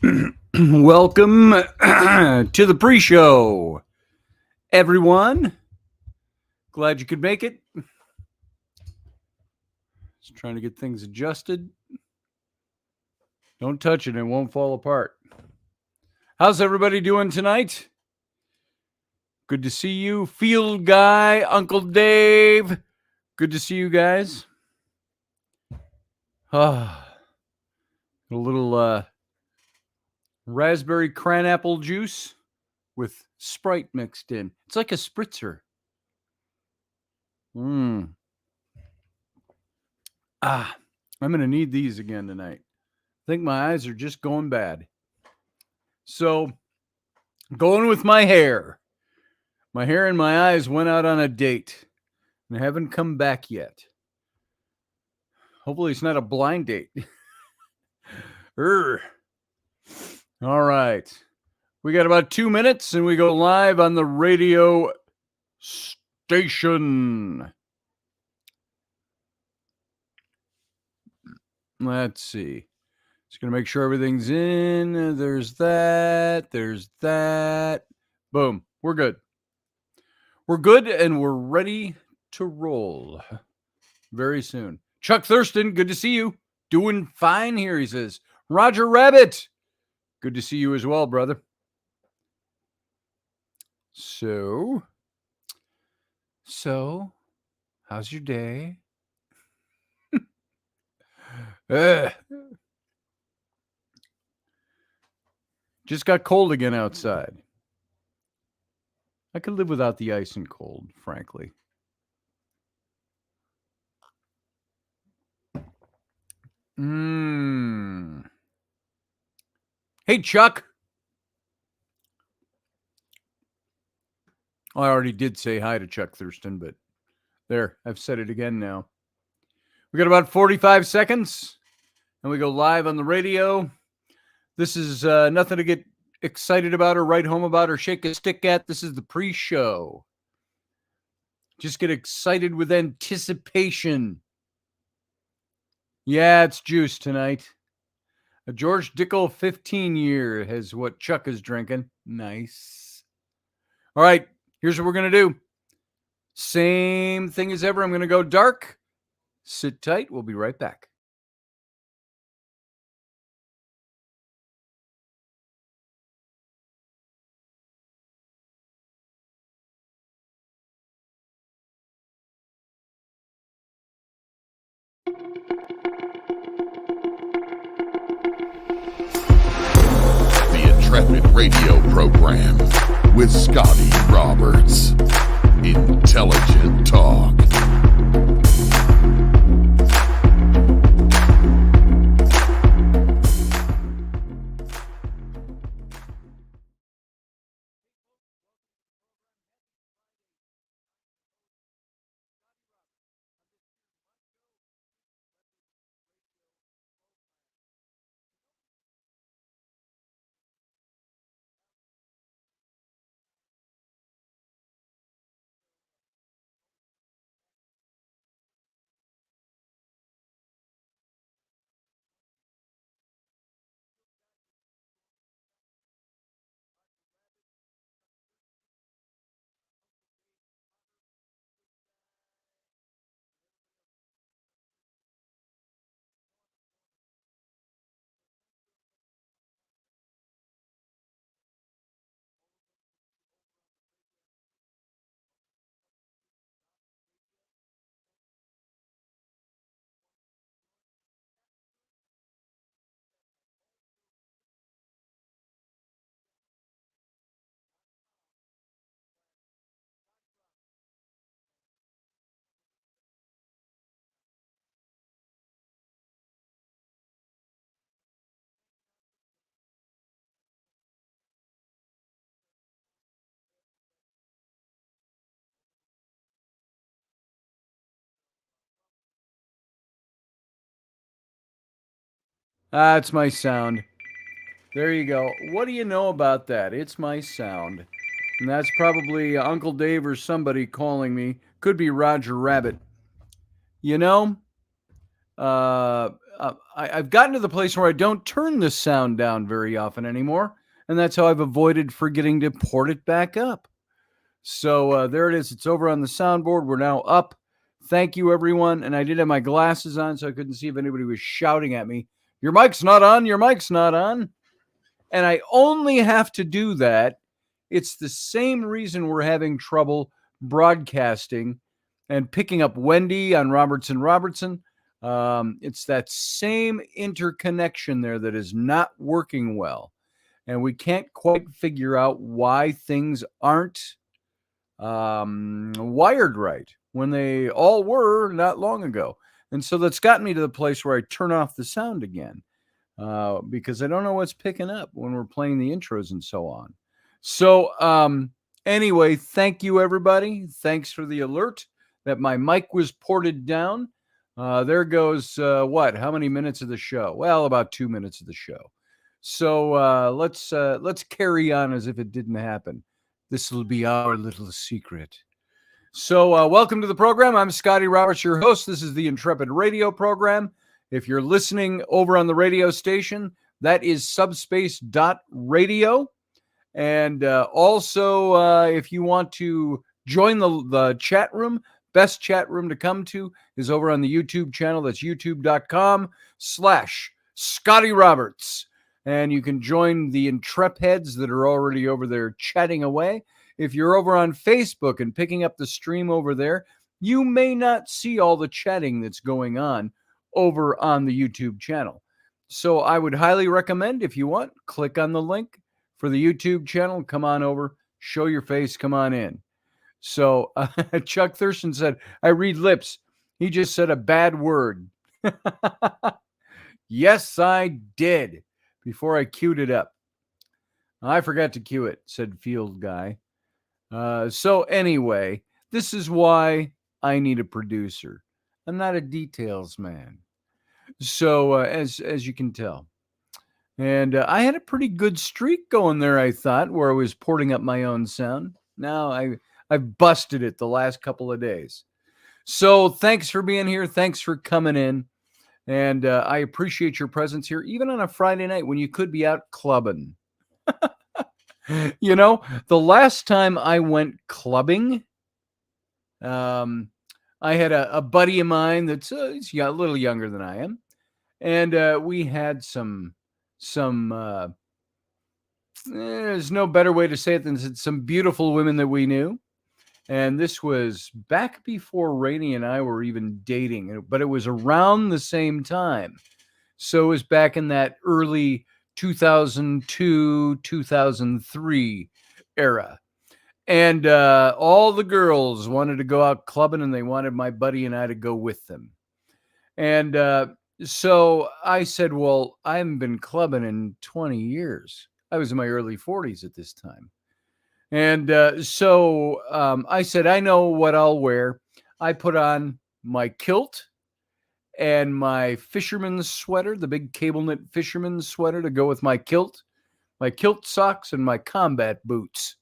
Welcome to the pre-show, everyone. Glad you could make it. Just trying to get things adjusted. Don't touch it, it won't fall apart. How's everybody doing tonight? Good to see you, Field Guy, Uncle Dave. Good to see you guys. A little raspberry cranapple juice with Sprite mixed in. It's like a spritzer. I'm going to need these again tonight. I think my eyes are just going bad. So, going with my hair. My hair and my eyes went out on a date and haven't come back yet. Hopefully, it's not a blind date. All right. We got about 2 minutes and we go live on the radio station. Let's see. Just going to make sure everything's in. There's that. There's that. Boom. We're good. We're good and we're ready to roll very soon. Chuck Thurston, good to see you. Doing fine here, he says. Roger Rabbit, good to see you as well, brother. So, how's your day? Just got cold again outside. I could live without the ice and cold, frankly. Hey, Chuck. I already did say hi to Chuck Thurston, but there, I've said it again now. We got about 45 seconds, and we go live on the radio. This is nothing to get excited about or write home about or shake a stick at. This is the pre-show. Just get excited with anticipation. Yeah, it's juice tonight. A George Dickel 15-year is what Chuck is drinking. Nice. All right, here's what we're going to do. Same thing as ever. I'm going to go dark. Sit tight. We'll be right back. The Intrepid radio program with Scotty Roberts. Intelligent talk. That's my sound. There you go. What do you know about that? It's my sound. And that's probably Uncle Dave or somebody calling me. Could be Roger Rabbit. You know, I've gotten to the place where I don't turn the sound down very often anymore, and that's how I've avoided forgetting to port it back up. So there it is. It's over on the soundboard. We're now up. Thank you, everyone. And I did have my glasses on, so I couldn't see if anybody was shouting at me. Your mic's not on. Your mic's not on. And I only have to do that. It's the same reason we're having trouble broadcasting and picking up Wendy on Robertson. It's that same interconnection there that is not working well. And we can't quite figure out why things aren't wired right when they all were not long ago. And so that's gotten me to the place where I turn off the sound again because I don't know what's picking up when we're playing the intros and so on. So anyway, thank you, everybody. Thanks for the alert that my mic was ported down. There goes how many minutes of the show? Well, about 2 minutes of the show. So let's carry on as if it didn't happen. This will be our little secret. So welcome to the program. I'm Scotty Roberts, your host. This is the Intrepid radio program. If you're listening over on the radio station, that is subspace.radio. And also, if you want to join the chat room, best chat room to come to is over on the YouTube channel. That's youtube.com/Scotty Roberts. And you can join the Intrepids that are already over there chatting away. If you're over on Facebook and picking up the stream over there, you may not see all the chatting that's going on over on the YouTube channel. So I would highly recommend, if you want, click on the link for the YouTube channel. Come on over, show your face, come on in. So Chuck Thurston said, I read lips. He just said a bad word. Yes, I did. Before I queued it up. I forgot to cue it, said Field Guy. So anyway, this is why I need a producer. I'm not a details man. So as you can tell. And I had a pretty good streak going there, I thought, where I was porting up my own sound. Now I've busted it the last couple of days. So thanks for being here. Thanks for coming in. And I appreciate your presence here, even on a Friday night when you could be out clubbing. You know, the last time I went clubbing, I had a buddy of mine that's he's a little younger than I am. And we had some there's no better way to say it than some beautiful women that we knew. And this was back before Rainey and I were even dating, but it was around the same time. So it was back in that early 2002, 2003 era. And all the girls wanted to go out clubbing, and they wanted my buddy and I to go with them. And so I said, well, I haven't been clubbing in 20 years. I was in my early 40s at this time. And so I said, I know what I'll wear. I put on my kilt and my fisherman's sweater, the big cable knit fisherman's sweater to go with my kilt socks, and my combat boots.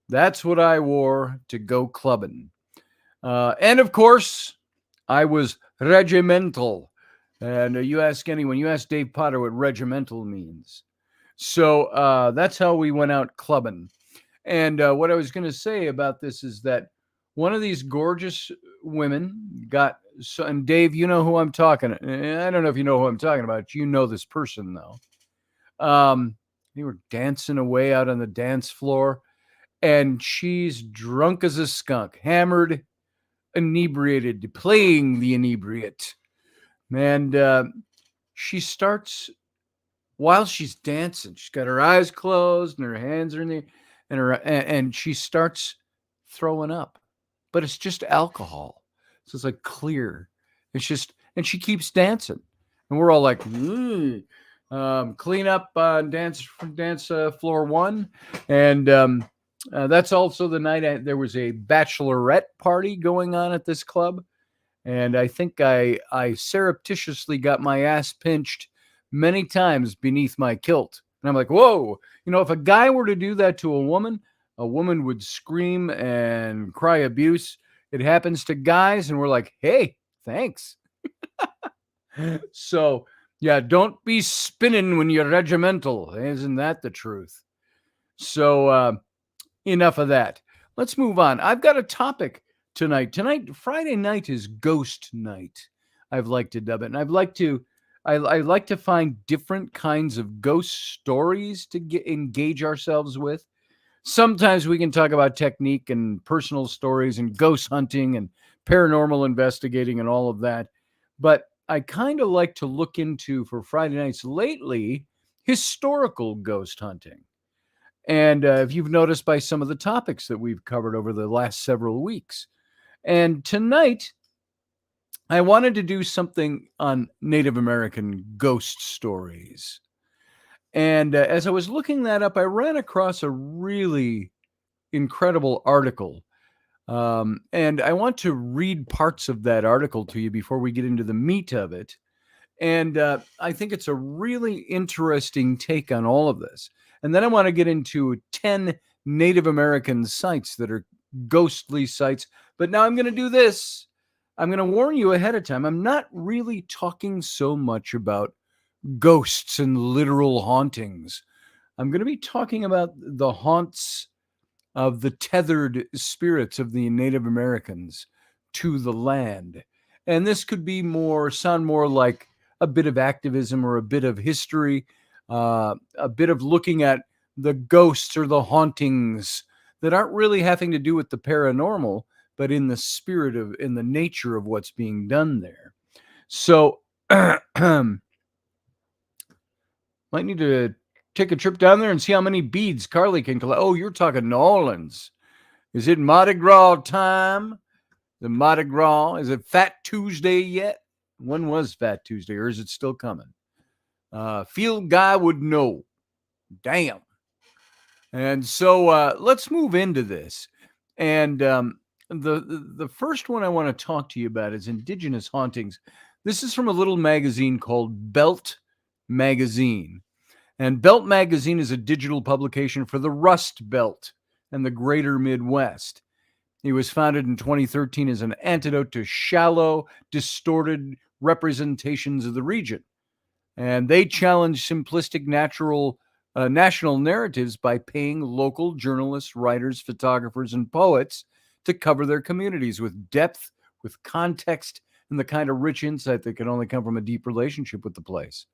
That's what I wore to go clubbing. And of course, I was regimental. And you ask Dave Potter what regimental means. So that's how we went out clubbing. And what I was going to say about this is that one of these gorgeous women and Dave, you know who I'm talking. I don't know if you know who I'm talking about. You know this person, though. They were dancing away out on the dance floor, and she's drunk as a skunk, hammered, inebriated, playing the inebriate. And she starts, while she's dancing, she's got her eyes closed and her hands are in the and she starts throwing up, but it's just alcohol. So it's like clear. It's just, and she keeps dancing, and we're all like, clean up on dance floor one. And that's also the night there was a bachelorette party going on at this club. And I think I surreptitiously got my ass pinched many times beneath my kilt. And I'm like, whoa, if a guy were to do that to a woman would scream and cry abuse. It happens to guys, and we're like, hey, thanks. So, yeah, don't be spinning when you're regimental. Isn't that the truth? So, enough of that. Let's move on. I've got a topic tonight. Tonight, Friday night is ghost night. I've liked to dub it, and I like to find different kinds of ghost stories to engage ourselves with. Sometimes we can talk about technique and personal stories and ghost hunting and paranormal investigating and all of that. But I kind of like to look into, for Friday nights lately, historical ghost hunting. And if you've noticed by some of the topics that we've covered over the last several weeks. And tonight, I wanted to do something on Native American ghost stories. And as I was looking that up, I ran across a really incredible article. And I want to read parts of that article to you before we get into the meat of it. And I think it's a really interesting take on all of this. And then I want to get into 10 Native American sites that are ghostly sites. But now I'm going to do this. I'm going to warn you ahead of time. I'm not really talking so much about ghosts and literal hauntings. I'm going to be talking about the haunts of the tethered spirits of the Native Americans to the land. And this could be sound more like a bit of activism or a bit of history, a bit of looking at the ghosts or the hauntings that aren't really having to do with the paranormal, but in the spirit of, in the nature of what's being done there. So, might need to take a trip down there and see how many beads Carly can collect. Oh, you're talking New Orleans. Is it Mardi Gras time? The Mardi Gras. Is it Fat Tuesday yet? When was Fat Tuesday, or is it still coming? Field guy would know. Damn. And so let's move into this. And the first one I want to talk to you about is Indigenous hauntings. This is from a little magazine called Belt Magazine. And Belt Magazine is a digital publication for the Rust Belt and the greater Midwest. It was founded in 2013 as an antidote to shallow, distorted representations of the region. And they challenge simplistic national narratives by paying local journalists, writers, photographers, and poets to cover their communities with depth, with context, and the kind of rich insight that can only come from a deep relationship with the place.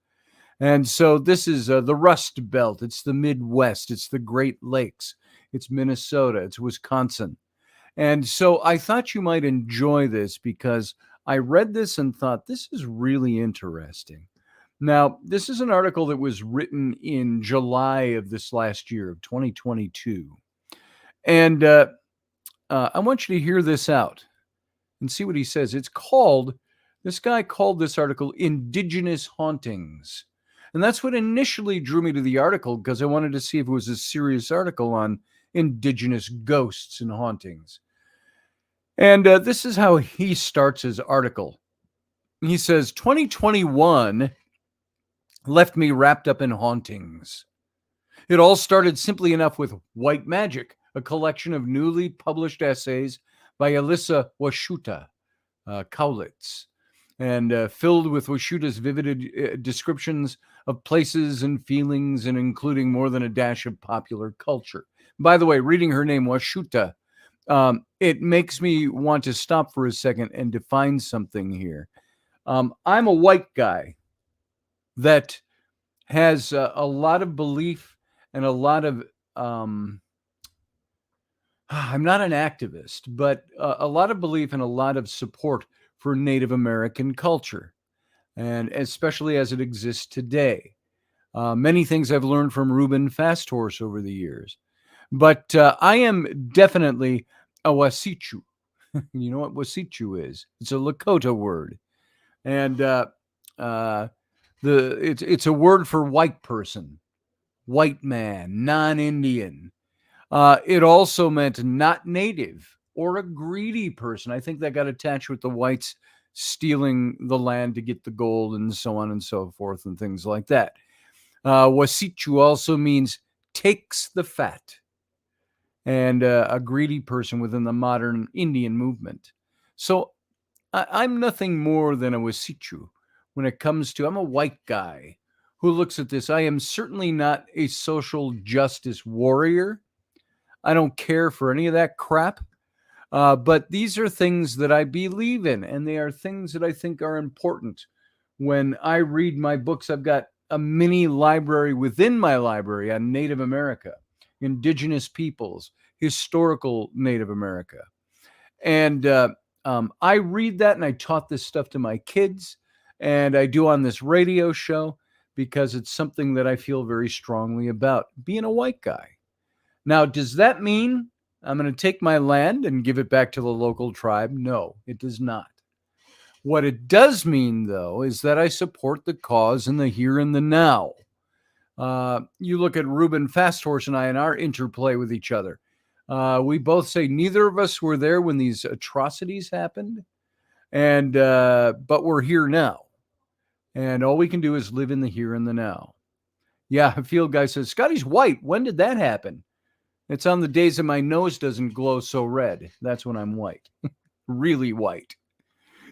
And so this is the Rust Belt. It's the Midwest. It's the Great Lakes. It's Minnesota. It's Wisconsin. And so I thought you might enjoy this because I read this and thought this is really interesting. Now, this is an article that was written in July of this last year, of 2022. And I want you to hear this out and see what he says. This guy called this article Indigenous Hauntings. And that's what initially drew me to the article, because I wanted to see if it was a serious article on indigenous ghosts and hauntings. And this is how he starts his article. He says, 2021 left me wrapped up in hauntings. It all started simply enough with White Magic, a collection of newly published essays by Alyssa Washuta Cowlitz, and filled with Washuta's vivid descriptions of places and feelings, and including more than a dash of popular culture. By the way, reading her name, Washuta, it makes me want to stop for a second and define something here. I'm a white guy that has a lot of belief and a lot of, I'm not an activist, but a lot of belief and a lot of support for Native American culture, and especially as it exists today. Many things I've learned from Reuben Fasthorse over the years, but I am definitely a Wasichu. You know what Wasichu is? It's a Lakota word, and it's a word for white person, white man, non-Indian. It also meant not native or a greedy person. I think that got attached with the whites stealing the land to get the gold and so on and so forth and things like that. Wasichu also means takes the fat, and a greedy person within the modern Indian movement. So I'm nothing more than a Wasichu, when it comes to, I'm a white guy who looks at this. I am certainly not a social justice warrior. I don't care for any of that crap. But these are things that I believe in, and they are things that I think are important. When I read my books, I've got a mini library within my library on Native America, Indigenous peoples, historical Native America. And I read that, and I taught this stuff to my kids, and I do on this radio show because it's something that I feel very strongly about, being a white guy. Now, does that mean I'm going to take my land and give it back to the local tribe? No, it does not. What it does mean, though, is that I support the cause in the here and the now. You look at Reuben Fasthorse and I and our interplay with each other. We both say neither of us were there when these atrocities happened, and but we're here now. And all we can do is live in the here and the now. Yeah, a field guy says, Scotty's white. When did that happen? It's on the days that my nose doesn't glow so red. That's when I'm white, really white.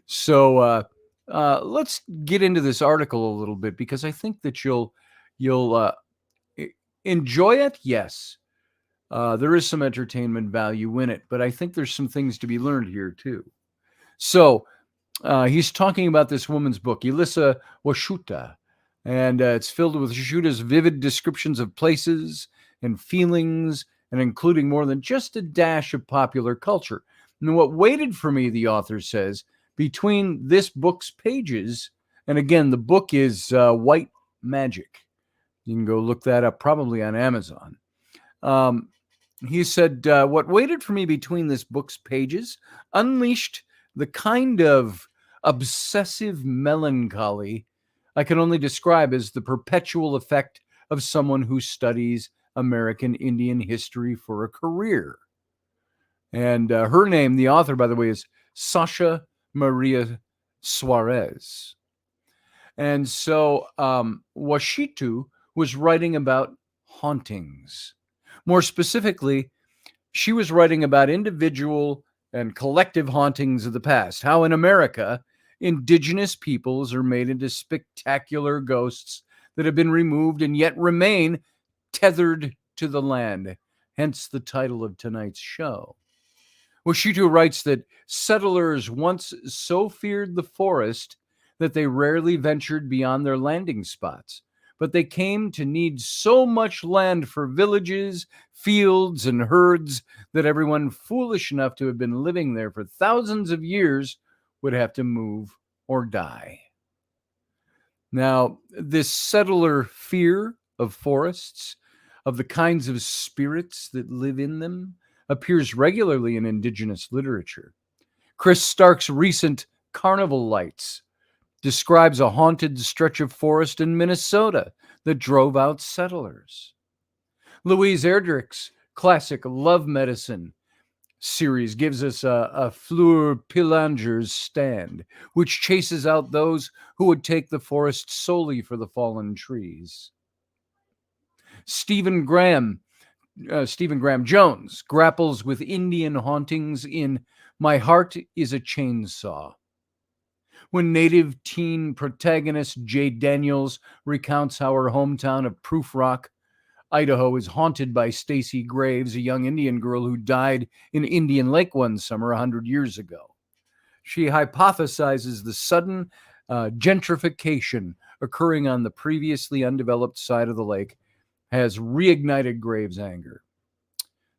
So let's get into this article a little bit because I think that you'll enjoy it. Yes, there is some entertainment value in it, but I think there's some things to be learned here too. So he's talking about this woman's book, Elissa Washuta, and it's filled with Washuta's vivid descriptions of places and feelings, and including more than just a dash of popular culture. And what waited for me, the author says, between this book's pages, and again, the book is White Magic. You can go look that up, probably on Amazon. He said, what waited for me between this book's pages unleashed the kind of obsessive melancholy I can only describe as the perpetual effect of someone who studies American Indian history for a career. And her name, the author, by the way, is Sasha Maria Suarez. And so Washitu was writing about hauntings. More specifically, she was writing about individual and collective hauntings of the past. How in America, indigenous peoples are made into spectacular ghosts that have been removed and yet remain tethered to the land, hence the title of tonight's show. Washitu writes that settlers once so feared the forest that they rarely ventured beyond their landing spots, but they came to need so much land for villages, fields, and herds that everyone foolish enough to have been living there for thousands of years would have to move or die. Now, this settler fear of forests, of the kinds of spirits that live in them, appears regularly in Indigenous literature. Chris Stark's recent Carnival Lights describes a haunted stretch of forest in Minnesota that drove out settlers. Louise Erdrich's classic Love Medicine series gives us a Fleur Pilanger's Stand, which chases out those who would take the forest solely for the fallen trees. Stephen Graham Jones grapples with Indian hauntings in My Heart is a Chainsaw. When native teen protagonist Jay Daniels recounts how her hometown of Proof Rock, Idaho, is haunted by Stacy Graves, a young Indian girl who died in Indian Lake one summer 100 years ago. She hypothesizes the sudden gentrification occurring on the previously undeveloped side of the lake has reignited Graves' anger.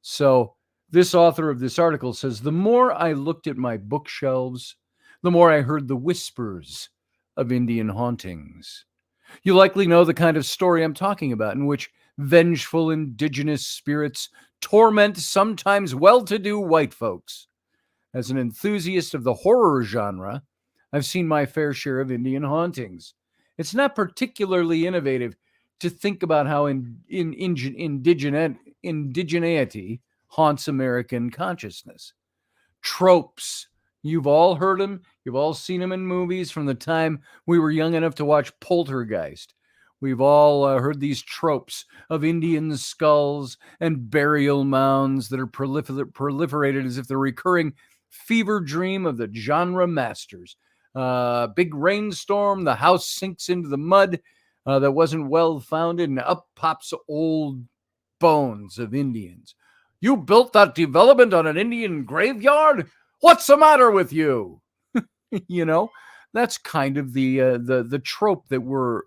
So this author of this article says, the more I looked at my bookshelves, the more I heard the whispers of Indian hauntings. You likely know the kind of story I'm talking about, in which vengeful indigenous spirits torment sometimes well-to-do white folks. As an enthusiast of the horror genre, I've seen my fair share of Indian hauntings. It's not particularly innovative to think about how indigeneity haunts American consciousness. Tropes. You've all heard them. You've all seen them in movies from the time we were young enough to watch Poltergeist. We've all heard these tropes of Indian skulls and burial mounds that are proliferated as if they're recurring fever dream of the genre masters. Big rainstorm, the house sinks into the mud that wasn't well founded, and up pops old bones of Indians. You built that development on an Indian graveyard? What's the matter with you? You know, that's kind of the trope that we're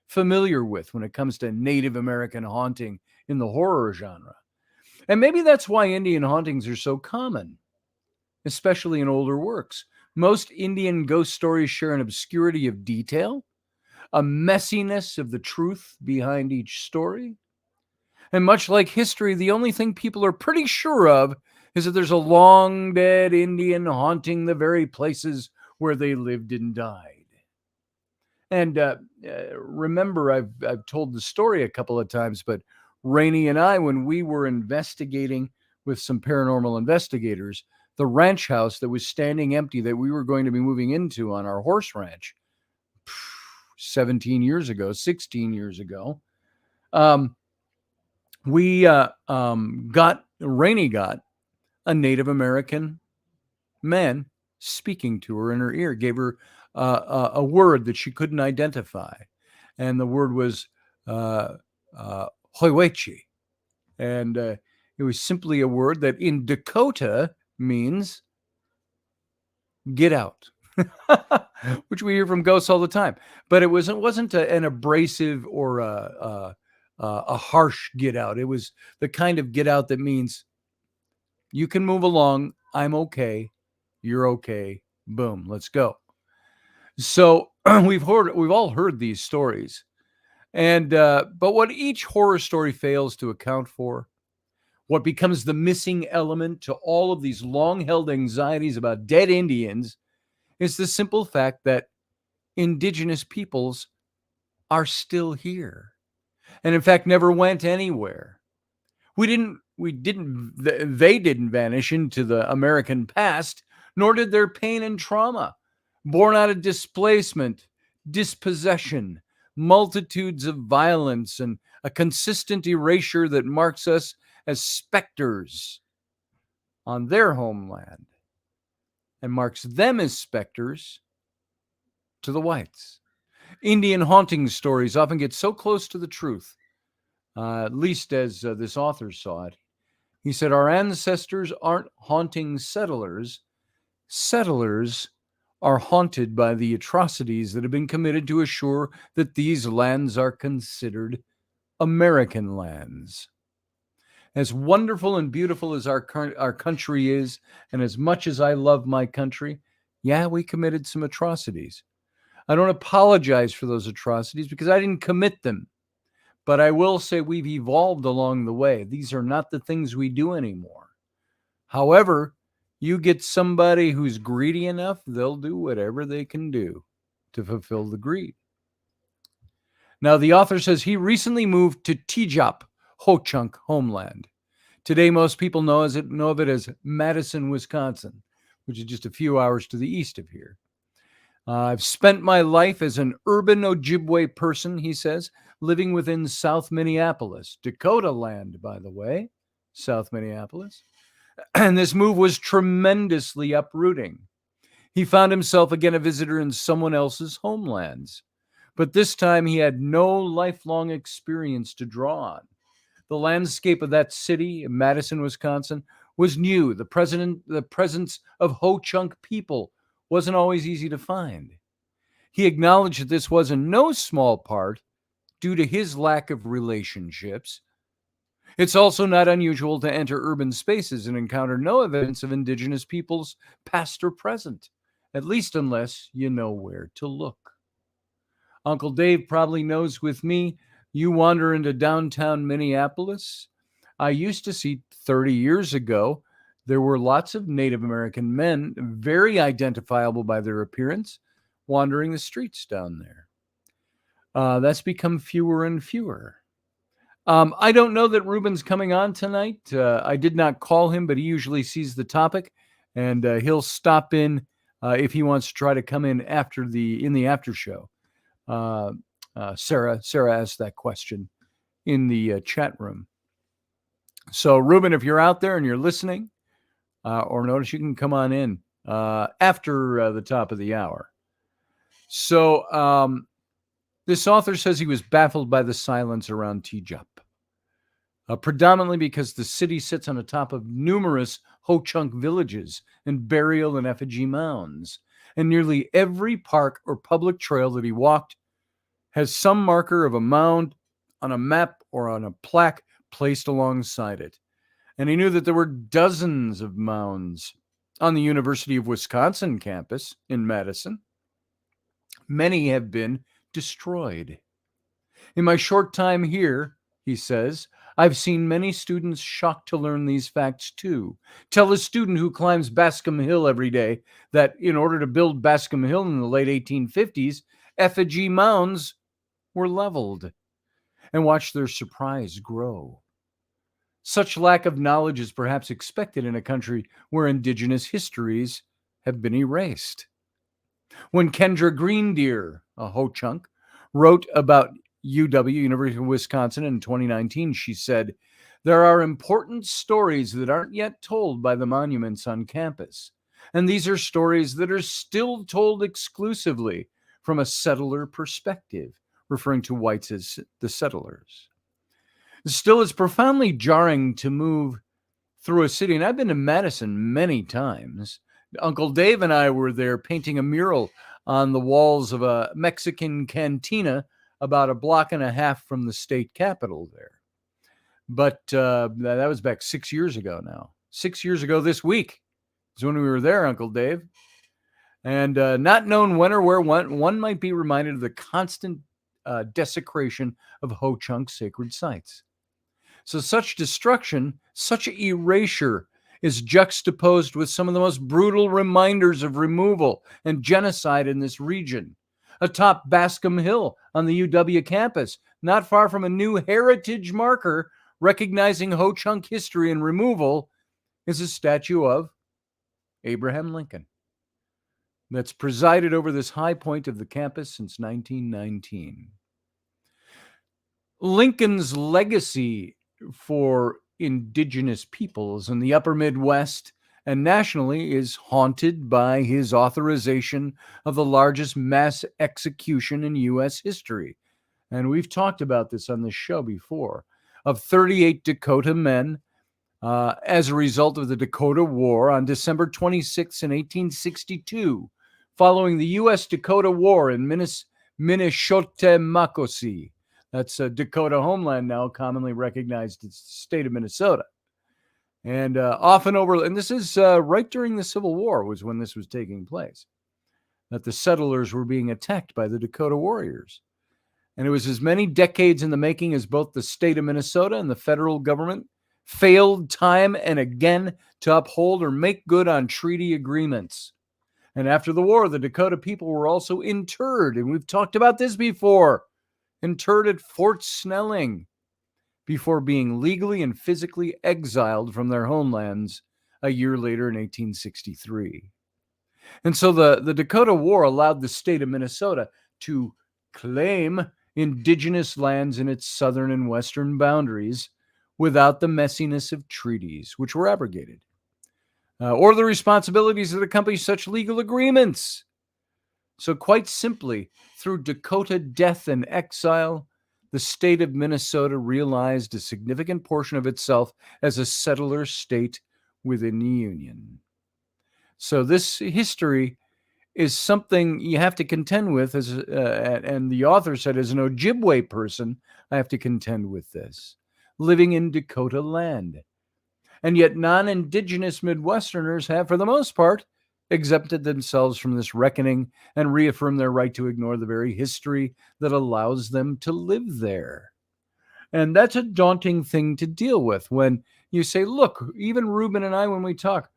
familiar with when it comes to Native American haunting in the horror genre. And maybe that's why Indian hauntings are so common, especially in older works. Most Indian ghost stories share an obscurity of detail, a messiness of the truth behind each story. And much like history, the only thing people are pretty sure of is that there's a long dead Indian haunting the very places where they lived and died. And remember, I've told the story a couple of times, but Rainey and I, when we were investigating with some paranormal investigators, the ranch house that was standing empty that we were going to be moving into on our horse ranch 17 years ago, 16 years ago, Rainey got a Native American man speaking to her in her ear, gave her a word that she couldn't identify. And the word was Hoiwechi. And it was simply a word that in Dakota means get out, which we hear from ghosts all the time. But it wasn't an abrasive or a harsh get out. It was the kind of get out that means you can move along. I'm okay. You're okay. Boom. Let's go. So we've all heard these stories, and but what each horror story fails to account for, what becomes the missing element to all of these long-held anxieties about dead Indians, is the simple fact that Indigenous peoples are still here, and in fact never went anywhere. They didn't vanish into the American past, nor did their pain and trauma, born out of displacement, dispossession, multitudes of violence, and a consistent erasure that marks us as specters on their homeland and marks them as specters to the whites. Indian haunting stories often get so close to the truth, at least as this author saw it. He said, our ancestors aren't haunting settlers. Settlers are haunted by the atrocities that have been committed to assure that these lands are considered American lands. As wonderful and beautiful as our country is, and as much as I love my country, yeah, we committed some atrocities. I don't apologize for those atrocities because I didn't commit them. But I will say we've evolved along the way. These are not the things we do anymore. However, you get somebody who's greedy enough, they'll do whatever they can do to fulfill the greed. Now, the author says he recently moved to Tijop, Ho-Chunk homeland. Today, most people know of it as Madison, Wisconsin, which is just a few hours to the east of here. I've spent my life as an urban Ojibwe person, he says, living within South Minneapolis, Dakota land, by the way, South Minneapolis. And this move was tremendously uprooting. He found himself again a visitor in someone else's homelands. But this time he had no lifelong experience to draw on. The landscape of that city, Madison, Wisconsin, was new. The presence of Ho-Chunk people wasn't always easy to find. He acknowledged that this was in no small part due to his lack of relationships. It's also not unusual to enter urban spaces and encounter no evidence of Indigenous peoples, past or present, at least unless you know where to look. Uncle Dave probably knows with me, you wander into downtown Minneapolis. I used to see 30 years ago, there were lots of Native American men, very identifiable by their appearance, wandering the streets down there. That's become fewer and fewer. I don't know that Ruben's coming on tonight. I did not call him, but he usually sees the topic, and he'll stop in if he wants to try to come in in the after show. Sarah asked that question in the chat room. So, Ruben, if you're out there and you're listening, or notice, you can come on in. after the top of the hour. So this author says he was baffled by the silence around Tejup, predominantly because the city sits on the top of numerous Ho-Chunk villages and burial and effigy mounds. And nearly every park or public trail that he walked has some marker of a mound on a map or on a plaque placed alongside it. And he knew that there were dozens of mounds on the University of Wisconsin campus in Madison. Many have been destroyed. In my short time here, he says, I've seen many students shocked to learn these facts too. Tell a student who climbs Bascom Hill every day that in order to build Bascom Hill in the late 1850s, effigy mounds were leveled, and watch their surprise grow. Such lack of knowledge is perhaps expected in a country where Indigenous histories have been erased. When Kendra Greendeer, a Ho-Chunk, wrote about UW, University of Wisconsin, in 2019, she said, there are important stories that aren't yet told by the monuments on campus. And these are stories that are still told exclusively from a settler perspective, referring to whites as the settlers. Still, it's profoundly jarring to move through a city, and I've been to Madison many times. Uncle Dave and I were there painting a mural on the walls of a Mexican cantina about a block and a half from the state capitol there. But that was back 6 years ago now. 6 years ago this week is when we were there, Uncle Dave. And not known when or where one might be reminded of the constant desecration of Ho-Chunk sacred sites. So such destruction, such erasure is juxtaposed with some of the most brutal reminders of removal and genocide in this region. Atop Bascom Hill on the UW campus, not far from a new heritage marker recognizing Ho-Chunk history and removal, is a statue of Abraham Lincoln that's presided over this high point of the campus since 1919. Lincoln's legacy for Indigenous peoples in the upper Midwest and nationally is haunted by his authorization of the largest mass execution in U.S. history. And we've talked about this on this show before, of 38 Dakota men as a result of the Dakota War on December 26 in 1862, following the U.S. Dakota War in Minnesota-Makosi. That's a Dakota homeland now, commonly recognized as the state of Minnesota. And and this is right during the Civil War was when this was taking place, that the settlers were being attacked by the Dakota warriors. And it was as many decades in the making as both the state of Minnesota and the federal government failed time and again to uphold or make good on treaty agreements. And after the war, the Dakota people were also interred, and we've talked about this before, interred at Fort Snelling before being legally and physically exiled from their homelands a year later in 1863. And so the Dakota War allowed the state of Minnesota to claim indigenous lands in its southern and western boundaries without the messiness of treaties, which were abrogated, or the responsibilities that accompany such legal agreements. So quite simply, through Dakota death and exile, the state of Minnesota realized a significant portion of itself as a settler state within the Union. So this history is something you have to contend with, and the author said, as an Ojibwe person, I have to contend with this, living in Dakota land. And yet non-Indigenous Midwesterners have, for the most part, exempted themselves from this reckoning and reaffirmed their right to ignore the very history that allows them to live there. And that's a daunting thing to deal with when you say, look, even Ruben and I, when we talk,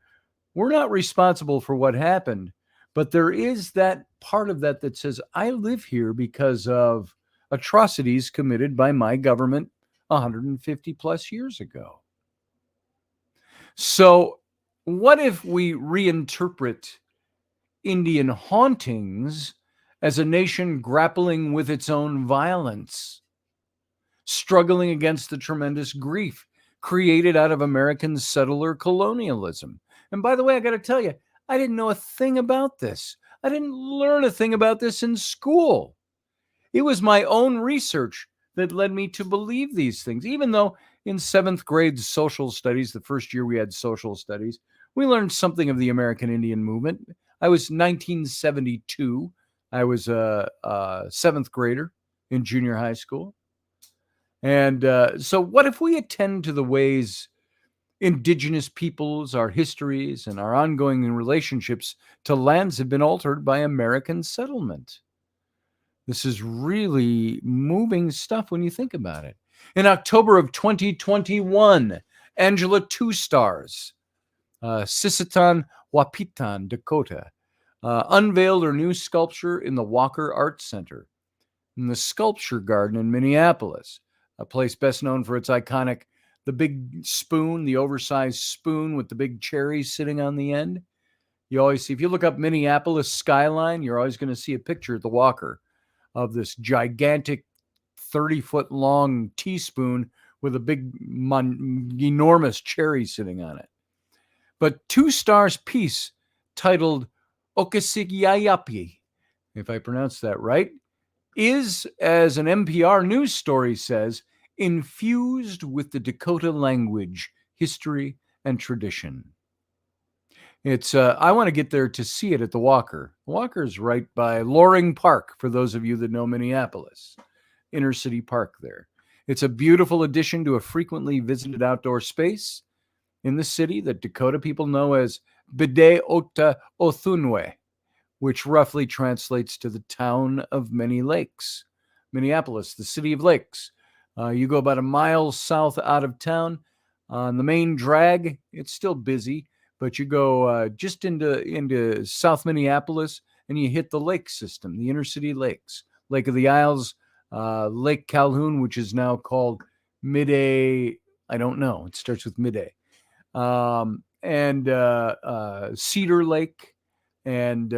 we're not responsible for what happened, but there is that part of that that says, I live here because of atrocities committed by my government 150 plus years ago. So what if we reinterpret Indian hauntings as a nation grappling with its own violence, struggling against the tremendous grief created out of American settler colonialism? And by the way, I got to tell you, I didn't know a thing about this. I didn't learn a thing about this in school. It was my own research that led me to believe these things, even though in seventh grade social studies, the first year we had social studies, we learned something of the American Indian movement. I was 1972. I was a seventh grader in junior high school. And so, what if we attend to the ways Indigenous peoples, our histories, and our ongoing relationships to lands have been altered by American settlement? This is really moving stuff when you think about it. In October of 2021, Angela Two Stars, Sisseton Wapitan, Dakota, unveiled her new sculpture in the Walker Art Center in the Sculpture Garden in Minneapolis, a place best known for its iconic, the big spoon, the oversized spoon with the big cherries sitting on the end. You always see, if you look up Minneapolis skyline, you're always going to see a picture at the Walker of this gigantic 30-foot long teaspoon with a big, enormous cherry sitting on it. But Two Stars' piece titled Okasigiayapi, if I pronounce that right, is, as an NPR news story says, infused with the Dakota language, history, and tradition. It's I want to get there to see it at the Walker. Walker's right by Loring Park, for those of you that know Minneapolis, inner city park there. It's a beautiful addition to a frequently visited outdoor space in the city that Dakota people know as Bide Ota Othunwe, which roughly translates to the town of many lakes. Minneapolis, the city of lakes. You go about a mile south out of town on the main drag. It's still busy, but you go just into South Minneapolis and you hit the lake system, the inner city lakes. Lake of the Isles, Lake Calhoun, which is now called Midday. I don't know. It starts with Midday. And Cedar Lake and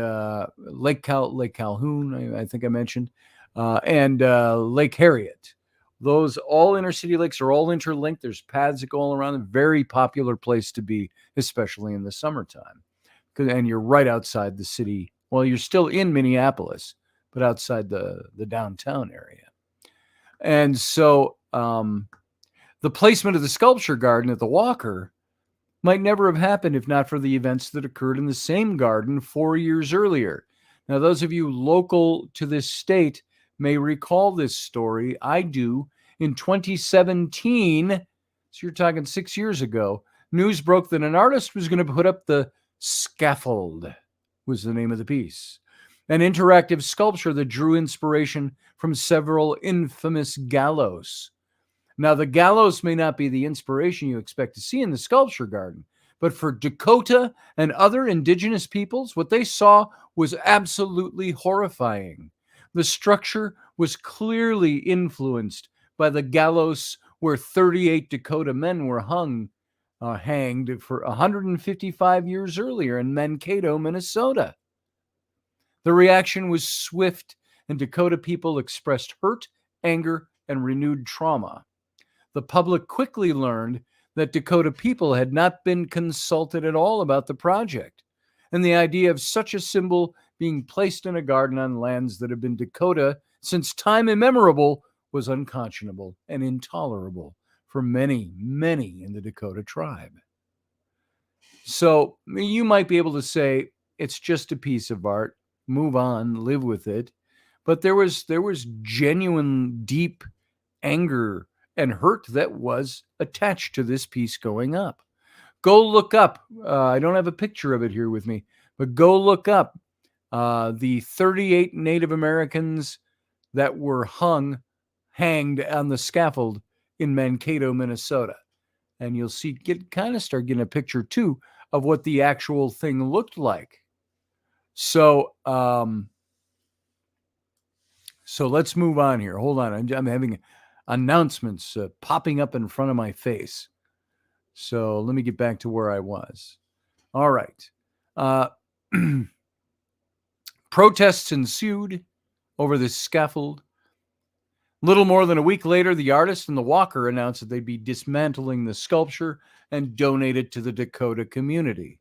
Lake Calhoun, I think I mentioned, and Lake Harriet. Those all inner city lakes are all interlinked. There's paths that go all around. A very popular place to be, especially in the summertime. And you're right outside the city. Well, you're still in Minneapolis, but outside the downtown area. And so the placement of the sculpture garden at the Walker might never have happened if not for the events that occurred in the same garden 4 years earlier. Now, those of you local to this state may recall this story. I do. In 2017, so you're talking 6 years ago, news broke that an artist was going to put up the Scaffold, was the name of the piece, an interactive sculpture that drew inspiration from several infamous gallows. Now, the gallows may not be the inspiration you expect to see in the sculpture garden, but for Dakota and other indigenous peoples, what they saw was absolutely horrifying. The structure was clearly influenced by the gallows where 38 Dakota men were hanged for 155 years earlier in Mankato, Minnesota. The reaction was swift, and Dakota people expressed hurt, anger, and renewed trauma. The public quickly learned that Dakota people had not been consulted at all about the project, and the idea of such a symbol being placed in a garden on lands that have been Dakota since time immemorial was unconscionable and intolerable for many, many in the Dakota tribe. So you might be able to say it's just a piece of art, move on, live with it, but there was genuine, deep anger and hurt that was attached to this piece going up. Go look up. I don't have a picture of it here with me, but go look up the 38 Native Americans that were hanged on the scaffold in Mankato, Minnesota. And you'll see, start getting a picture too of what the actual thing looked like. So let's move on here. Hold on. I'm having announcements popping up in front of my face. So let me get back to where I was. All right. Protests ensued over this scaffold. Little more than a week later, the artist and the Walker announced that they'd be dismantling the sculpture and donate it to the Dakota community.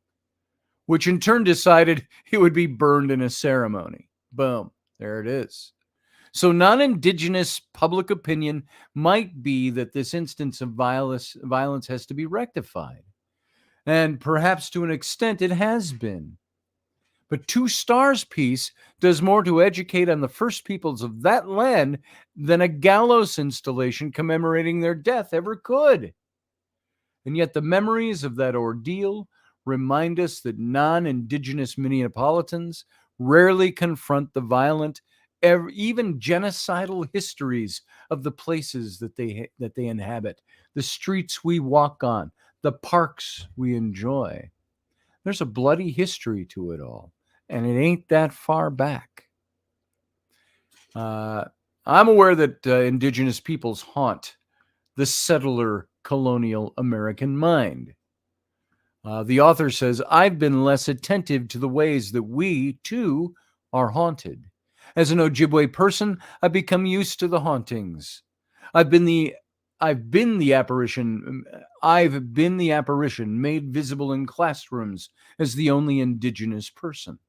which in turn decided it would be burned in a ceremony. Boom, there it is. So non-Indigenous public opinion might be that this instance of violence has to be rectified. And perhaps to an extent it has been. But Two Stars Peace does more to educate on the first peoples of that land than a gallows installation commemorating their death ever could. And yet the memories of that ordeal remind us that non-Indigenous Minneapolitans rarely confront the violent, even genocidal histories of the places that they inhabit, the streets we walk on, the parks we enjoy. There's a bloody history to it all, and it ain't that far back. I'm aware that Indigenous peoples haunt the settler colonial American mind. The author says, I've been less attentive to the ways that we, too, are haunted. As an Ojibwe person, I've become used to the hauntings. I've been the apparition made visible in classrooms as the only Indigenous person.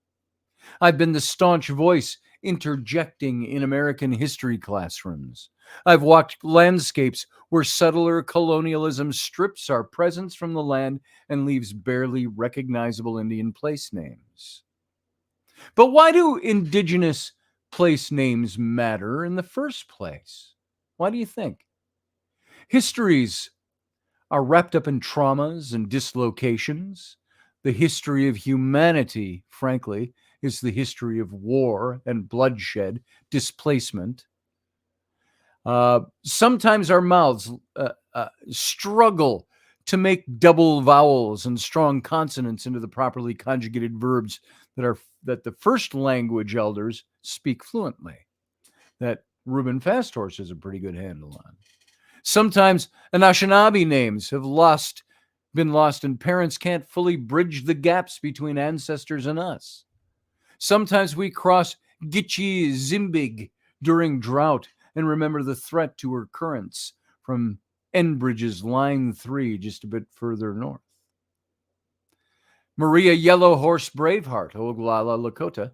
I've been the staunch voice interjecting in American history classrooms. I've walked landscapes where settler colonialism strips our presence from the land and leaves barely recognizable Indian place names. But why do Indigenous place names matter in the first place? Why do you think? Histories are wrapped up in traumas and dislocations. The history of humanity, frankly, is the history of war and bloodshed, displacement. Sometimes our mouths struggle to make double vowels and strong consonants into the properly conjugated verbs that the first language elders speak fluently, that Reuben Fasthorse has a pretty good handle on. Sometimes Anishinaabe names have been lost, and parents can't fully bridge the gaps between ancestors and us. Sometimes we cross Gitche Zimbig during drought and remember the threat to her currents from Enbridge's Line 3 just a bit further north. Maria Yellow Horse Braveheart, Oglala Lakota,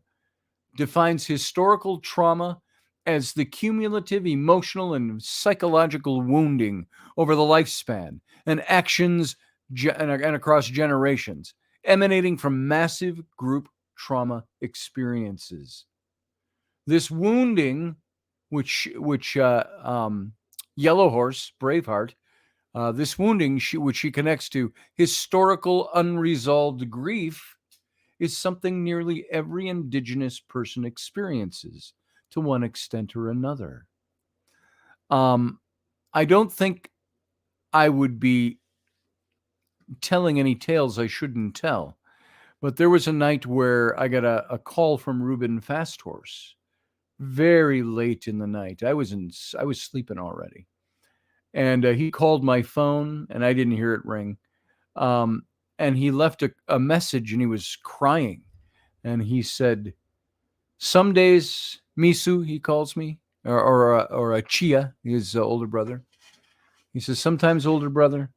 defines historical trauma as the cumulative emotional and psychological wounding over the lifespan and actions and across generations, emanating from massive group trauma experiences. This wounding, which Yellow Horse Braveheart, this wounding, which she connects to historical unresolved grief, is something nearly every Indigenous person experiences to one extent or another. I don't think I would be telling any tales I shouldn't tell, but there was a night where I got a call from Reuben Fasthorse very late in the night. I was sleeping already, and he called my phone, and I didn't hear it ring. And he left a message, and he was crying, and he said, "Some days, Misu," he calls me, or a Chia, his older brother. He says, "Sometimes, older brother,"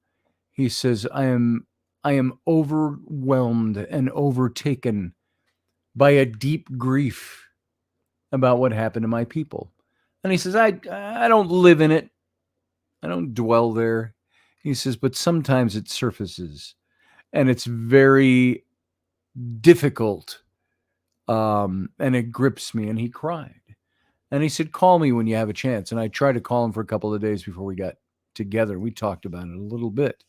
he says, I am overwhelmed and overtaken by a deep grief about what happened to my people." And he says, I don't live in it. I don't dwell there. He says, but sometimes it surfaces, and it's very difficult, and it grips me. And he cried. And he said, call me when you have a chance. And I tried to call him for a couple of days before we got together. We talked about it a little bit.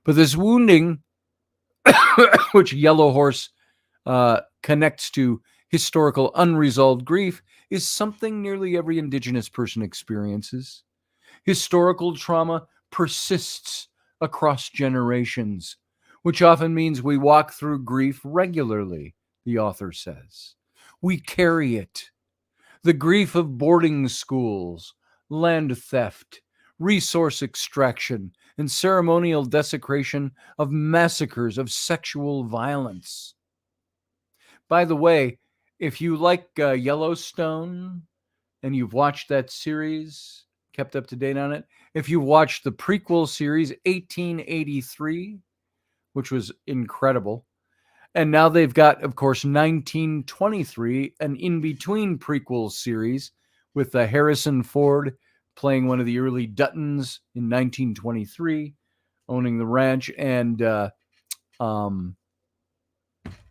But this wounding, which Yellow Horse connects to historical unresolved grief, is something nearly every Indigenous person experiences. Historical trauma persists across generations, which often means we walk through grief regularly, the author says. We carry it. The grief of boarding schools, land theft, resource extraction, and ceremonial desecration of massacres of sexual violence. By the way, if you like Yellowstone and you've watched that series, kept up to date on it, if you watched the prequel series 1883, which was incredible, And now they've got, of course, 1923, an in-between prequel series with Harrison Ford playing one of the early Duttons in 1923, owning the ranch, and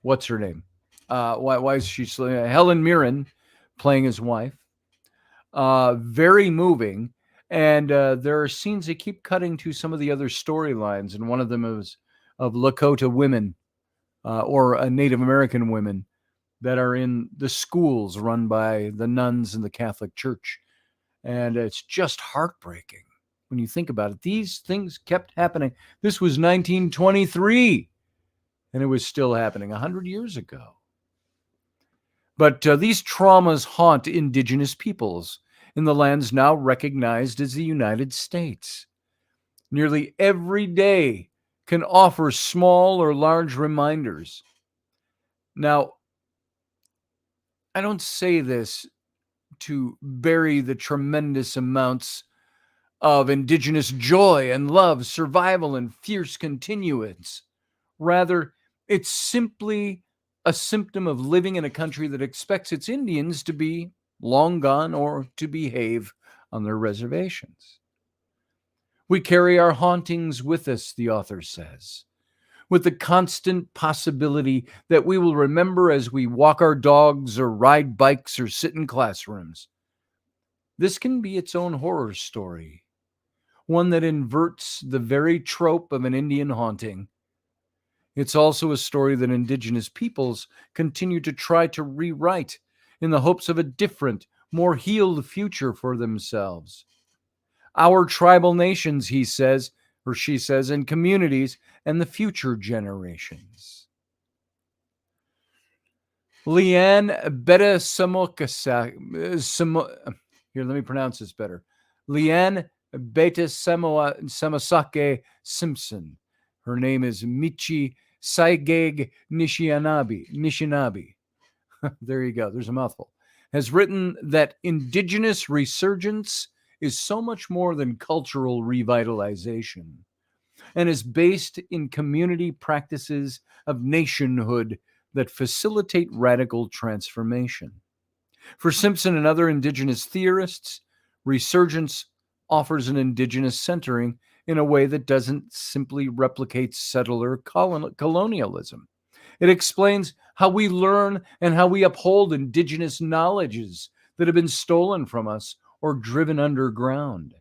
what's her name? Why is she Helen Mirren playing his wife? Very moving. And there are scenes that keep cutting to some of the other storylines, and one of them is of Lakota women or Native American women that are in the schools run by the nuns in the Catholic Church. And it's just heartbreaking when you think about it. These things kept happening. This was 1923, and it was still happening 100 years ago. But these traumas haunt Indigenous peoples in the lands now recognized as the United States. Nearly every day can offer small or large reminders. Now, I don't say this to bury the tremendous amounts of Indigenous joy and love, survival, and fierce continuance. Rather, it's simply a symptom of living in a country that expects its Indians to be long gone or to behave on their reservations. We carry our hauntings with us, the author says, with the constant possibility that we will remember as we walk our dogs or ride bikes or sit in classrooms. This can be its own horror story, one that inverts the very trope of an Indian haunting. It's also a story that Indigenous peoples continue to try to rewrite in the hopes of a different, more healed future for themselves. Our tribal nations, he says, or she says, and communities and the future generations. Leanne Beta here, let me pronounce this better. Leanne Beta Samasake Simpson. Her name is Michi Saigeg Nishinabe. There you go. There's a mouthful. Has written that Indigenous resurgence is so much more than cultural revitalization and is based in community practices of nationhood that facilitate radical transformation. For Simpson and other Indigenous theorists, resurgence offers an Indigenous centering in a way that doesn't simply replicate settler colonialism. It explains how we learn and how we uphold Indigenous knowledges that have been stolen from us or driven underground.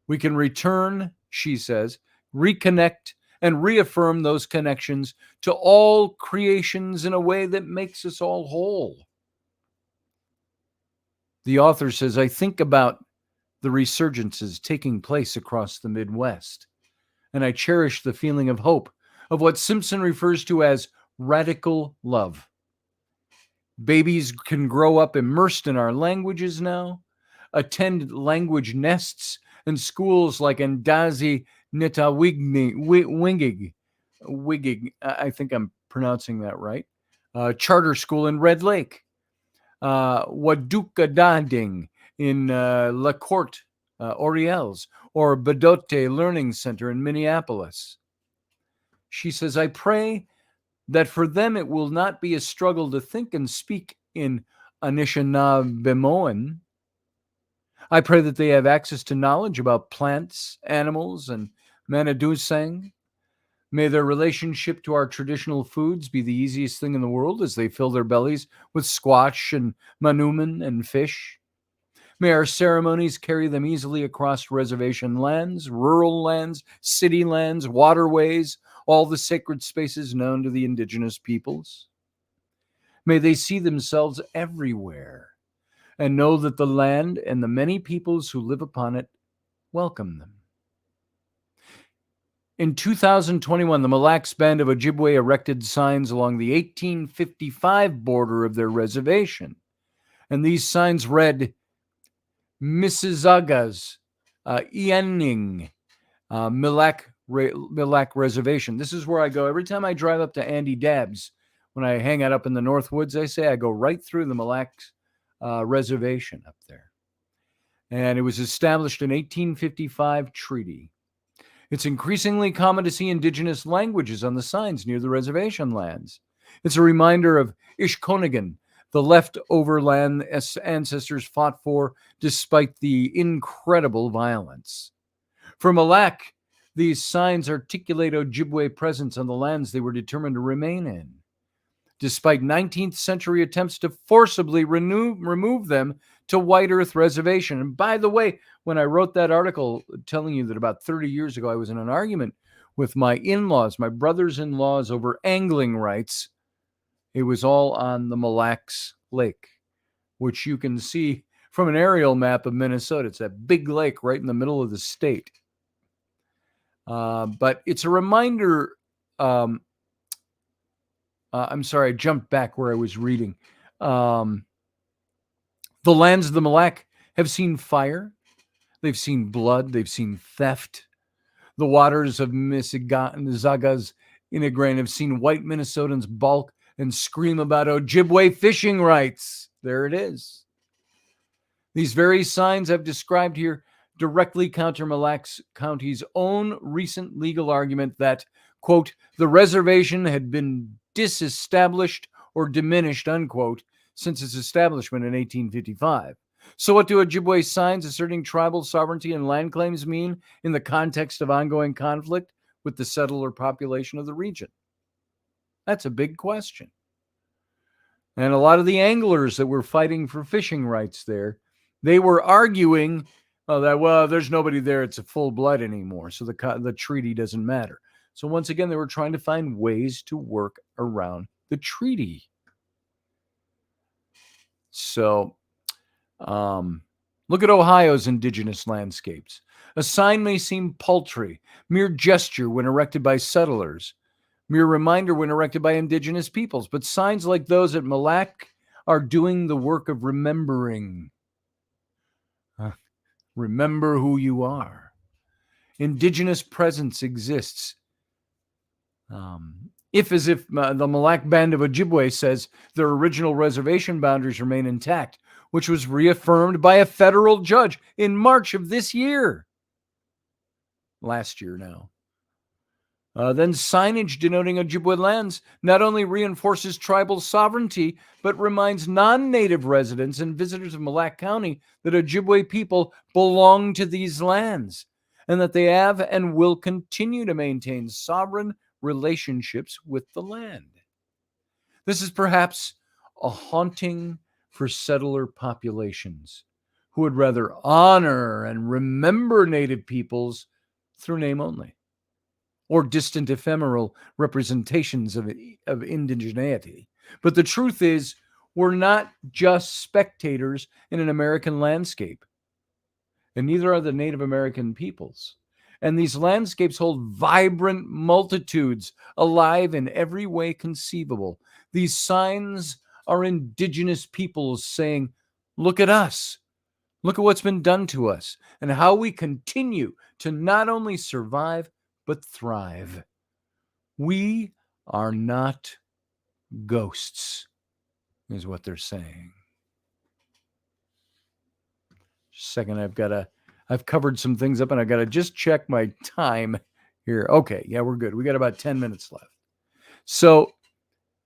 We can return, she says, reconnect and reaffirm those connections to all creations in a way that makes us all whole. The author says, I think about the resurgences taking place across the Midwest, and I cherish the feeling of hope, of what Simpson refers to as radical love. Babies can grow up immersed in our languages now, attend language nests and schools like Ndazi Wigig, I think I'm pronouncing that right, charter school in Red Lake, Waduka Dading in La Corte, Orioles, or Bedote Learning Center in Minneapolis. She says, I pray that for them it will not be a struggle to think and speak in Anishinaabemowin. I pray that they have access to knowledge about plants, animals, and Manadusang. May their relationship to our traditional foods be the easiest thing in the world as they fill their bellies with squash and manuman and fish. May our ceremonies carry them easily across reservation lands, rural lands, city lands, waterways, all the sacred spaces known to the Indigenous peoples. May they see themselves everywhere and know that the land and the many peoples who live upon it welcome them. In 2021, the Mille Lacs Band of Ojibwe erected signs along the 1855 border of their reservation. And these signs read, Mississaugas, Ianing, Mille Lacs Reservation. This is where I go. Every time I drive up to Andy Dabbs, when I hang out up in the North Woods, I go right through the Mille Lacs Reservation up there. And it was established in 1855 treaty. It's increasingly common to see indigenous languages on the signs near the reservation lands. It's a reminder of Ishkonigan, the leftover land ancestors fought for despite the incredible violence. For Malak, these signs articulate Ojibwe presence on the lands they were determined to remain in. Despite 19th century attempts to forcibly remove them to White Earth Reservation. And by the way, when I wrote that article telling you that about 30 years ago I was in an argument with my in-laws, my brothers-in-laws, over angling rights, it was all on the Mille Lacs Lake, which you can see from an aerial map of Minnesota. It's that big lake right in the middle of the state. But it's a reminder. I'm sorry, I jumped back where I was reading. The lands of the Mille Lacs have seen fire. They've seen blood. They've seen theft. The waters of Mississauga's Inigran have seen white Minnesotans balk and scream about Ojibwe fishing rights. There it is. These very signs I've described here directly counter Mille Lacs County's own recent legal argument that, quote, the reservation had been disestablished or diminished, unquote, since its establishment in 1855. So what do Ojibwe signs asserting tribal sovereignty and land claims mean in the context of ongoing conflict with the settler population of the region? That's a big question. And a lot of the anglers that were fighting for fishing rights there, they were arguing that, well, there's nobody there. It's a full blood anymore. So the treaty doesn't matter. So once again, they were trying to find ways to work around the treaty. So look at Ohio's indigenous landscapes. A sign may seem paltry, mere gesture when erected by settlers, mere reminder when erected by indigenous peoples. But signs like those at Mille Lacs are doing the work of remembering. Remember who you are. Indigenous presence exists. If the Mille Lacs Band of Ojibwe says their original reservation boundaries remain intact, which was reaffirmed by a federal judge in March of this year. Last year now. Then signage denoting Ojibwe lands not only reinforces tribal sovereignty, but reminds non-native residents and visitors of Mille Lacs County that Ojibwe people belong to these lands and that they have and will continue to maintain sovereign relationships with the land. This is perhaps a haunting for settler populations who would rather honor and remember native peoples through name only, or distant ephemeral representations of indigeneity. But the truth is, we're not just spectators in an American landscape, and neither are the Native American peoples. And these landscapes hold vibrant multitudes, alive in every way conceivable. These signs are indigenous peoples saying, look at us. Look at what's been done to us and how we continue to not only survive, but thrive. We are not ghosts, is what they're saying. Just a second, I've covered some things up and I've got to just check my time here. Okay, yeah, we're good. We got about 10 minutes left. So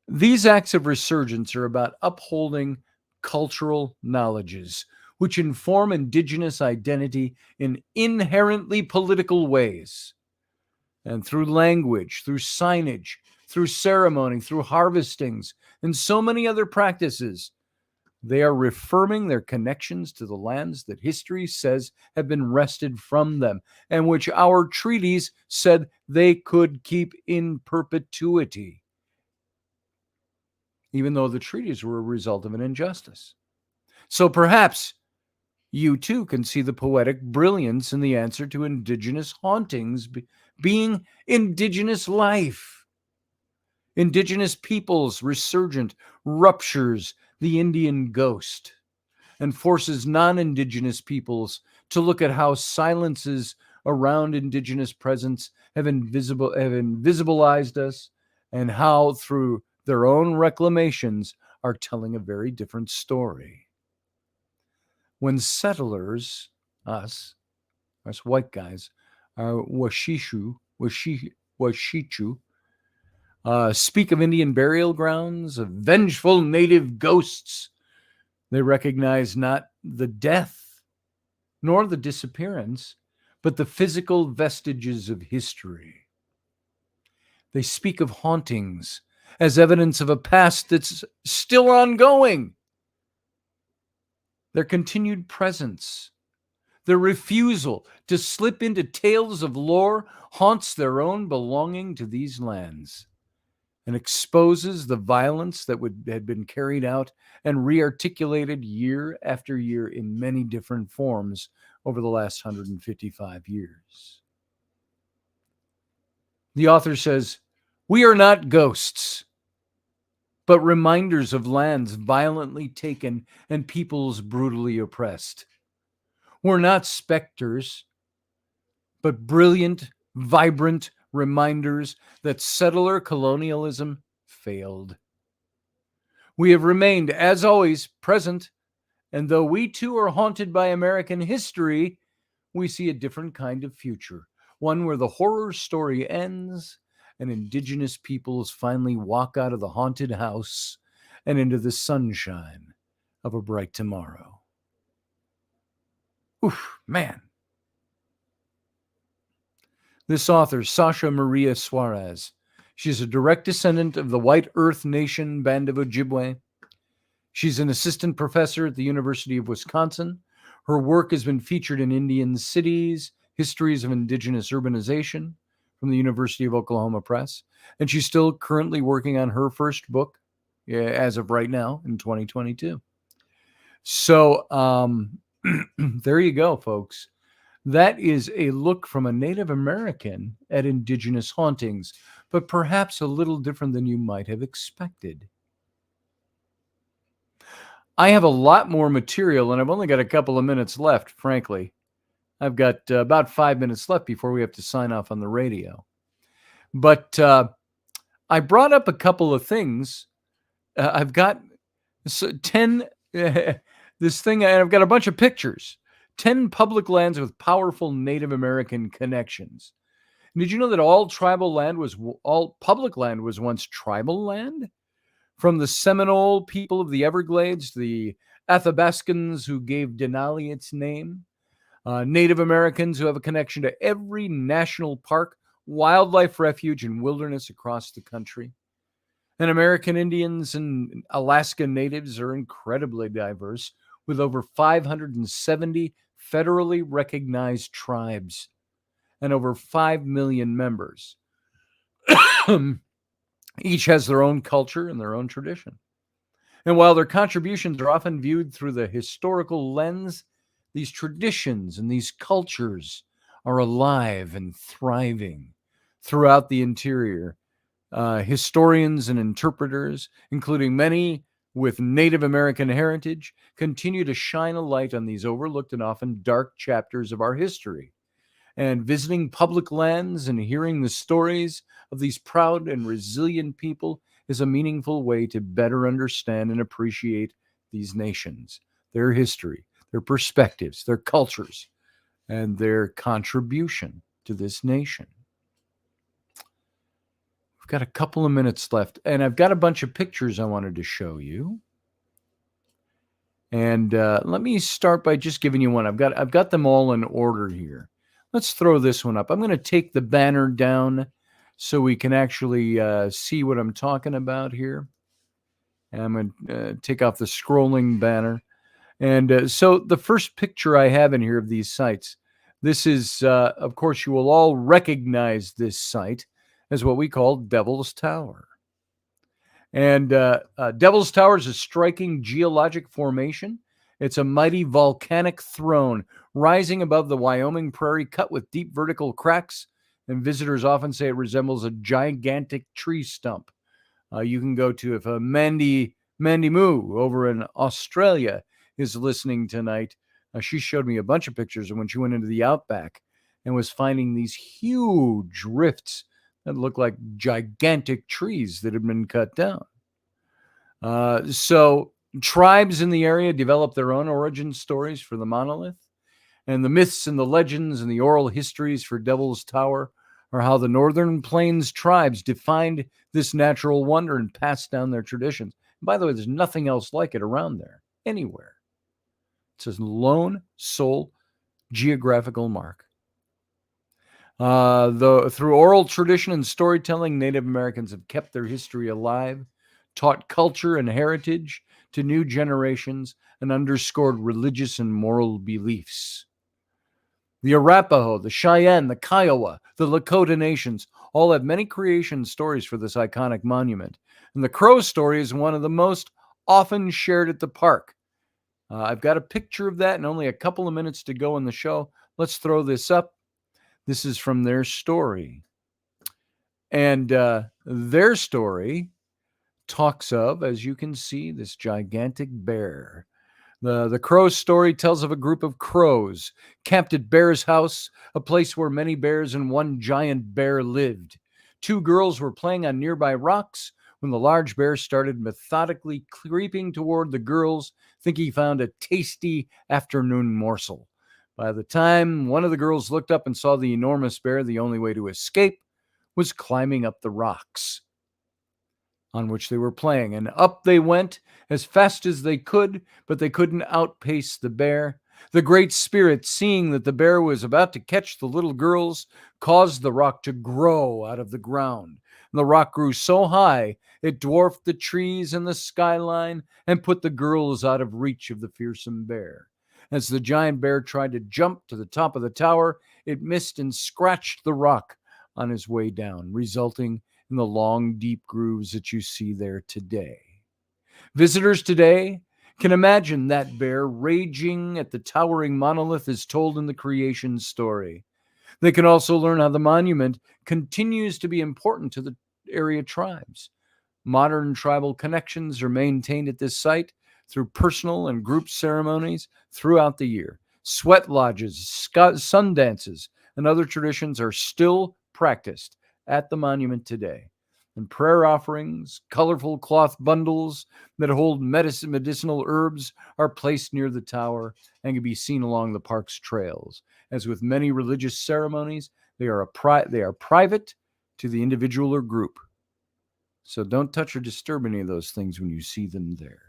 these acts of resurgence are about upholding cultural knowledges, which inform indigenous identity in inherently political ways. And through language, through signage, through ceremony, through harvestings, and so many other practices, they are reaffirming their connections to the lands that history says have been wrested from them, and which our treaties said they could keep in perpetuity, even though the treaties were a result of an injustice. So perhaps you too can see the poetic brilliance in the answer to indigenous hauntings being indigenous life. Indigenous peoples resurgent ruptures the Indian ghost and forces non-indigenous peoples to look at how silences around indigenous presence have invisibilized us, and how through their own reclamations are telling a very different story. When settlers, us white guys, Washichu, speak of Indian burial grounds, of vengeful native ghosts. They recognize not the death nor the disappearance, but the physical vestiges of history. They speak of hauntings as evidence of a past that's still ongoing. Their continued presence, their refusal to slip into tales of lore haunts their own belonging to these lands and exposes the violence that had been carried out and rearticulated year after year in many different forms over the last 155 years. The author says, "We are not ghosts, but reminders of lands violently taken and peoples brutally oppressed. We're not specters, but brilliant, vibrant reminders that settler colonialism failed. We have remained, as always, present, and though we too are haunted by American history, we see a different kind of future, one where the horror story ends and Indigenous peoples finally walk out of the haunted house and into the sunshine of a bright tomorrow." Oof, man. This author, Sasha Maria Suarez, she's a direct descendant of the White Earth Nation Band of Ojibwe. She's an assistant professor at the University of Wisconsin. Her work has been featured in Indian Cities, Histories of Indigenous Urbanization from the University of Oklahoma Press. And she's still currently working on her first book as of right now in 2022. So there you go, folks. That is a look from a Native American at Indigenous hauntings, but perhaps a little different than you might have expected. I have a lot more material, and I've only got a couple of minutes left, frankly. I've got about 5 minutes left before we have to sign off on the radio. But I brought up a couple of things. I've got 10, this thing, and I've got a bunch of pictures. 10 public lands with powerful Native American connections. Did you know that all public land was once tribal land? From the Seminole people of the Everglades, the Athabascans who gave Denali its name, Native Americans who have a connection to every national park, wildlife refuge, and wilderness across the country. And American Indians and Alaska Natives are incredibly diverse, with over 570 federally recognized tribes and over 5 million members. Each has their own culture and their own tradition. And while their contributions are often viewed through the historical lens, these traditions and these cultures are alive and thriving throughout the interior. Historians and interpreters, including many with Native American heritage, continue to shine a light on these overlooked and often dark chapters of our history. And visiting public lands and hearing the stories of these proud and resilient people is a meaningful way to better understand and appreciate these nations, their history, their perspectives, their cultures, and their contribution to this nation. We've got a couple of minutes left, and I've got a bunch of pictures I wanted to show you. And let me start by just giving you one. I've got them all in order here. Let's throw this one up. I'm going to take the banner down so we can actually see what I'm talking about here. And I'm going to take off the scrolling banner. And so the first picture I have in here of these sites, this is, of course, you will all recognize this site as what we call Devil's Tower. And Devil's Tower is a striking geologic formation. It's a mighty volcanic throne rising above the Wyoming prairie, cut with deep vertical cracks, and visitors often say it resembles a gigantic tree stump. You can go to, if Mandy Moo over in Australia is listening tonight, she showed me a bunch of pictures of when she went into the outback and was finding these huge rifts that looked like gigantic trees that had been cut down. So tribes in the area developed their own origin stories for the monolith. And the myths and the legends and the oral histories for Devil's Tower are how the Northern Plains tribes defined this natural wonder and passed down their traditions. And by the way, there's nothing else like it around there, anywhere. It's a lone sole geographical mark. Through oral tradition and storytelling, Native Americans have kept their history alive, taught culture and heritage to new generations, and underscored religious and moral beliefs. The Arapaho, the Cheyenne, the Kiowa, the Lakota nations all have many creation stories for this iconic monument. And the Crow story is one of the most often shared at the park. I've got a picture of that and only a couple of minutes to go in the show. Let's throw this up. This is from their story. And their story talks of, as you can see, this gigantic bear. The Crow story tells of a group of crows camped at Bear's house, a place where many bears and one giant bear lived. Two girls were playing on nearby rocks when the large bear started methodically creeping toward the girls, thinking he found a tasty afternoon morsel. By the time one of the girls looked up and saw the enormous bear, the only way to escape was climbing up the rocks on which they were playing. And up they went as fast as they could, but they couldn't outpace the bear. The Great Spirit, seeing that the bear was about to catch the little girls, caused the rock to grow out of the ground. And the rock grew so high, it dwarfed the trees and the skyline and put the girls out of reach of the fearsome bear. As the giant bear tried to jump to the top of the tower, it missed and scratched the rock on his way down, resulting in the long, deep grooves that you see there today. Visitors today can imagine that bear raging at the towering monolith as told in the creation story. They can also learn how the monument continues to be important to the area tribes. Modern tribal connections are maintained at this site through personal and group ceremonies throughout the year. Sweat lodges, sun dances, and other traditions are still practiced at the monument today. And prayer offerings, colorful cloth bundles that hold medicinal herbs are placed near the tower and can be seen along the park's trails. As with many religious ceremonies, they are private to the individual or group. So don't touch or disturb any of those things when you see them there.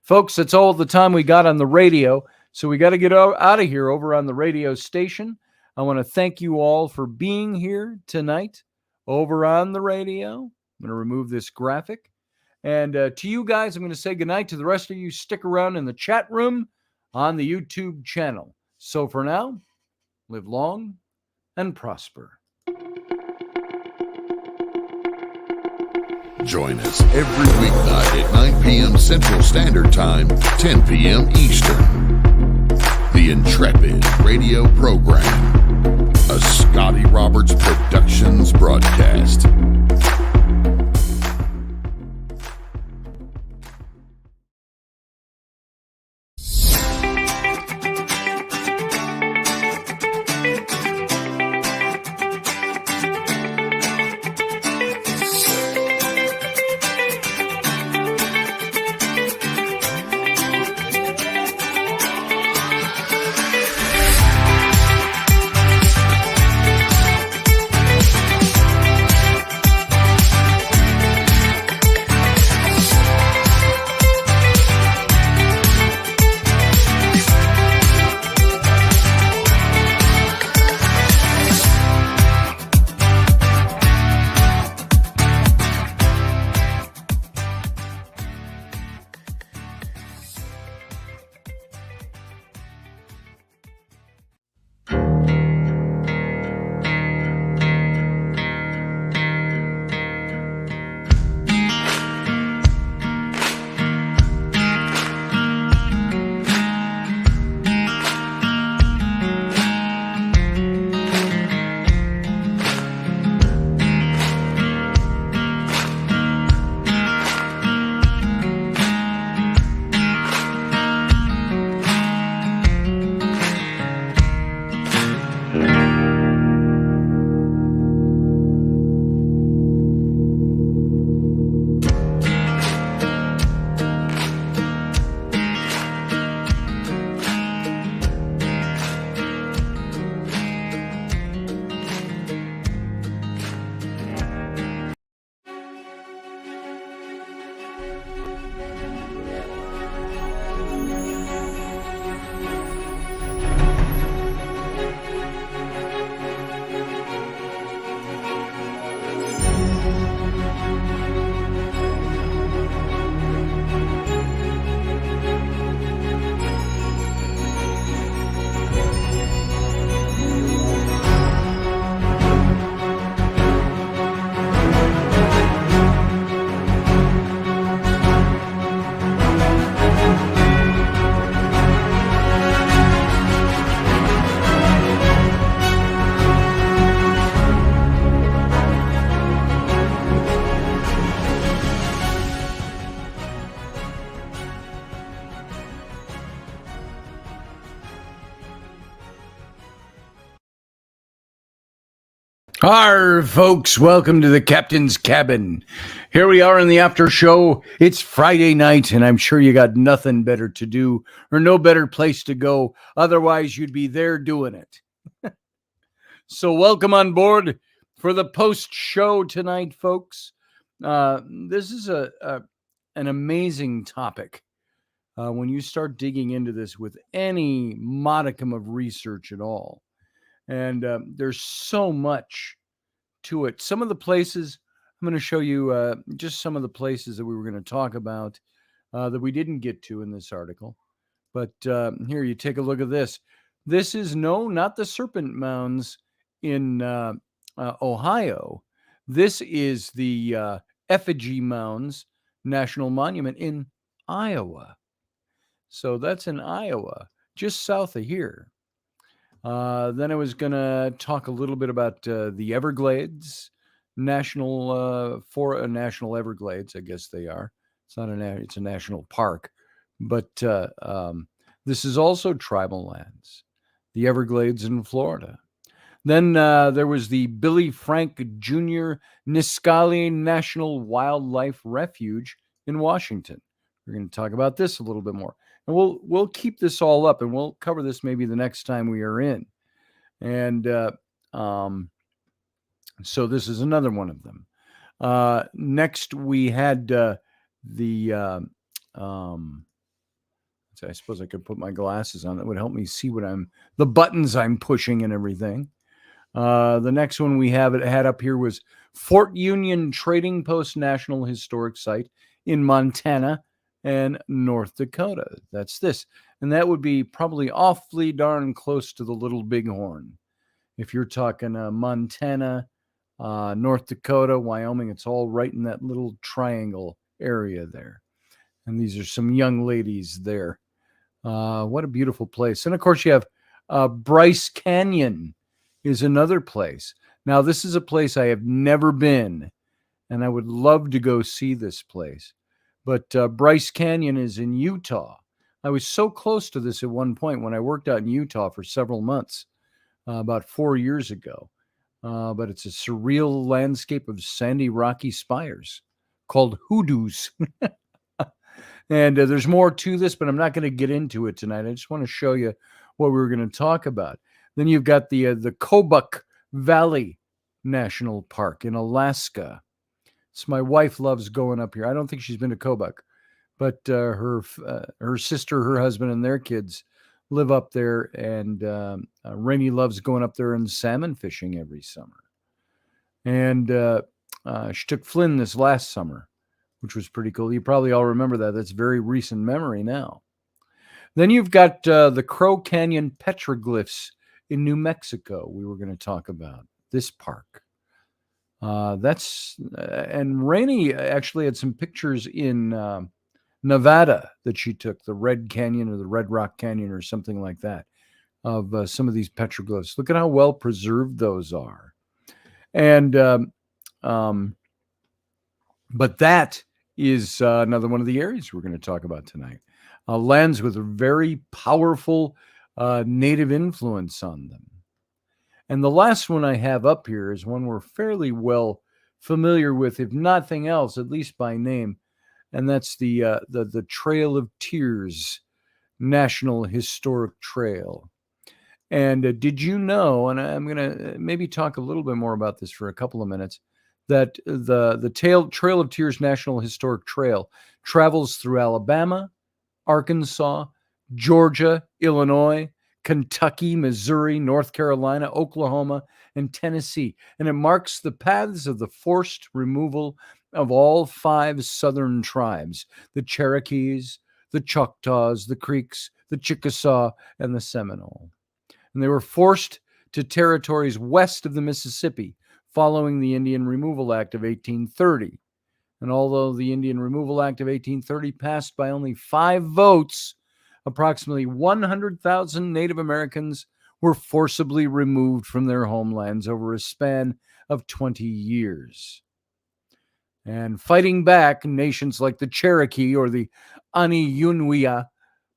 Folks, that's all the time we got on the radio. So we got to get out of here over on the radio station. I want to thank you all for being here tonight over on the radio. I'm going to remove this graphic. And to you guys, I'm going to say goodnight. To the rest of you, stick around in the chat room on the YouTube channel. So for now, live long and prosper. Join us every weeknight at 9 p.m. Central Standard Time, 10 p.m. Eastern. The Intrepid radio program, a Scotty Roberts Productions broadcast. Arr, folks, welcome to the captain's cabin. Here we are in the after show. It's Friday night, and I'm sure you got nothing better to do or no better place to go. Otherwise, you'd be there doing it. So welcome on board for the post-show tonight, folks. This is an amazing topic. When you start digging into this with any modicum of research at all. And there's so much to it. Some of the places, I'm going to show you just some of the places that we were going to talk about that we didn't get to in this article. But here, you take a look at this. This is not the Serpent Mounds in Ohio. This is the Effigy Mounds National Monument in Iowa. So that's in Iowa, just south of here. Then I was going to talk a little bit about the Everglades, National Everglades, I guess they are. It's not it's a national park, but this is also tribal lands, the Everglades in Florida. Then there was the Billy Frank Jr. Nisqually National Wildlife Refuge in Washington. We're going to talk about this a little bit more. And we'll keep this all up, and we'll cover this maybe the next time we are in. And so this is another one of them. Next, we had I suppose I could put my glasses on. That would help me see the buttons I'm pushing and everything. The next one we had up here was Fort Union Trading Post National Historic Site in Montana and North Dakota. That's this. And that would be probably awfully darn close to the Little Bighorn. If you're talking Montana, North Dakota, Wyoming, it's all right in that little triangle area there. And these are some young ladies there. What a beautiful place. And of course, you have Bryce Canyon is another place. Now, this is a place I have never been, and I would love to go see this place. But Bryce Canyon is in Utah. I was so close to this at one point when I worked out in Utah for several months, about 4 years ago. But it's a surreal landscape of sandy, rocky spires called hoodoos. And there's more to this, but I'm not going to get into it tonight. I just want to show you what we were going to talk about. Then you've got the Kobuk Valley National Park in Alaska. So my wife loves going up here. I don't think she's been to Kobuk, but her sister, her husband, and their kids live up there, and Rainey loves going up there and salmon fishing every summer. And she took Flynn this last summer, which was pretty cool. You probably all remember that. That's very recent memory now. Then you've got the Crow Canyon petroglyphs in New Mexico. We were going to talk about this park. And Rainey actually had some pictures in Nevada that she took, the Red Canyon or the Red Rock Canyon or something like that, of some of these petroglyphs. Look at how well preserved those are. And but that is another one of the areas we're going to talk about tonight. Lands with a very powerful native influence on them. And the last one I have up here is one we're fairly well familiar with, if nothing else, at least by name. And that's the Trail of Tears National Historic Trail. And did you know, and I'm going to maybe talk a little bit more about this for a couple of minutes, that the Trail of Tears National Historic Trail travels through Alabama, Arkansas, Georgia, Illinois, Kentucky, Missouri, North Carolina, Oklahoma, and Tennessee. And it marks the paths of the forced removal of all 5 southern tribes, the Cherokees, the Choctaws, the Creeks, the Chickasaw, and the Seminole. And they were forced to territories west of the Mississippi following the Indian Removal Act of 1830. And although the Indian Removal Act of 1830 passed by only 5 votes, approximately 100,000 Native Americans were forcibly removed from their homelands over a span of 20 years. And fighting back, nations like the Cherokee or the Aniunwia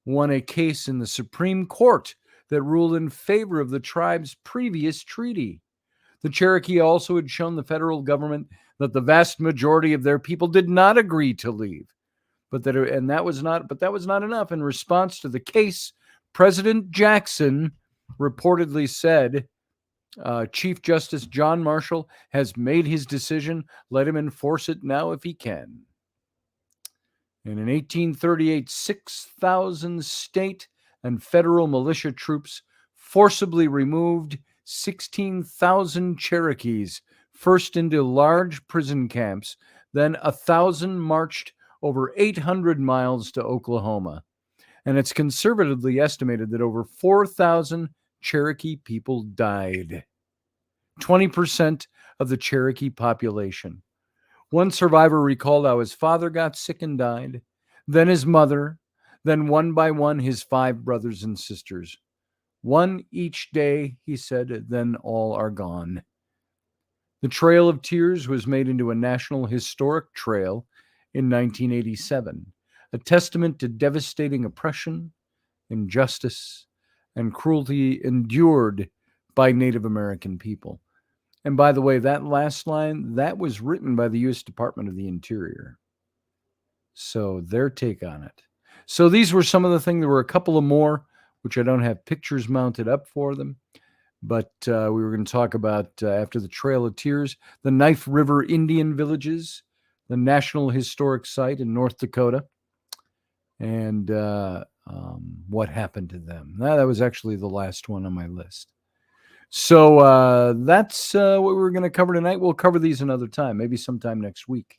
won a case in the Supreme Court that ruled in favor of the tribe's previous treaty. The Cherokee also had shown the federal government that the vast majority of their people did not agree to leave. But that was not enough. In response to the case, President Jackson reportedly said, Chief Justice John Marshall has made his decision. Let him enforce it now if he can. And in 1838, 6,000 state and federal militia troops forcibly removed 16,000 Cherokees, first into large prison camps, then 1,000 marched over 800 miles to Oklahoma. And it's conservatively estimated that over 4,000 Cherokee people died. 20% of the Cherokee population. One survivor recalled how his father got sick and died, then his mother, then one by one his 5 brothers and sisters. One each day, he said, then all are gone. The Trail of Tears was made into a National Historic Trail in 1987, a testament to devastating oppression, injustice, and cruelty endured by Native American people. And by the way, that last line, that was written by the U.S. Department of the Interior. So their take on it. So these were some of the things. There were a couple of more, which I don't have pictures mounted up for them. But we were going to talk about, after the Trail of Tears, the Knife River Indian Villages, the National Historic Site in North Dakota, and what happened to them. That was actually the last one on my list. So that's what we're going to cover tonight. We'll cover these another time, maybe sometime next week.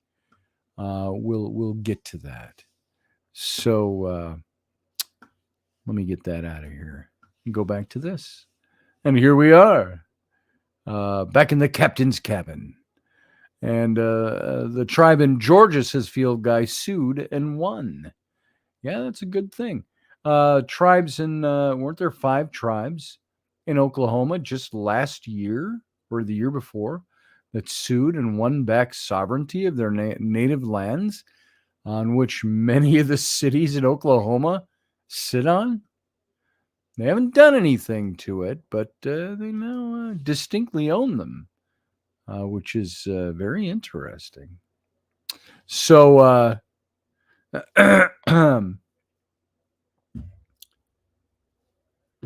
We'll get to that. So let me get that out of here and go back to this. And here we are, back in the captain's cabin. And the tribe in Georgia, says Field Guy, sued and won. Yeah, that's a good thing. Tribes in, weren't there 5 tribes in Oklahoma just last year or the year before that sued and won back sovereignty of their native lands, on which many of the cities in Oklahoma sit on? They haven't done anything to it, but they now distinctly own them, which is very interesting. So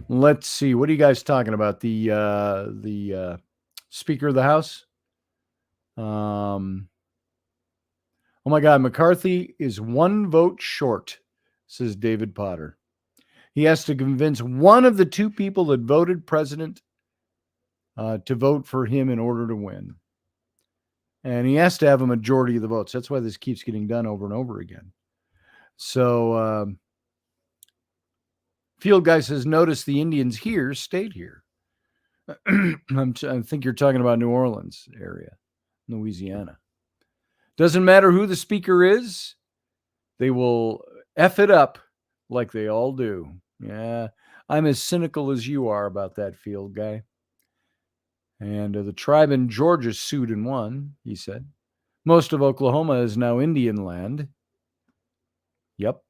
let's see. What are you guys talking about? The Speaker of the House? Oh my God, McCarthy is 1 vote short, says David Potter. He has to convince one of the 2 people that voted president to vote for him in order to win. And he has to have a majority of the votes. That's why this keeps getting done over and over again. So Field Guy says, notice the Indians here stayed here. I think you're talking about New Orleans area, Louisiana. Doesn't matter who the speaker is, they will F it up like they all do. Yeah, I'm as cynical as you are about that, Field Guy. And the tribe in Georgia sued and won, he said. Most of Oklahoma is now Indian land. Yep.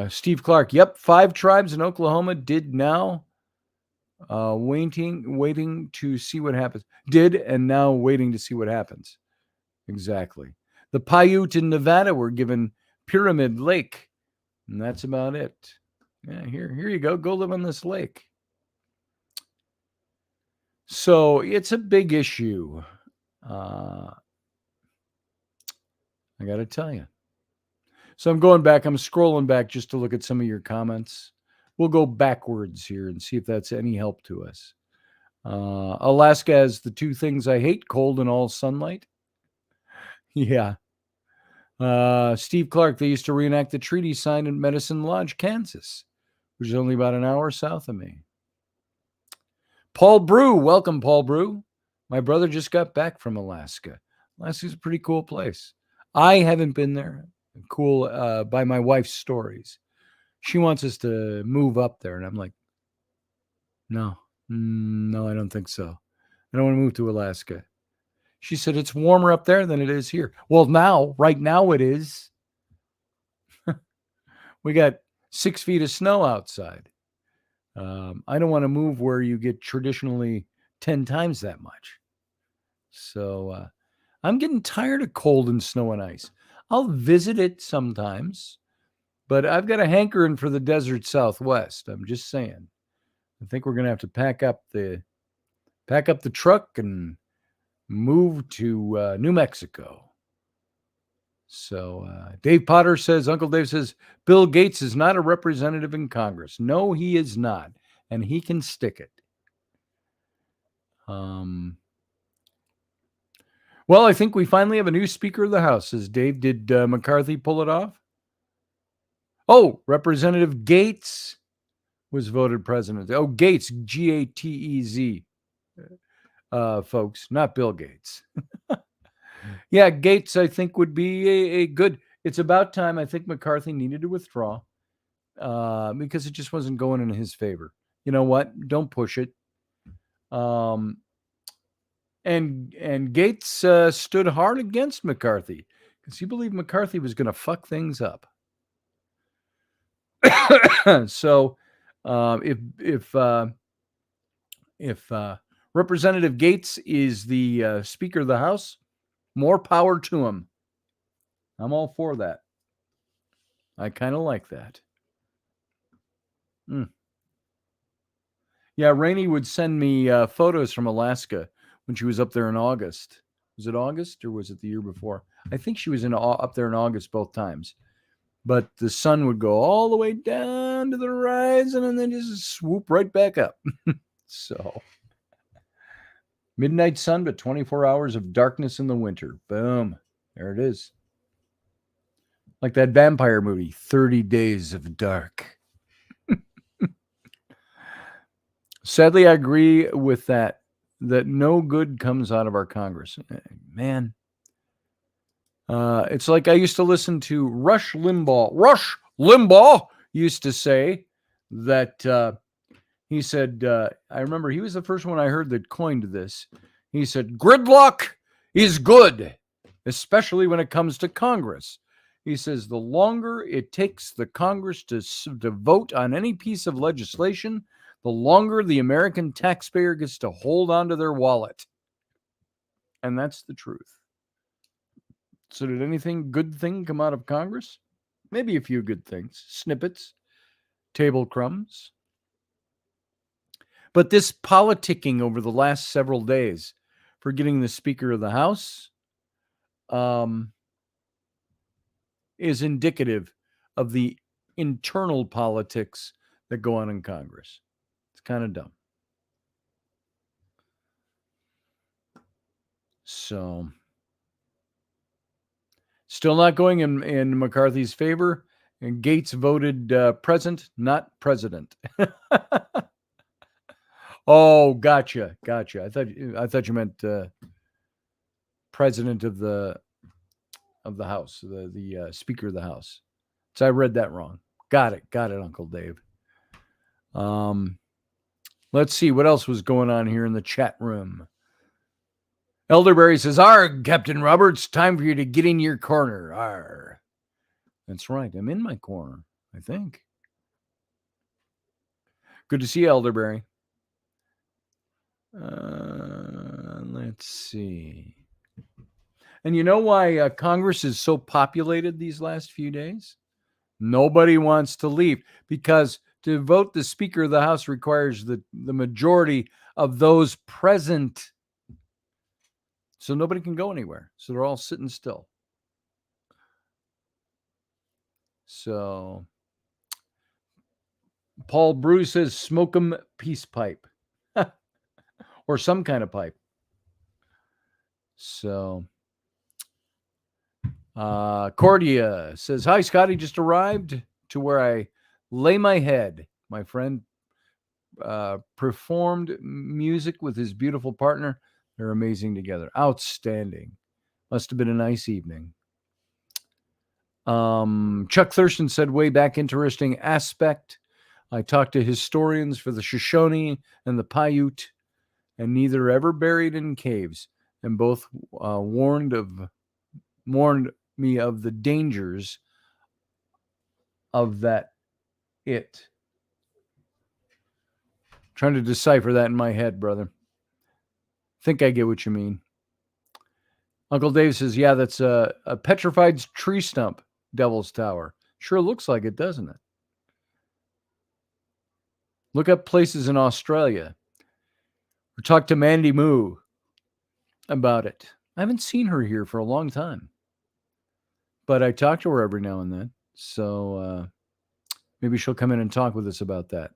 Steve Clark, yep, 5 tribes in Oklahoma did now waiting to see what happens. Did and now waiting to see what happens. Exactly. The Paiute in Nevada were given Pyramid Lake, and that's about it. Yeah, here you go. Go live on this lake. So it's a big issue. I got to tell you. So I'm going back. I'm scrolling back just to look at some of your comments. We'll go backwards here and see if that's any help to us. Alaska has the 2 things I hate: cold and all sunlight. Yeah. Steve Clark, they used to reenact the treaty signed in Medicine Lodge, Kansas, which is only about an hour south of me. Paul Brew, welcome, Paul Brew. My brother just got back from Alaska. Alaska's a pretty cool place. I haven't been there. Cool by my wife's stories. She wants us to move up there, and I'm like, no, I don't think so. I don't want to move to Alaska. She said, it's warmer up there than it is here. Well, right now it is. We got 6 feet of snow outside. I don't want to move where you get traditionally 10 times that much. So I'm getting tired of cold and snow and ice. I'll visit it sometimes, but I've got a hankering for the desert Southwest. I'm just saying. I think we're going to have to pack up the truck and move to New Mexico. So Dave Potter says, Uncle Dave says, Bill Gates is not a representative in Congress. No, he is not. And he can stick it. Well, I think we finally have a new Speaker of the House, says Dave. Did McCarthy pull it off? Oh, Representative Gates was voted president. Oh, Gates, Gatez, folks, not Bill Gates. Yeah, Gates, I think, would be a good. It's about time. I think McCarthy needed to withdraw because it just wasn't going in his favor. You know what? Don't push it. And Gates stood hard against McCarthy because he believed McCarthy was going to fuck things up. So if Representative Gates is the Speaker of the House, more power to him. I'm all for that. I kind of like that. Yeah, Rainey would send me photos from Alaska when she was up there in August. Was it August or was it the year before? I think she was up there in August both times. But the sun would go all the way down to the horizon and then just swoop right back up. So, midnight sun, but 24 hours of darkness in the winter. Boom. There it is. Like that vampire movie, 30 Days of Dark. Sadly, I agree with that no good comes out of our Congress. Man. It's like I used to listen to Rush Limbaugh. Rush Limbaugh used to say that he said, I remember he was the first one I heard that coined this. He said, gridlock is good, especially when it comes to Congress. He says, the longer it takes the Congress to vote on any piece of legislation, the longer the American taxpayer gets to hold on to their wallet. And that's the truth. So did anything good thing come out of Congress? Maybe a few good things, snippets, table crumbs. But this politicking over the last several days for getting the Speaker of the House is indicative of the internal politics that go on in Congress. It's kind of dumb. So, still not going in McCarthy's favor. And Gates voted present, not president. Oh, gotcha. I thought you meant president of the House, the Speaker of the House. So I read that wrong. Got it, Uncle Dave. Let's see what else was going on here in the chat room. Elderberry says, "Arg, Captain Roberts, time for you to get in your corner." Arg. That's right. I'm in my corner, I think. Good to see you, Elderberry. Let's see. And you know why Congress is so populated these last few days? Nobody wants to leave because to vote the Speaker of the House requires the majority of those present. So nobody can go anywhere. So they're all sitting still. So Paul Bruce says, smoke 'em peace pipe. Or some kind of pipe. So Cordia says, hi, Scotty, just arrived to where I lay my head. My friend performed music with his beautiful partner. They're amazing together. Outstanding. Must have been a nice evening. Chuck Thurston said, way back, interesting aspect. I talked to historians for the Shoshone and the Paiute, and neither ever buried in caves, and both warned me of the dangers of that. Trying to decipher that in my head, brother. think I get what you mean. Uncle Dave says, yeah, that's a petrified tree stump, Devil's Tower. Sure looks like it, doesn't it? Look up places in Australia. Or talk to Mandy Moo about it. I haven't seen her here for a long time. But I talk to her every now and then. So maybe she'll come in and talk with us about that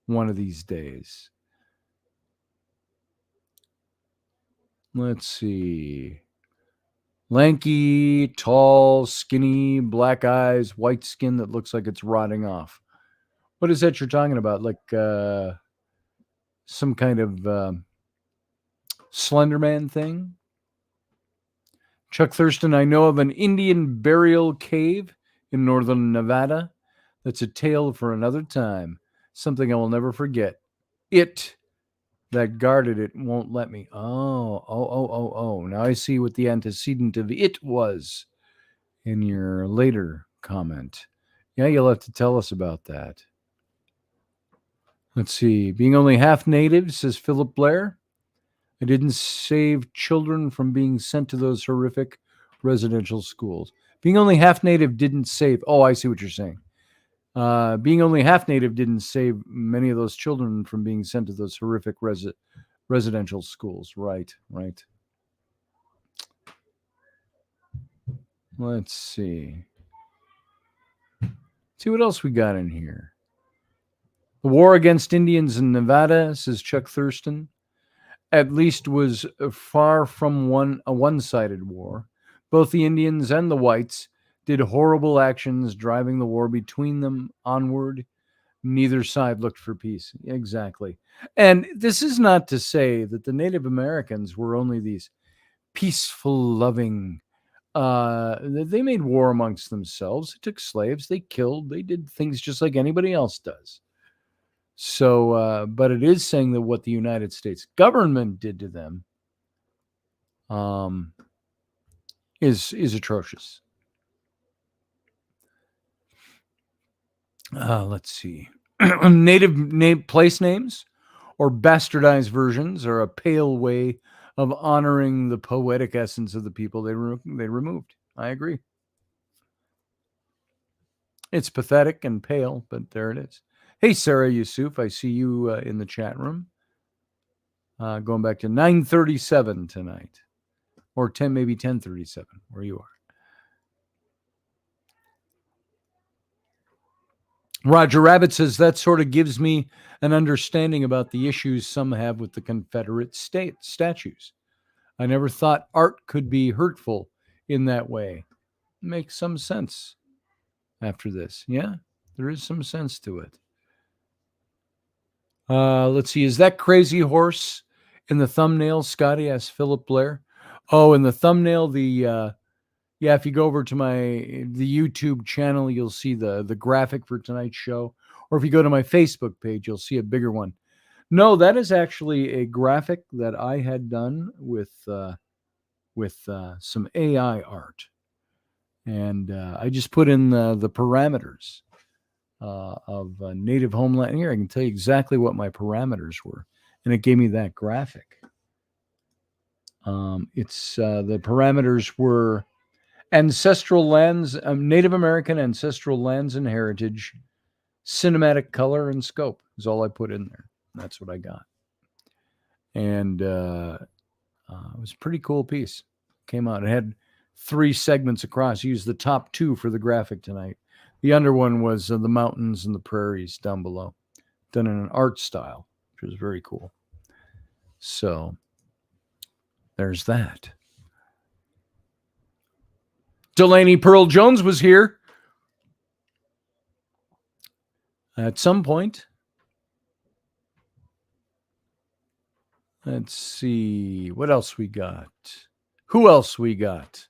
one of these days. Let's see. Lanky, tall, skinny, black eyes, white skin that looks like it's rotting off. What is that you're talking about? Like some kind of Slenderman thing? Chuck Thurston, I know of an Indian burial cave in northern Nevada. That's a tale for another time. Something I will never forget. It that guarded it won't let me. Oh. Now I see what the antecedent of it was in your later comment. Yeah, you'll have to tell us about that. Let's see. Being only half native, says Philip Blair. I didn't save children from being sent to those horrific residential schools. Being only half native didn't save. Oh, I see what you're saying. Being only half native didn't save many of those children from being sent to those horrific residential schools. Right. Let's see. See what else we got in here. The war against Indians in Nevada, says Chuck Thurston, at least was far from a one-sided war. Both the Indians and the whites did horrible actions, driving the war between them onward. Neither side looked for peace. Exactly. And this is not to say that the Native Americans were only these peaceful, loving. They made war amongst themselves. They took slaves. They killed. They did things just like anybody else does. So, but it is saying that what the United States government did to them is atrocious. Let's see. Native place names or bastardized versions are a pale way of honoring the poetic essence of the people they removed. I agree. It's pathetic and pale, but there it is. Hey, Sarah Yusuf, I see you in the chat room. Going back to 9:37 tonight, or maybe 10:37, where you are. Roger Rabbit says that sort of gives me an understanding about the issues some have with the Confederate statues. I never thought art could be hurtful in that way. Makes some sense after this. Yeah, there is some sense to it. Let's see. Is that crazy horse in the thumbnail, Scotty? Asked Philip Blair. Oh, in the thumbnail, if you go over to the YouTube channel, you'll see the graphic for tonight's show. Or if you go to my Facebook page, you'll see a bigger one. No, that is actually a graphic that I had done with some AI art. And I just put in the parameters of native homeland. Here, I can tell you exactly what my parameters were. And it gave me that graphic. The parameters were ancestral lands, Native American ancestral lands and heritage, cinematic color and scope is all I put in there. That's what I got. And it was a pretty cool piece. Came out. It had 3 segments across. I used the top 2 for the graphic tonight. The under one was the mountains and the prairies down below, done in an art style, which was very cool. So there's that. Delaney Pearl Jones was here at some point. Let's see. What else we got? Who else we got?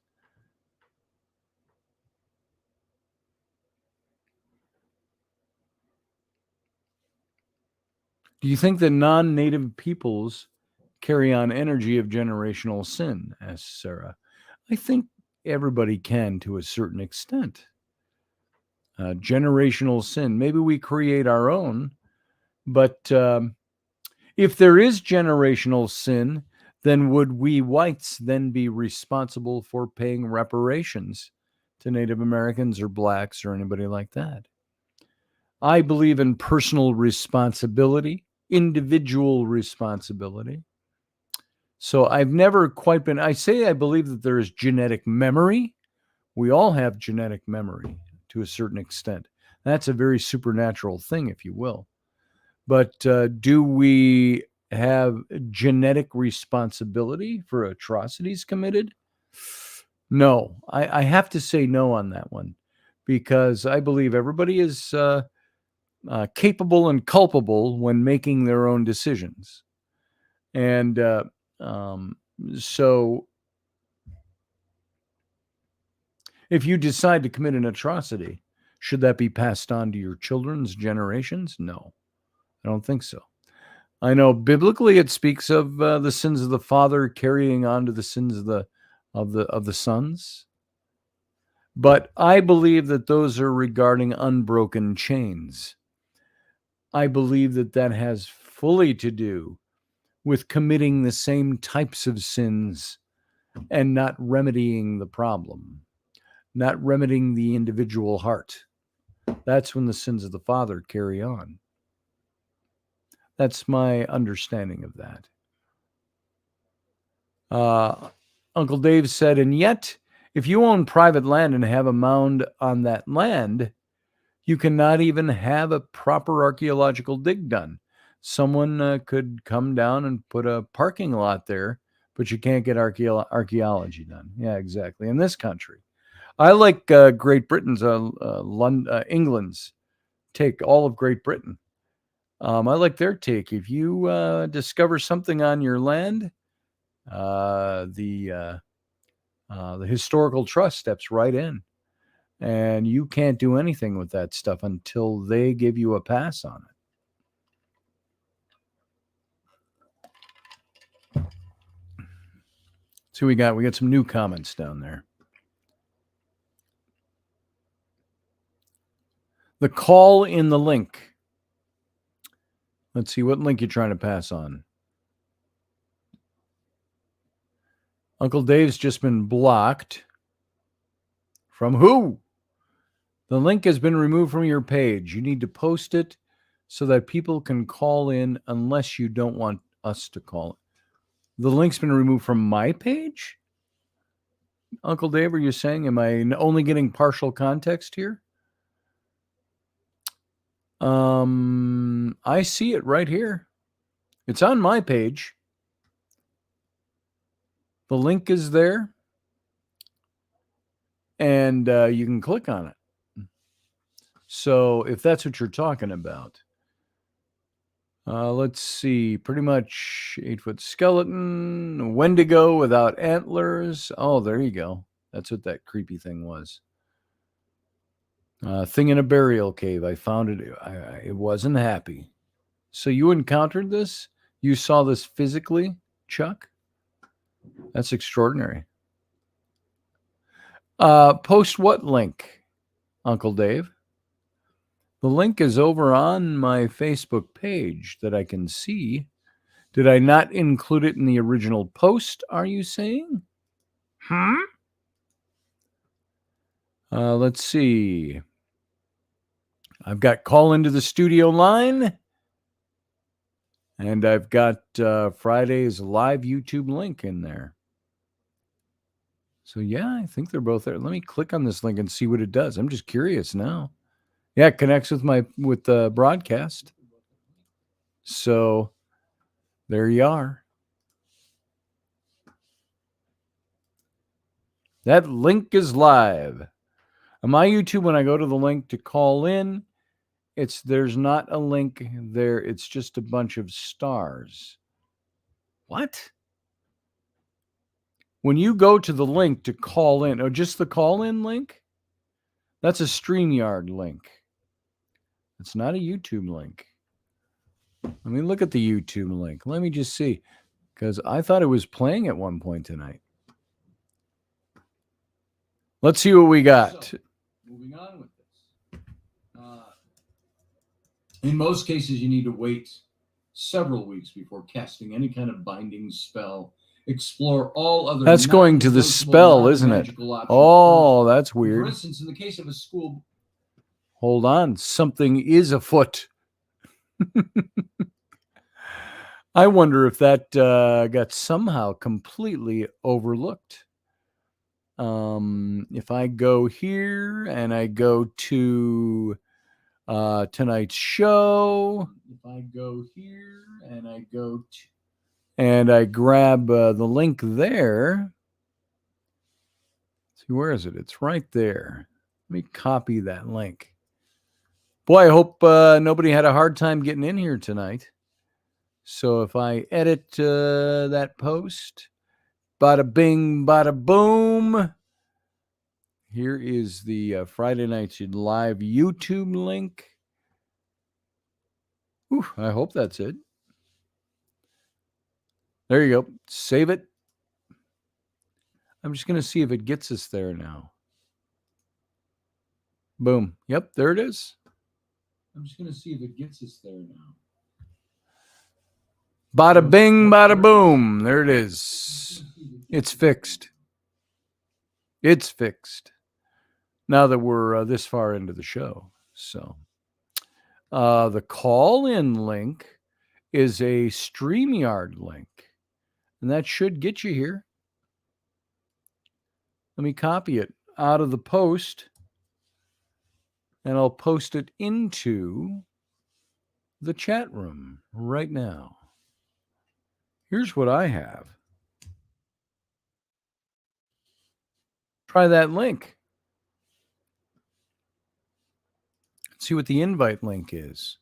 Do you think that non-native peoples carry on energy of generational sin? Asked Sarah. I think everybody can to a certain extent. Generational sin. Maybe we create our own, but if there is generational sin, then would we whites then be responsible for paying reparations to Native Americans or blacks or anybody like that? I believe in personal responsibility, individual responsibility. So I've never quite been, I say I believe that there is genetic memory. We all have genetic memory to a certain extent. That's a very supernatural thing, if you will. But do we have genetic responsibility for atrocities committed? No, I have to say no on that one, because I believe everybody is capable and culpable when making their own decisions. And so if you decide to commit an atrocity, should that be passed on to your children's generations? No, I don't think so. I know biblically it speaks of the sins of the father carrying on to the sins of the sons. But I believe that those are regarding unbroken chains. I believe that that has fully to do with committing the same types of sins and not remedying the problem, not remedying the individual heart. That's when the sins of the father carry on. That's my understanding of that. Uncle Dave said, and yet, if you own private land and have a mound on that land, you cannot even have a proper archaeological dig done. Someone could come down and put a parking lot there, but you can't get archaeology done. Yeah, exactly. In this country, I like Great Britain's, England's take, all of Great Britain. I like their take. If you discover something on your land, the historical trust steps right in, and you can't do anything with that stuff until they give you a pass on it. So we got some new comments down there. The call in the link. Let's see what link you're trying to pass on. Uncle Dave's just been blocked. From who? The link has been removed from your page. You need to post it so that people can call in unless you don't want us to call it. The link's been removed from my page? Uncle Dave, are you saying, am I only getting partial context here? I see it right here. It's on my page. The link is there. And you can click on it. So if that's what you're talking about, let's see. Pretty much 8-foot skeleton, Wendigo without antlers. Oh, there you go. That's what that creepy thing was. Thing in a burial cave. I found it. It wasn't happy. So you encountered this? You saw this physically, Chuck? That's extraordinary. Post what link, Uncle Dave? The link is over on my Facebook page that I can see. Did I not include it in the original post, are you saying? Let's see. I've got call into the studio line. And I've got Friday's live YouTube link in there. So, yeah, I think they're both there. Let me click on this link and see what it does. I'm just curious now. Yeah, it connects with the broadcast. So, there you are. That link is live. On my YouTube, when I go to the link to call in, there's not a link there. It's just a bunch of stars. What? When you go to the link to call in, or just the call in link, that's a StreamYard link. It's not a YouTube link. Let me look at the YouTube link. Let me just see, because I thought it was playing at one point tonight. Let's see what we got. So, moving on with this. In most cases, you need to wait several weeks before casting any kind of binding spell. explore all other. That's going to the spell, isn't it? Oh, that's weird. For instance, in the case of a school. Hold on, something is afoot. I wonder if that got somehow completely overlooked. If I go here and I go to tonight's show, if I go here and I go to, and I grab the link there. See, where is it? It's right there. Let me copy that link. Boy, I hope nobody had a hard time getting in here tonight. So if I edit that post, bada bing, bada boom. Here is the Friday Nights Live YouTube link. Whew, I hope that's it. There you go. Save it. I'm just going to see if it gets us there now. Boom. Yep, there it is. I'm just going to see if it gets us there now. Bada bing, bada boom. There it is. It's fixed. It's fixed. Now that we're this far into the show. So the call-in link is a StreamYard link. And that should get you here. Let me copy it out of the post. And I'll post it into the chat room right now. Here's what I have. Try that link. See what the invite link is.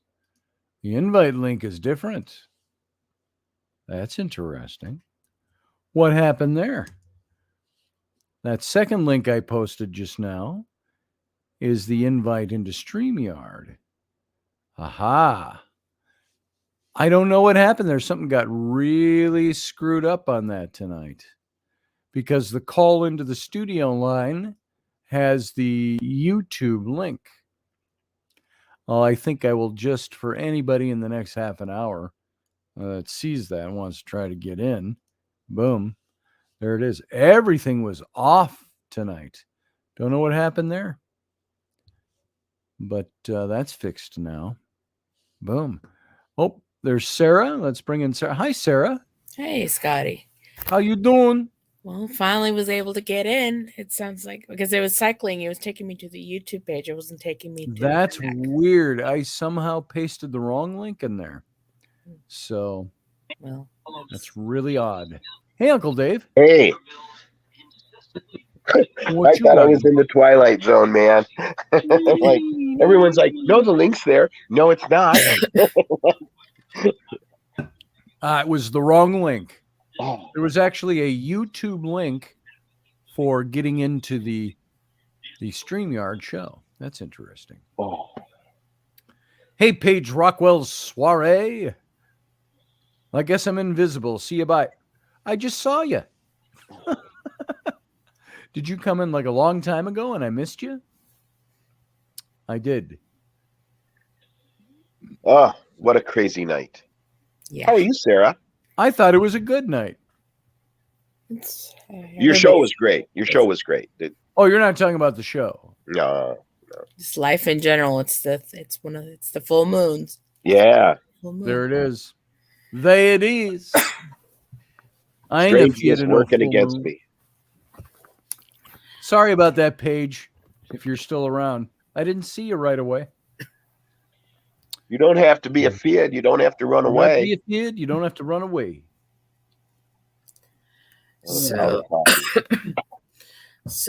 The invite link is different. That's interesting. What happened there? That second link I posted just now is the invite into StreamYard. Aha. I don't know what happened there. Something got really screwed up on that tonight because the call into the studio line has the YouTube link. Well, I think I will just, for anybody in the next half an hour that sees that and wants to try to get in, boom, there it is. Everything was off tonight. Don't know what happened there, but that's fixed now. Boom. Oh, there's Sarah. Let's bring in Sarah. Hi, Sarah. Hey, Scotty. How you doing? Well, finally was able to get in. It sounds like because it was cycling. It was taking me to the YouTube page. It wasn't taking me to That's weird. I somehow pasted the wrong link in there. So, well, that's really odd. Hey, Uncle Dave. Hey. I thought I was in the Twilight Zone, man. Like everyone's like, no, the link's there. No, it's not. It was the wrong link. Oh. There was actually a YouTube link for getting into the StreamYard show. That's interesting. Oh. Hey, Paige Rockwell's soiree. I guess I'm invisible. See you, bye. I just saw you. Did you come in like a long time ago and I missed you? I did. Oh, what a crazy night. Yeah. How are you, Sarah? I thought it was a good night. Your show was great. Your show was great. Oh, you're not talking about the show. No. Just life in general. It's the full moons. Yeah. Full moon. There it is. There it is. I ain't Strange is working against me. Sorry about that, Paige, if you're still around. I didn't see you right away. You don't have to be a fid. You don't have to run away. Be a fid. You don't have to run away. So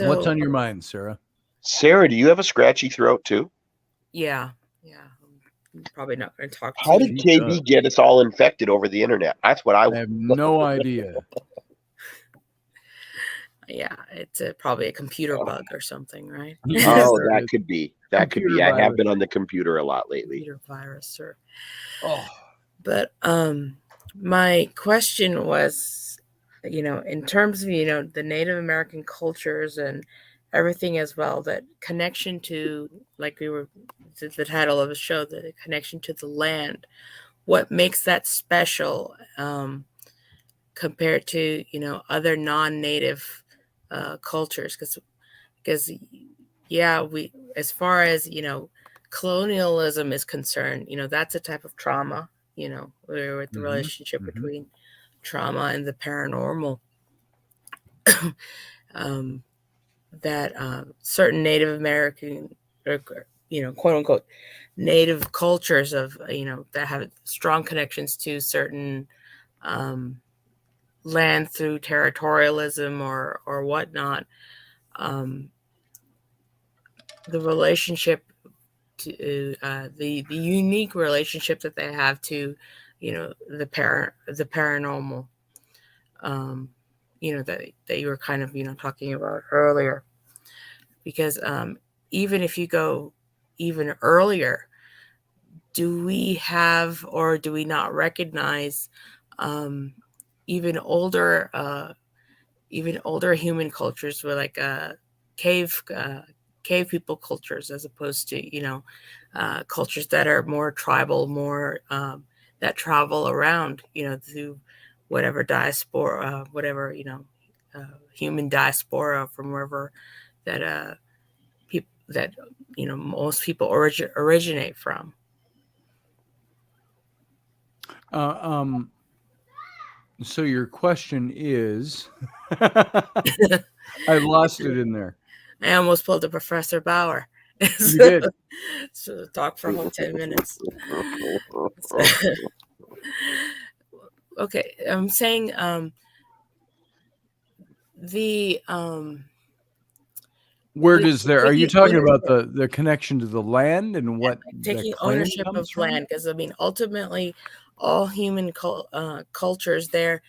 what's on your mind, Sarah? Sarah, do you have a scratchy throat too? Yeah. I'm probably not going to talk to How did KB get us all infected over the internet? That's what I have no idea. Yeah, it's probably a computer bug or something, right? Oh, that could be. That could be. I have been on the computer a lot lately. Computer virus, or. Oh. But my question was, in terms of the Native American cultures and everything as well, that connection to, like we were, the title of the show, the connection to the land. What makes that special? compared to, other non-native cultures. Because yeah, as far as, colonialism is concerned, that's a type of trauma, with the relationship between trauma and the paranormal. That certain Native American, or, quote unquote, native cultures of, that have strong connections to certain land through territorialism or whatnot. The relationship to the unique relationship that they have to, the paranormal, that you were kind of, talking about earlier. Because even if you go even earlier, do we have, or do we not recognize even older human cultures, were like cave people cultures, as opposed to cultures that are more tribal, more that travel around, through whatever diaspora, whatever human diaspora from wherever that people that most people originate from. So your question is, I lost it in there. I almost pulled a Professor Bauer. You did. So talk for a whole 10 minutes. Okay, I'm saying where does there? Are you talking about the connection to the land and what taking the clan ownership comes of from? land? Because ultimately, all human cultures, they're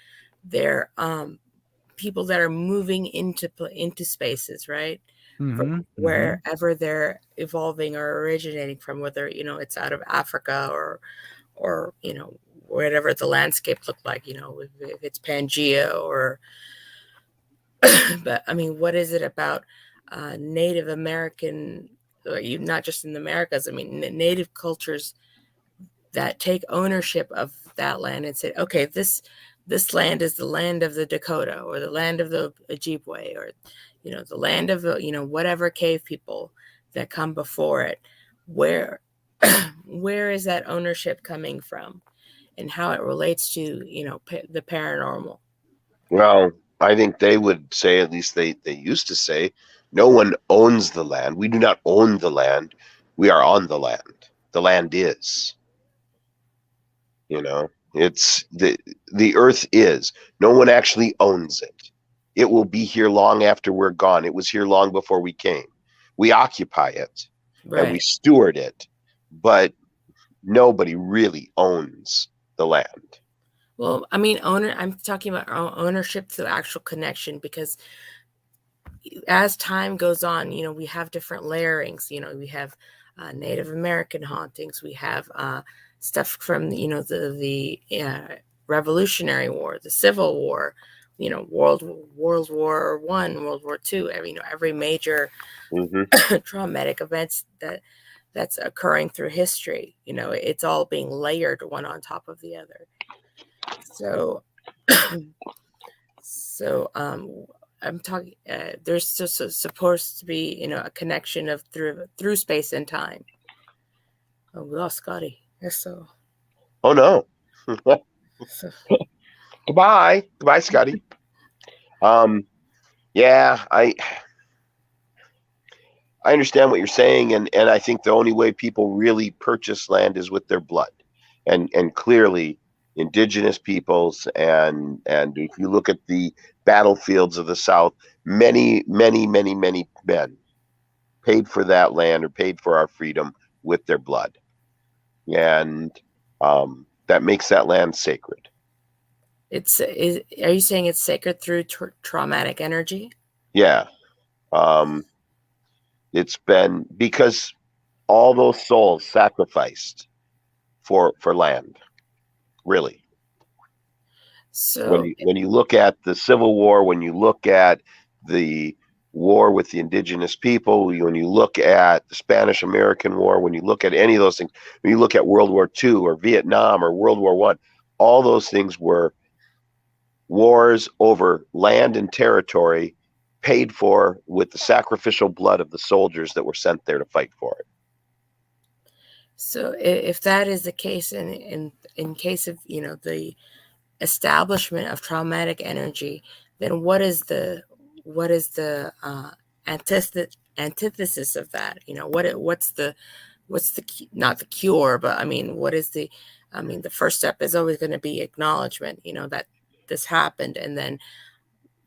people that are moving into spaces, right? From wherever they're evolving or originating from, whether it's out of Africa or whatever the landscape looked like, if it's Pangea or but I mean, what is it about Native American, or not just in the Americas, I mean Native cultures that take ownership of that land and say, okay, this land is the land of the Dakota, or the land of the Ojibwe, or the land of whatever cave people that come before it? Where is that ownership coming from, and how it relates to the paranormal? Well, I think they would say, at least they used to say, no one owns the land. We do not own the land. We are on the land. The land is. It's the earth is. No one actually owns it. It will be here long after we're gone. It was here long before we came. We occupy it, Right. and we steward it, but nobody really owns the land. Well, I mean, I'm talking about ownership to actual connection, because as time goes on, we have different layerings. We have Native American hauntings. We have stuff from the Revolutionary War, the Civil War, World War I, World War II. Every major traumatic events that's occurring through history. It's all being layered one on top of the other. So, I'm talking. There's just supposed to be, a connection of through space and time. Oh, we lost Scotty. Yes, so. Oh no. Goodbye, Scotty. Yeah, I understand what you're saying, and I think the only way people really purchase land is with their blood, and clearly Indigenous peoples, and if you look at the battlefields of the South, many men paid for that land, or paid for our freedom with their blood, and that makes that land sacred. Are you saying it's sacred through traumatic energy? Yeah. It's been because all those souls sacrificed for land, really. So when you look at the Civil War, when you look at the war with the indigenous people, when you look at the Spanish American War, when you look at any of those things, when you look at World War II or Vietnam or World War I, all those things were wars over land and territory paid for with the sacrificial blood of the soldiers that were sent there to fight for it. So if that is the case, in case of the establishment of traumatic energy, then what is the antithesis of that? What's the not the cure, but I mean, what is the first step is always going to be acknowledgement, that this happened, and then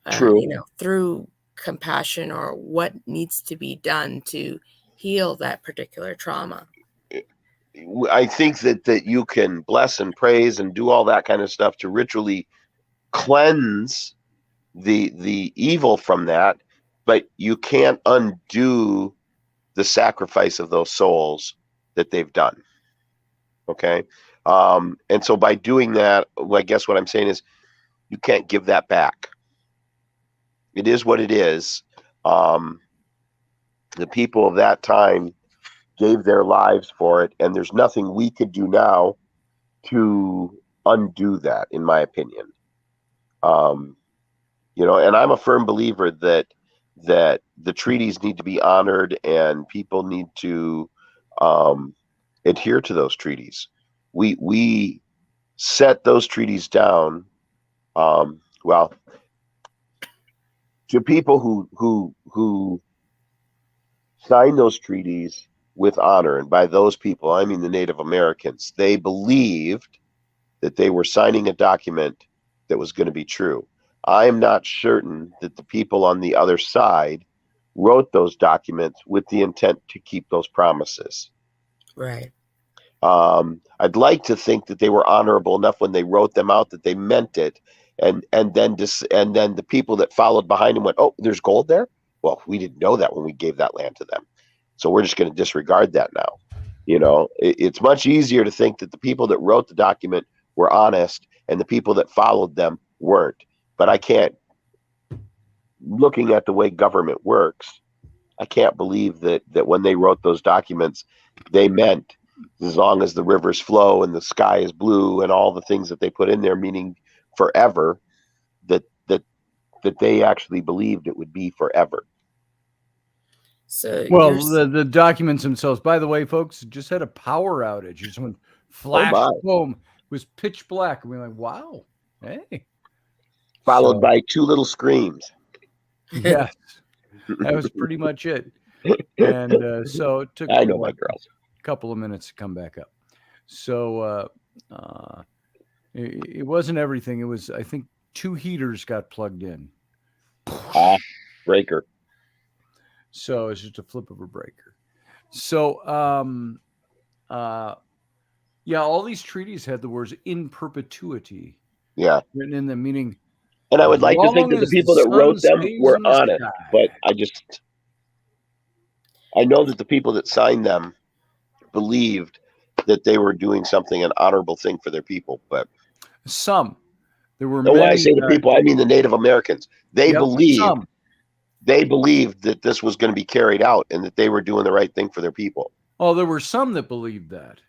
True. through compassion, or what needs to be done to heal that particular trauma. I think that you can bless and praise and do all that kind of stuff to ritually cleanse the evil from that, but you can't undo the sacrifice of those souls that they've done. Okay. And so by doing that, I guess what I'm saying is you can't give that back. It is what it is. The people of that time gave their lives for it, and there's nothing we could do now to undo that, in my opinion. And I'm a firm believer that the treaties need to be honored, and people need to adhere to those treaties. We set those treaties down. Well, to people who sign those treaties with honor, and by those people I mean the Native Americans, they believed that they were signing a document that was going to be true. I am not certain that the people on the other side wrote those documents with the intent to keep those promises. Right. I'd like to think that they were honorable enough when they wrote them out that they meant it, and then the people that followed behind them went, "Oh, there's gold there? Well, we didn't know that when we gave that land to them, so we're just going to disregard that now." It's much easier to think that the people that wrote the document were honest and the people that followed them weren't. But I can't, looking at the way government works, I can't believe that when they wrote those documents, they meant as long as the rivers flow and the sky is blue and all the things that they put in there, meaning forever, that they actually believed it would be forever. So the documents themselves, by the way, folks, just had a power outage. Just went flash, boom, it was pitch black, and we're like, wow, hey. Followed by two little screams. Yes, that was pretty much it. And so it took I know my girls a couple of minutes to come back up. So it wasn't everything. It was, I think, 2 heaters got plugged in. Breaker. So it's just a flip of a breaker. So all these treaties had the words "in perpetuity" written in them, meaning. And I would like to think that the people that wrote them were honest, but I know that the people that signed them believed that they were doing an honorable thing for their people. But there were. When I say the people, I mean the Native Americans. They believed that this was going to be carried out and that they were doing the right thing for their people. Oh, there were some that believed that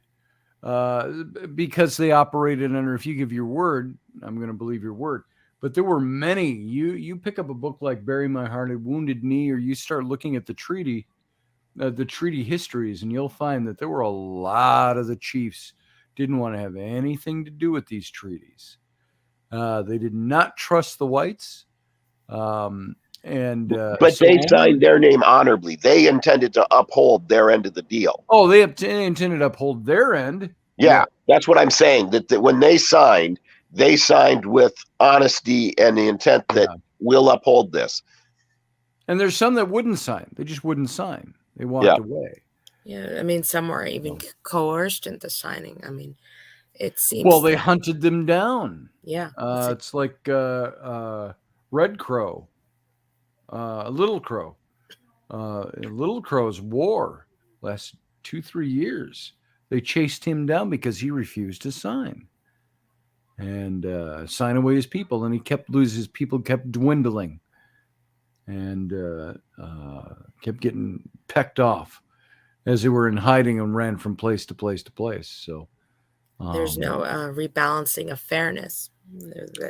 because they operated under, if you give your word, I'm going to believe your word. But there were many. You pick up a book like "Bury My Heart at Wounded Knee," or you start looking at the treaty histories, and you'll find that there were a lot of the chiefs didn't want to have anything to do with these treaties. They did not trust the whites, but they signed their name honorably. They intended to uphold their end of the deal. Oh, they intended to uphold their end. Yeah, that's what I'm saying. That when they signed with honesty and the intent that we'll uphold this. And there's some that wouldn't sign. They just wouldn't sign. They walked away. Yeah, I mean, some were even coerced into signing. I mean, it seems. Well, they hunted them down. Yeah. It's like Red Crow, Little Crow. Little Crow's war last 2-3 years. They chased him down because he refused to sign. And sign away his people, and he kept losing. His people kept dwindling, and kept getting pecked off as they were in hiding and ran from place to place to place. So there's no rebalancing of fairness.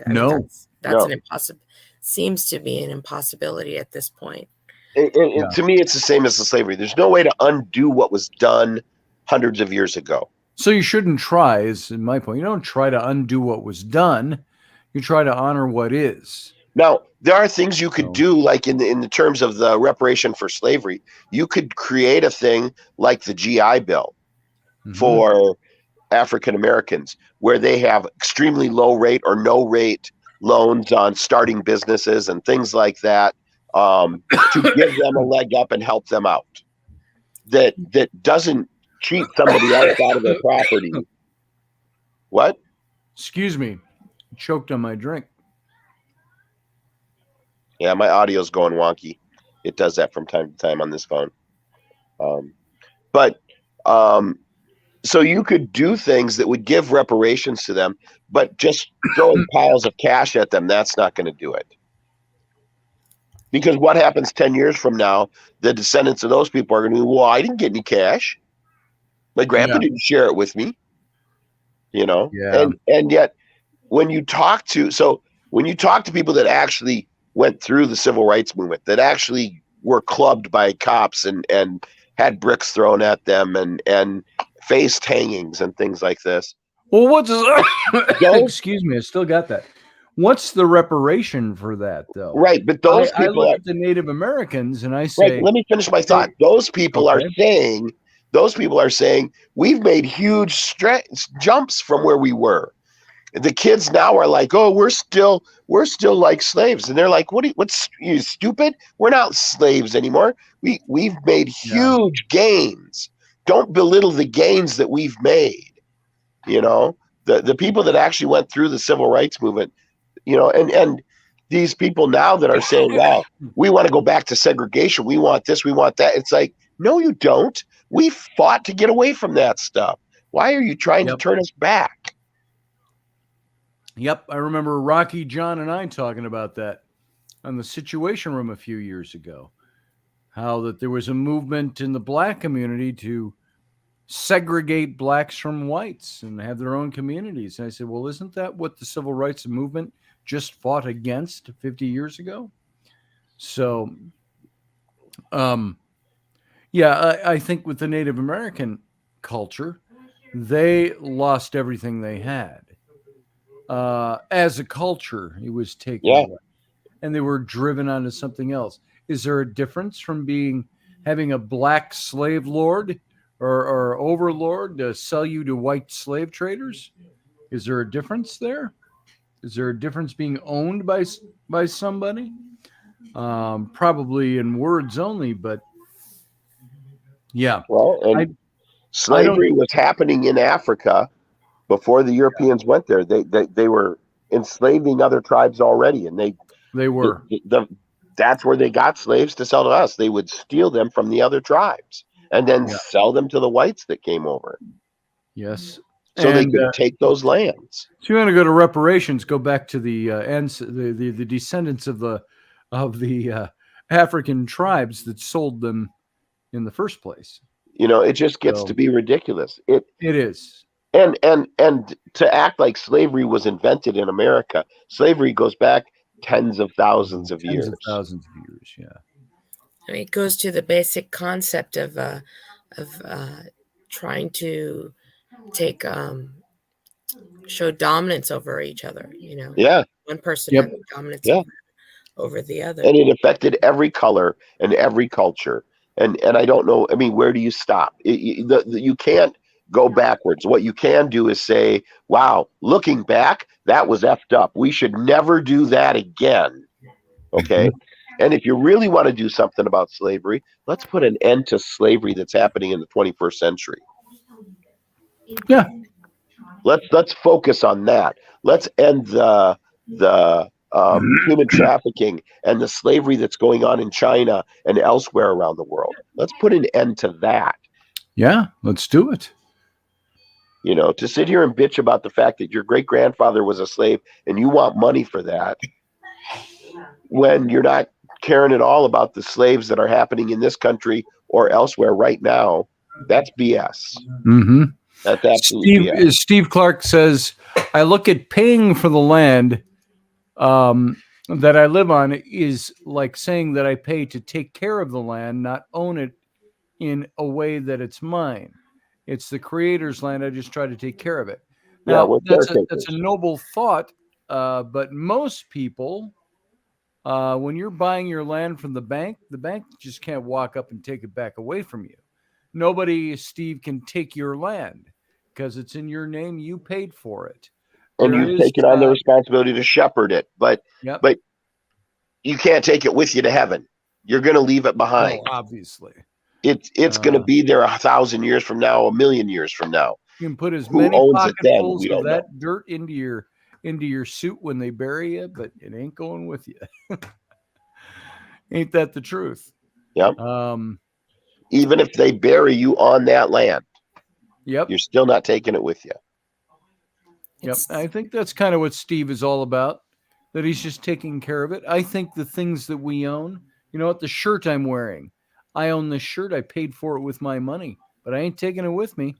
No, that's No. an seems to be an impossibility at this point. To me, it's the same as the slavery. There's no way to undo what was done hundreds of years ago. So you shouldn't try, is in my point. You don't try to undo what was done. You try to honor what is. Now, there are things you could do, like in the terms of the reparation for slavery. You could create a thing like the GI Bill for African Americans, where they have extremely low rate or no rate loans on starting businesses and things like that, to give them a leg up and help them out. That doesn't cheat somebody else out of their property. What? Excuse me. Choked on my drink. Yeah, my audio's going wonky. It does that from time to time on this phone. So you could do things that would give reparations to them, but just throwing piles of cash at them, that's not going to do it. Because what happens 10 years from now, the descendants of those people are going to be, well, I didn't get any cash. My grandpa didn't share it with me. And yet when you talk to people that actually went through the civil rights movement, that actually were clubbed by cops and had bricks thrown at them and faced hangings and things like this. Well, excuse me, I still got that. What's the reparation for that, though? Right, but those people I look at the Native Americans and I say, right, let me finish my thought. Those people are saying we've made huge jumps from where we were. The kids now are like, oh, we're still like slaves, and they're like, what's you stupid? We're not slaves anymore. We've made huge gains. Don't belittle the gains that we've made. The people that actually went through the civil rights movement, and these people now that are saying, well, we want to go back to segregation. We want this, we want that. It's like, no, you don't. We fought to get away from that stuff. Why are you trying to turn us back? Yep, I remember Rocky, John, and I talking about that on the Situation Room a few years ago. How that there was a movement in the black community to segregate blacks from whites and have their own communities. And I said, well, isn't that what the civil rights movement just fought against 50 years ago? So, I think with the Native American culture, they lost everything they had. As a culture, it was taken away, and they were driven onto something else. Is there a difference from having a black slave lord or overlord to sell you to white slave traders? Is there a difference there? Is there a difference being owned by somebody? Probably in words only, but yeah. Well, slavery was happening in Africa before the Europeans went there. They were enslaving other tribes already, and they were. That's where they got slaves to sell to us. They would steal them from the other tribes and then sell them to the whites that came over. Yes. So they could take those lands. So you want to go to reparations? Go back to the descendants of the African tribes that sold them in the first place. It just gets to be ridiculous. It is. And to act like slavery was invented in America, slavery goes back tens of thousands of years. Yeah. I mean, it goes to the basic concept of trying to show dominance over each other. One person having dominance over the other, and it affected every color and every culture. And I don't know. I mean, where do you stop? You can't go backwards. What you can do is say, wow, looking back, that was effed up. We should never do that again. Okay. And if you really want to do something about slavery, let's put an end to slavery that's happening in the 21st century. Yeah. Let's focus on that. Let's end the human trafficking and the slavery that's going on in China and elsewhere around the world. Let's put an end to that. Yeah, let's do it. To sit here and bitch about the fact that your great grandfather was a slave and you want money for that, when you're not caring at all about the slaves that are happening in this country or elsewhere right now, that's BS. Mm-hmm. That's absolutely BS. Steve Clark says, I look at paying for the land that I live on is like saying that I pay to take care of the land, not own it in a way that it's mine. It's the creator's land. I just try to take care of it. Yeah, Now we're that's a caretakers. noble thought, but most people, when you're buying your land from the bank just can't walk up and take it back away from you. Nobody, Steve, can take your land because it's in your name. You paid for it. And There you've is, taken on the responsibility to shepherd it, yep. but you can't take it with you to heaven. You're going to leave it behind. No, obviously. It's going to be there 1,000 years from now, 1,000,000 years from now. You can put as Who many owns it then? pocketfuls We of don't know. that dirt into your suit when they bury you, but it ain't going with you. Ain't that the truth? Yep. Um, Even if they bury you on that land, yep. you're still not taking it with you. Yep. I think that's kind of what Steve is all about, that he's just taking care of it. I think the things that we own, you know what, the shirt I'm wearing, I own this shirt. I paid for it with my money, but I ain't taking it with me.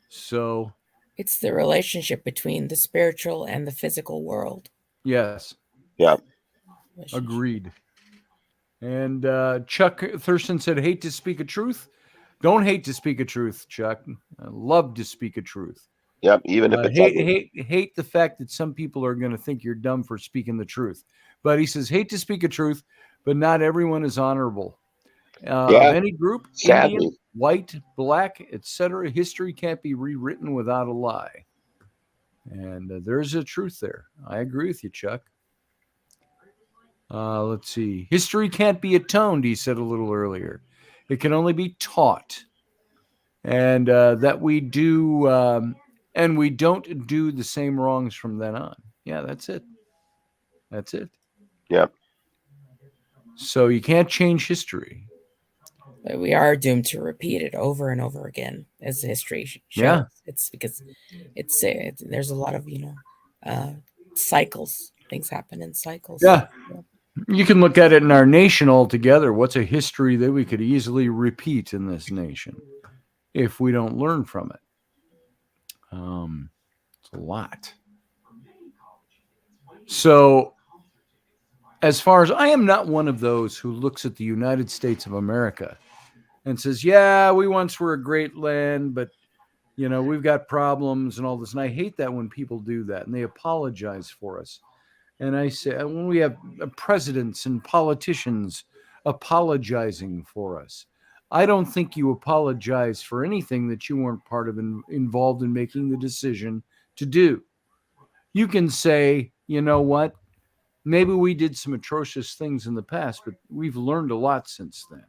So, It's the relationship between the spiritual and the physical world. yes. Yeah. Agreed. And Chuck Thurston said, hate to speak a truth. Don't hate to speak a truth, Chuck. I love to speak a truth. Yep. Even if it's ugly. Hate the fact that some people are going to think you're dumb for speaking the truth. But he says, hate to speak a truth, but not everyone is honorable. Of any group, Sadly. Indian, white, black, etc., history can't be rewritten without a lie. And there's a truth there. I agree with you, Chuck. Let's see. History can't be atoned, he said a little earlier. It can only be taught. And that we do, and we don't do the same wrongs from then on. Yeah, that's it. That's it. Yep. So you can't change history. But we are doomed to repeat it over and over again, as history shows. Yeah. It's because it's there's a lot of cycles. Things happen in cycles. Yeah. You can look at it in our nation altogether. What's a history that we could easily repeat in this nation if we don't learn from it? It's a lot. So, as far as I am not one of those who looks at the United States of America and says, yeah, we once were a great land, but we've got problems and all this. And I hate that when people do that and they apologize for us. And I say, when we have presidents and politicians apologizing for us, I don't think you apologize for anything that you weren't part of and involved in making the decision to do. You can say, you know what? Maybe we did some atrocious things in the past, but we've learned a lot since then.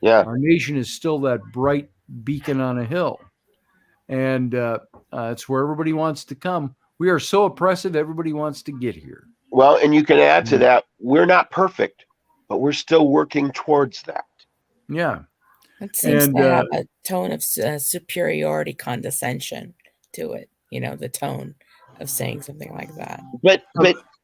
Yeah. Our nation is still that bright beacon on a hill. And it's where everybody wants to come. We are so oppressive, everybody wants to get here. Well, and you can add to that, we're not perfect, but we're still working towards that. Yeah. It seems to have a tone of superiority, condescension to it. The tone of saying something like that. But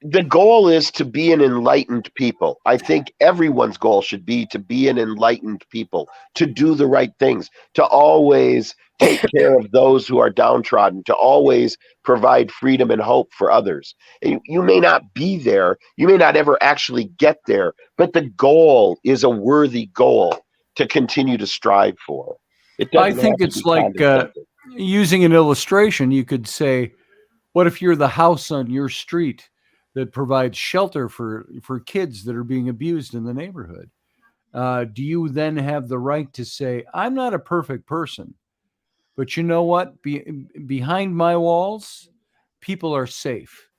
the goal is to be an enlightened people. I think everyone's goal should be to be an enlightened people, to do the right things, to always take care of those who are downtrodden, to always provide freedom and hope for others. And you may not be there, you may not ever actually get there, but the goal is a worthy goal to continue to strive for. I think it's like using an illustration. You could say, what if you're the house on your street that provides shelter for kids that are being abused in the neighborhood? Do you then have the right to say, I'm not a perfect person, but you know what? Behind my walls, people are safe.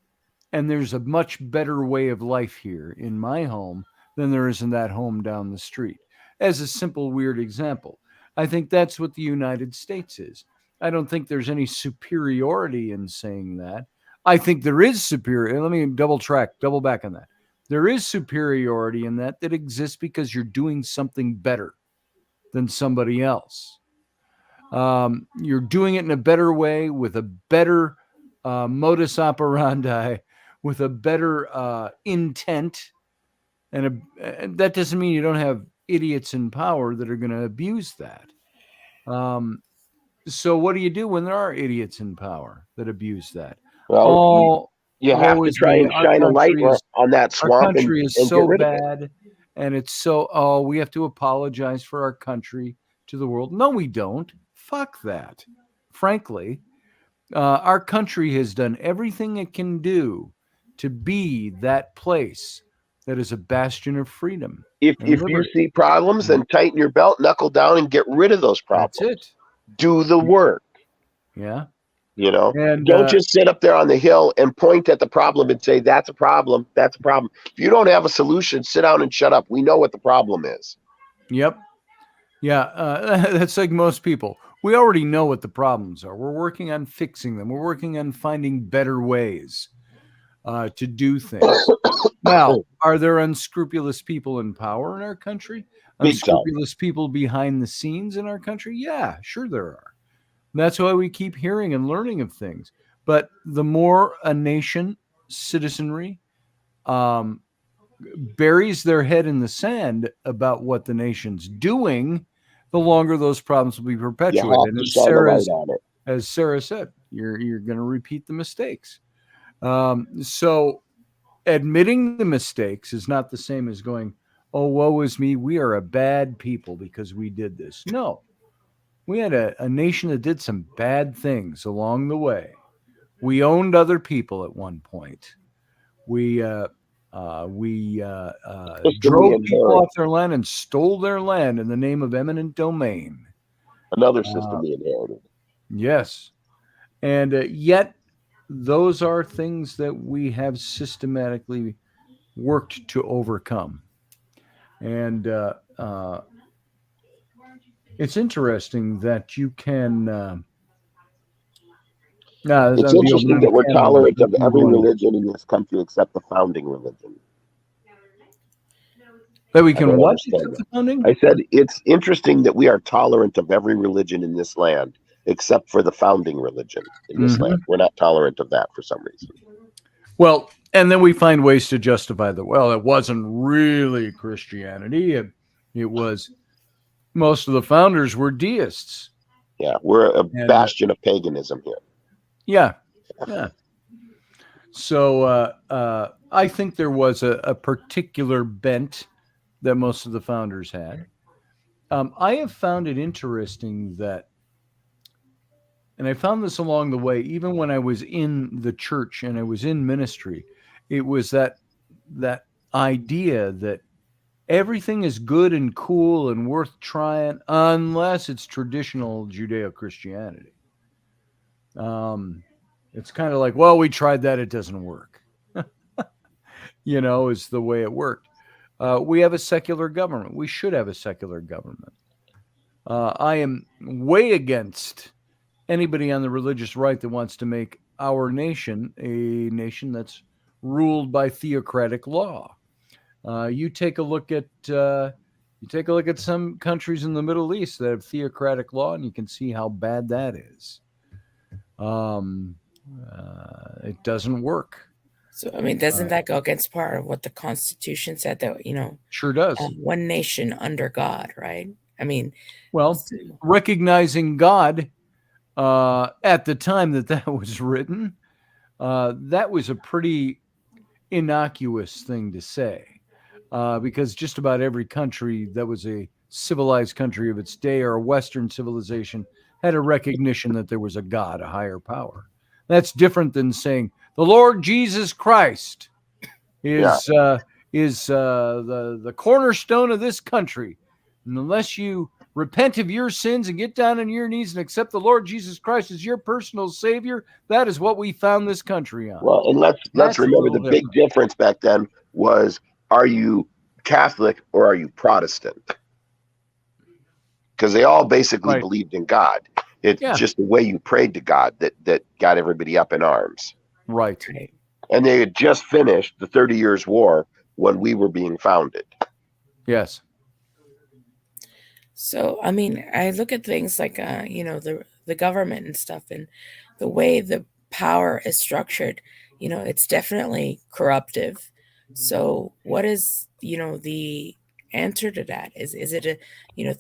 And there's a much better way of life here in my home than there is in that home down the street. As a simple, weird example. I think that's what the United States is. I don't think there's any superiority in saying that. I think there is superiority. Let me double back on that. There is superiority in that exists because you're doing something better than somebody else. You're doing it in a better way with a better modus operandi, with a better intent. And that doesn't mean you don't have idiots in power that are going to abuse that. So what do you do when there are idiots in power that abuse that? Well, You have Woe to is try me. and shine a light on that Our swamp country is and get so rid of it. bad, and it's so, oh, we have to apologize for our country to the world. No, we don't. Fuck that. Frankly, our country has done everything it can do to be that place that is a bastion of freedom If and you liberty. see problems, then tighten your belt, knuckle down, and get rid of those That's problems. it. Do the work. Yeah. You know, And don't just sit up there on the hill and point at the problem and say, that's a problem. That's a problem. If you don't have a solution, sit down and shut up. We know what the problem is. yep. Yeah. That's like most people. We already know what the problems are. We're working on fixing them. We're working on finding better ways to do things. Now, are there unscrupulous people in power in our country? Big time. Unscrupulous people behind the scenes in our country? Yeah, sure there are. That's why we keep hearing and learning of things. But the more a nation, citizenry, um, buries their head in the sand about what the nation's doing, the longer those problems will be You perpetuated. have to And shine a light on it. as Sarah said, you're going to repeat the mistakes. So admitting the mistakes is not the same as going, oh, woe is me, we are a bad people because we did this. No, we had a nation that did some bad things along the way. We owned other people at one point. We System we drove people inherit. off their land and stole their land in the name of eminent domain. Another system we inherited. Yes. And yet, those are things that we have systematically worked to overcome. And it's interesting that you can. It's interesting that we're tolerant of every religion in this country except the founding religion. That we I can don't what? understand The that. founding? I said it's interesting that we are tolerant of every religion in this land except for the founding religion in this land. We're not tolerant of that for some reason. Well, and then we find ways to justify that. Well, it wasn't really Christianity. It was most of the founders were deists. Yeah, we're a And bastion of paganism here. yeah. So I think there was a particular bent that most of the founders had. I have found it interesting that, and I found this along the way, even when I was in the church and I was in ministry, it was that idea that everything is good and cool and worth trying unless it's traditional Judeo-Christianity. It's kind of like, well, we tried that, it doesn't work. Is the way it worked. We have a secular government. We should have a secular government. I am way against anybody on the religious right that wants to make our nation a nation that's ruled by theocratic law. You take a look at some countries in the Middle East that have theocratic law, and you can see how bad that is. It doesn't work. So, I mean, doesn't that go against part of what the Constitution said that, Sure does. One nation under God, right? I mean, well, recognizing God at the time that was written, that was a pretty innocuous thing to say, because just about every country that was a civilized country of its day or a Western civilization had a recognition that there was a God, a higher power. That's different than saying the Lord Jesus Christ is the cornerstone of this country. And unless you repent of your sins and get down on your knees and accept the Lord Jesus Christ as your personal Savior, that is what we found this country on. Well, and let's remember the big difference back then was, are you Catholic or are you Protestant? Because they all basically believed in God. It's just the way you prayed to God that got everybody up in arms. Right. And they had just finished the 30 Years' War when we were being founded. Yes. So, I mean, I look at things like, the government and stuff, and the way the power is structured, it's definitely corruptive. So what is, the answer to that? Is it,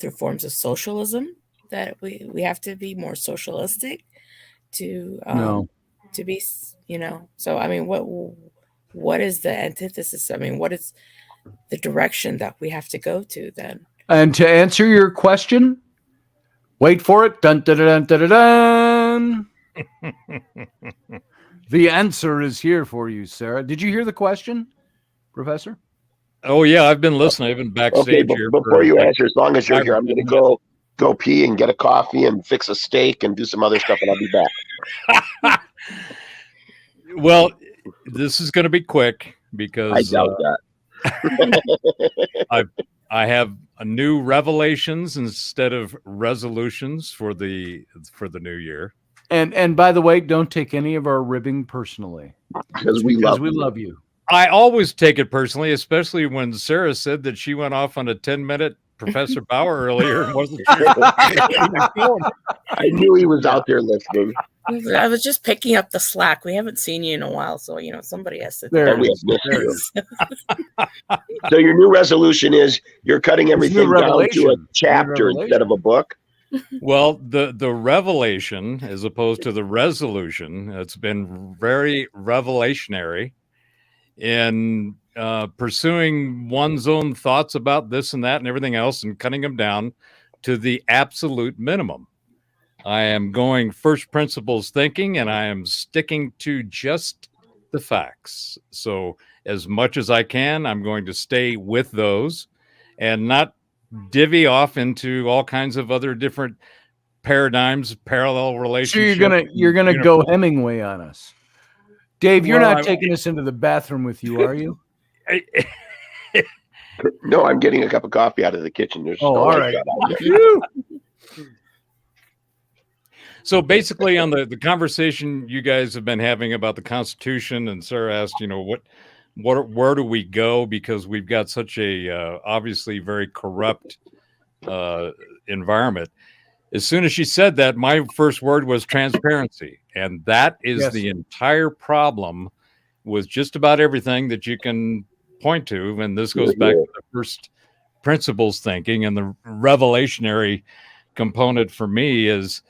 through forms of socialism that we have to be more socialistic to to be, so I mean, what is the antithesis? I mean, what is the direction that we have to go to then? And to answer your question, wait for it. Dun, dun, dun, dun, dun, dun. The answer is here for you, Sarah. Did you hear the question, Professor? Oh yeah, I've been listening. I've been backstage Okay, here. before you answer, as long as you're 5 here, or I'm 10 going to go pee and get a coffee and fix a steak and do some other stuff, and I'll be back. Well, this is going to be quick I because doubt that. I have a new revelations instead of resolutions for the new year. And by the way, don't take any of our ribbing personally. Because we love you. I always take it personally, especially when Sarah said that she went off on a 10-minute Professor Bauer earlier and wasn't sure. I knew he was out there listening. I was just picking up the slack. We haven't seen you in a while, so somebody has to. There And we it have is. missed you. So your new resolution is you're cutting everything down to a revelation. chapter New instead of a book? Well, the revelation as opposed to the resolution, it's been very revelationary in pursuing one's own thoughts about this and that and everything else and cutting them down to the absolute minimum. I am going first principles thinking, and I am sticking to just the facts. So as much as I can, I'm going to stay with those and not divvy off into all kinds of other different paradigms, parallel So relationships. you're gonna go Hemingway on us. Dave, you're Well, not taking us into the bathroom with you, are you? No, I'm getting a cup of coffee out of the kitchen. There's no all light right. out there. So basically, on the conversation you guys have been having about the Constitution, and Sarah asked, where do we go because we've got such a obviously very corrupt environment. As soon as she said that, my first word was transparency, and that is the entire problem with just about everything that you can point to. And this goes back to the first principles thinking, and the revelationary component for me is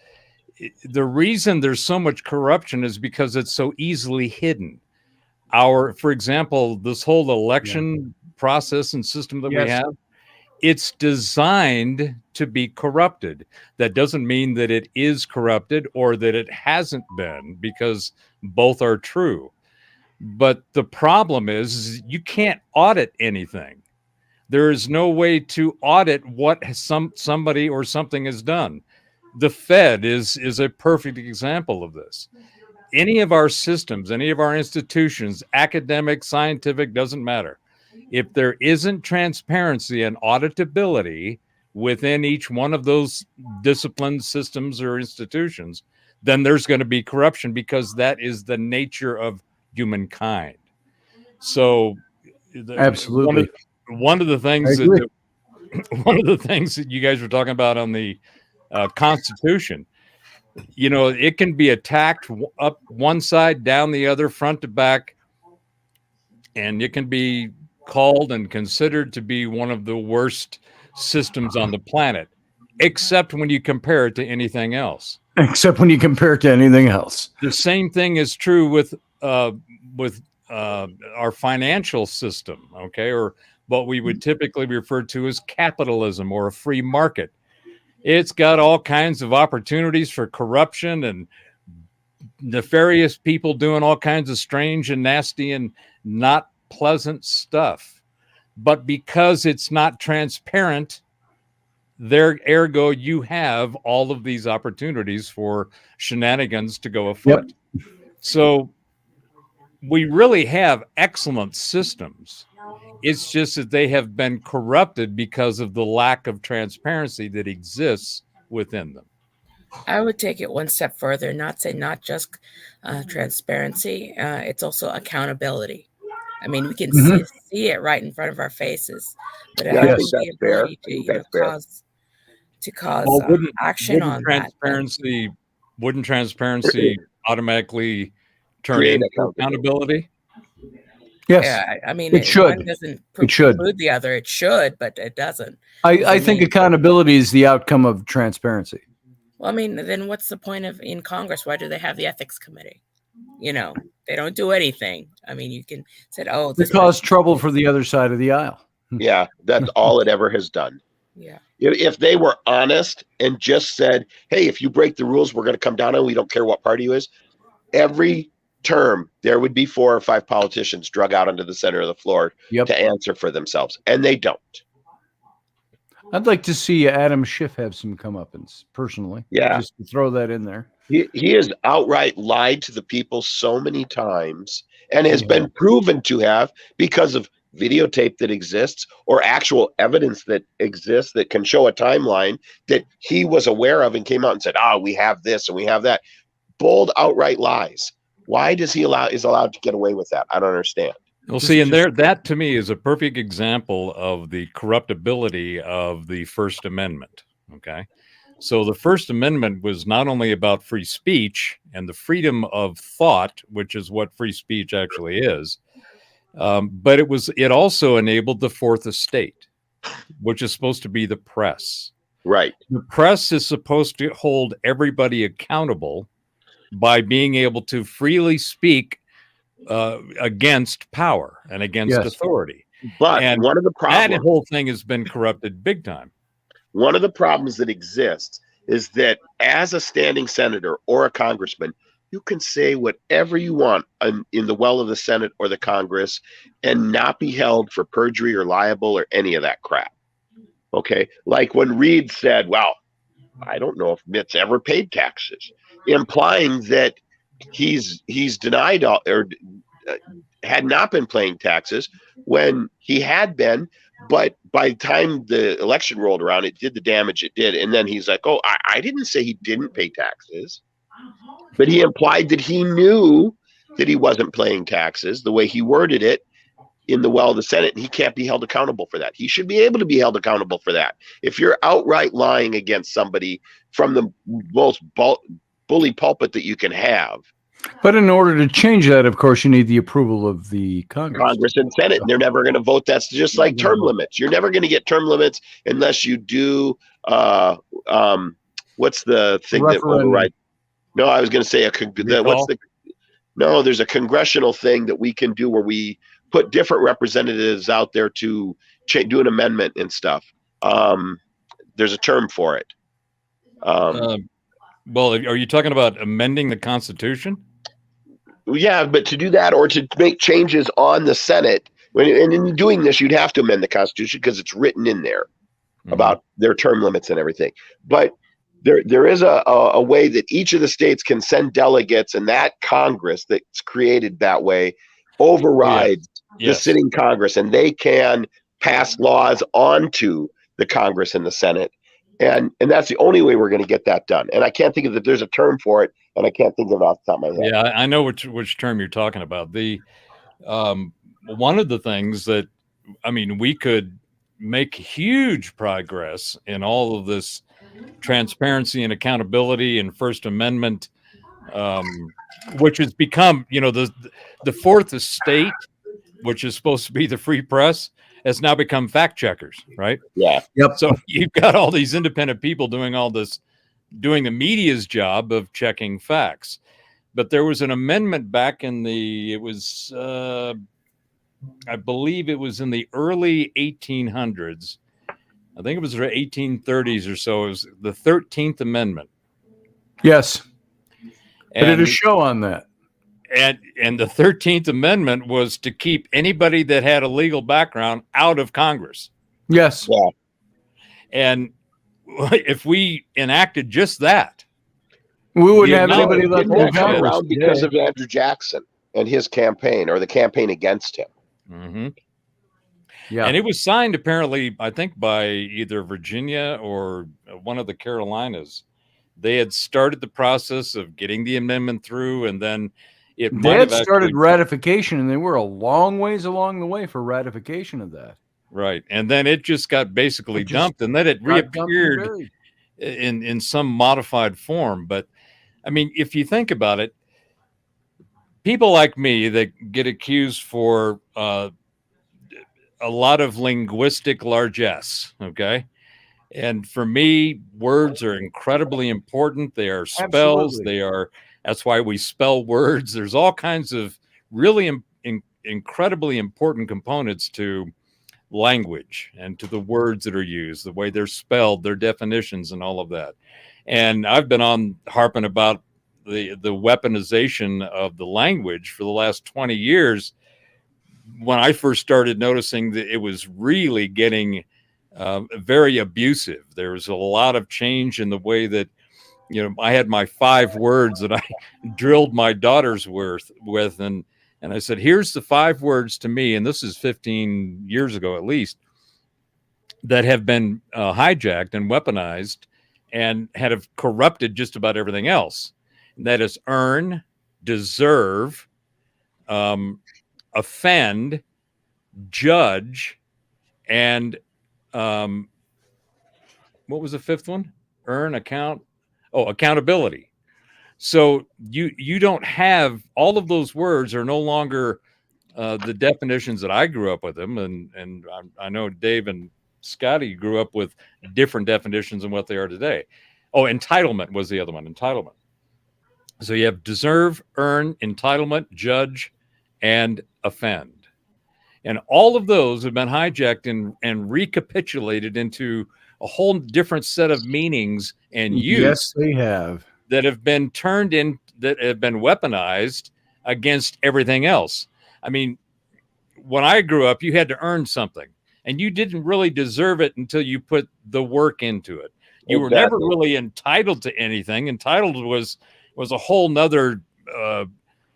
the reason there's so much corruption is because it's so easily hidden. For example, this whole election process and system that we have, it's designed to be corrupted. That doesn't mean that it is corrupted or that it hasn't been, because both are true. But the problem is you can't audit anything. There is no way to audit what somebody or something has done. The Fed is a perfect example of this. Any of our systems, any of our institutions, academic, scientific, doesn't matter. If there isn't transparency and auditability within each one of those disciplined systems or institutions, then there's going to be corruption, because that is the nature of humankind. So Absolutely. One of the things that you guys were talking about on the Constitution, it can be attacked up one side, down the other, front to back, and it can be called and considered to be one of the worst systems on the planet, except when you compare it to anything else. Except when you compare it to anything else. The same thing is true with our financial system, okay, or what we would typically refer to as capitalism or a free market. It's got all kinds of opportunities for corruption and nefarious people doing all kinds of strange and nasty and not pleasant stuff. But because it's not transparent, ergo you have all of these opportunities for shenanigans to go afoot. Yep. So we really have excellent systems. It's just that they have been corrupted because of the lack of transparency that exists within them. I would take it one step further, not just transparency. It's also accountability. I mean, we can see it right in front of our faces, but it has the ability to cause action on transparency. Wouldn't transparency automatically turn into accountability? Yes. Yeah, I mean, it should. One doesn't preclude the other. It should, but it doesn't. I think accountability is the outcome of transparency. Well, I mean, then what's the point in Congress? Why do they have the ethics committee? you know, they don't do anything. I mean, you can say, oh, They cause trouble for the other side of the aisle. Yeah, that's all it ever has done. Yeah. If they were honest and just said, hey, if you break the rules, we're going to come down on, we don't care what party you is, every term there would be 4 or 5 politicians drug out onto the center of the floor to answer for themselves, and they don't. I'd like to see Adam Schiff have some comeuppance personally. Yeah, just to throw that in there. He has outright lied to the people so many times and has been proven to have, because of videotape that exists or actual evidence that exists that can show a timeline that he was aware of and came out and said, we have this and we have that. Bold, outright lies. Why does he is allowed to get away with that? I don't understand. Well, see, and that to me is a perfect example of the corruptibility of the First Amendment. Okay. So the First Amendment was not only about free speech and the freedom of thought, which is what free speech actually is, but it also enabled the Fourth Estate, which is supposed to be the press. Right. The press is supposed to hold everybody accountable by being able to freely speak against power and against authority. But and one of the problems, that whole thing has been corrupted big time. One of the problems that exists is that as a standing senator or a congressman, you can say whatever you want in the well of the Senate or the Congress and not be held for perjury or liable or any of that crap. Okay. Like when Reid said, well, I don't know if Mitt's ever paid taxes, implying that he's denied or had not been paying taxes when he had been. But by the time the election rolled around, it did the damage it did. And then he's like, oh, I didn't say he didn't pay taxes, but he implied that he knew that he wasn't paying taxes the way he worded it in the well of the Senate. And he can't be held accountable for that. He should be able to be held accountable for that. If you're outright lying against somebody from the most bully pulpit that you can have. But in order to change that, of course, you need the approval of the Congress and Senate. And they're never going to vote. That's just like term limits. You're never going to get term limits unless you do what's the thing that overrides? No, I was going to say there's a congressional thing that we can do where we put different representatives out there to do an amendment and stuff. There's a term for it. Well, are you talking about amending the Constitution? Yeah, but to do that or to make changes on the Senate, and in doing this, you'd have to amend the Constitution because it's written in there about their term limits and everything. But there is a way that each of the states can send delegates, and that Congress that's created that way overrides the sitting Congress, and they can pass laws onto the Congress and the Senate. And that's the only way we're going to get that done. And I can't think of that. There's a term for it, and I can't think of it off the top of my head. Yeah, I know which term you're talking about. The one of the things that, I mean, we could make huge progress in all of this transparency and accountability and First Amendment, which has become, the Fourth Estate, which is supposed to be the free press, has now become fact checkers, right? Yeah. Yep. So you've got all these independent people doing all this, doing the media's job of checking facts. But there was an amendment back in I believe it was in the early 1800s. I think it was the 1830s or so. It was the 13th Amendment. Yes. I did a show on that. And the 13th Amendment was to keep anybody that had a legal background out of Congress. Yes. Yeah. And if we enacted just that, we wouldn't have anybody left in Congress because of Andrew Jackson and his campaign, or the campaign against him. Mm-hmm. Yeah. And it was signed apparently, I think, by either Virginia or one of the Carolinas. They had started the process of getting the amendment through, and then they had started ratification, and they were a long ways along the way for ratification of that. Right. And then it just got basically dumped, and then it reappeared in some modified form. But I mean, if you think about it, people like me that get accused for a lot of linguistic largesse, okay? And for me, words are incredibly important. They are spells. Absolutely. That's why we spell words. There's all kinds of really incredibly important components to language and to the words that are used, the way they're spelled, their definitions, and all of that. And I've been on harping about the weaponization of the language for the last 20 years. When I first started noticing that it was really getting very abusive. There was a lot of change in the way that, I had my 5 words that I drilled my daughters with, and I said, here's the 5 words to me, and this is 15 years ago at least, that have been hijacked and weaponized and have corrupted just about everything else. And that is earn, deserve, offend, judge, and what was the 5th one? Earn, account. Oh, accountability. So you don't have, all of those words are no longer the definitions that I grew up with them, and I know Dave and Scotty grew up with different definitions than what they are today. Oh, entitlement was the other one. Entitlement. So you have deserve, earn, entitlement, judge, and offend. And all of those have been hijacked and recapitulated into a whole different set of meanings and use. Yes, they have. That have been turned in, that have been weaponized against everything else. I mean, when I grew up, you had to earn something, and you didn't really deserve it until you put the work into it. You were never really entitled to anything. Entitled was a whole nother,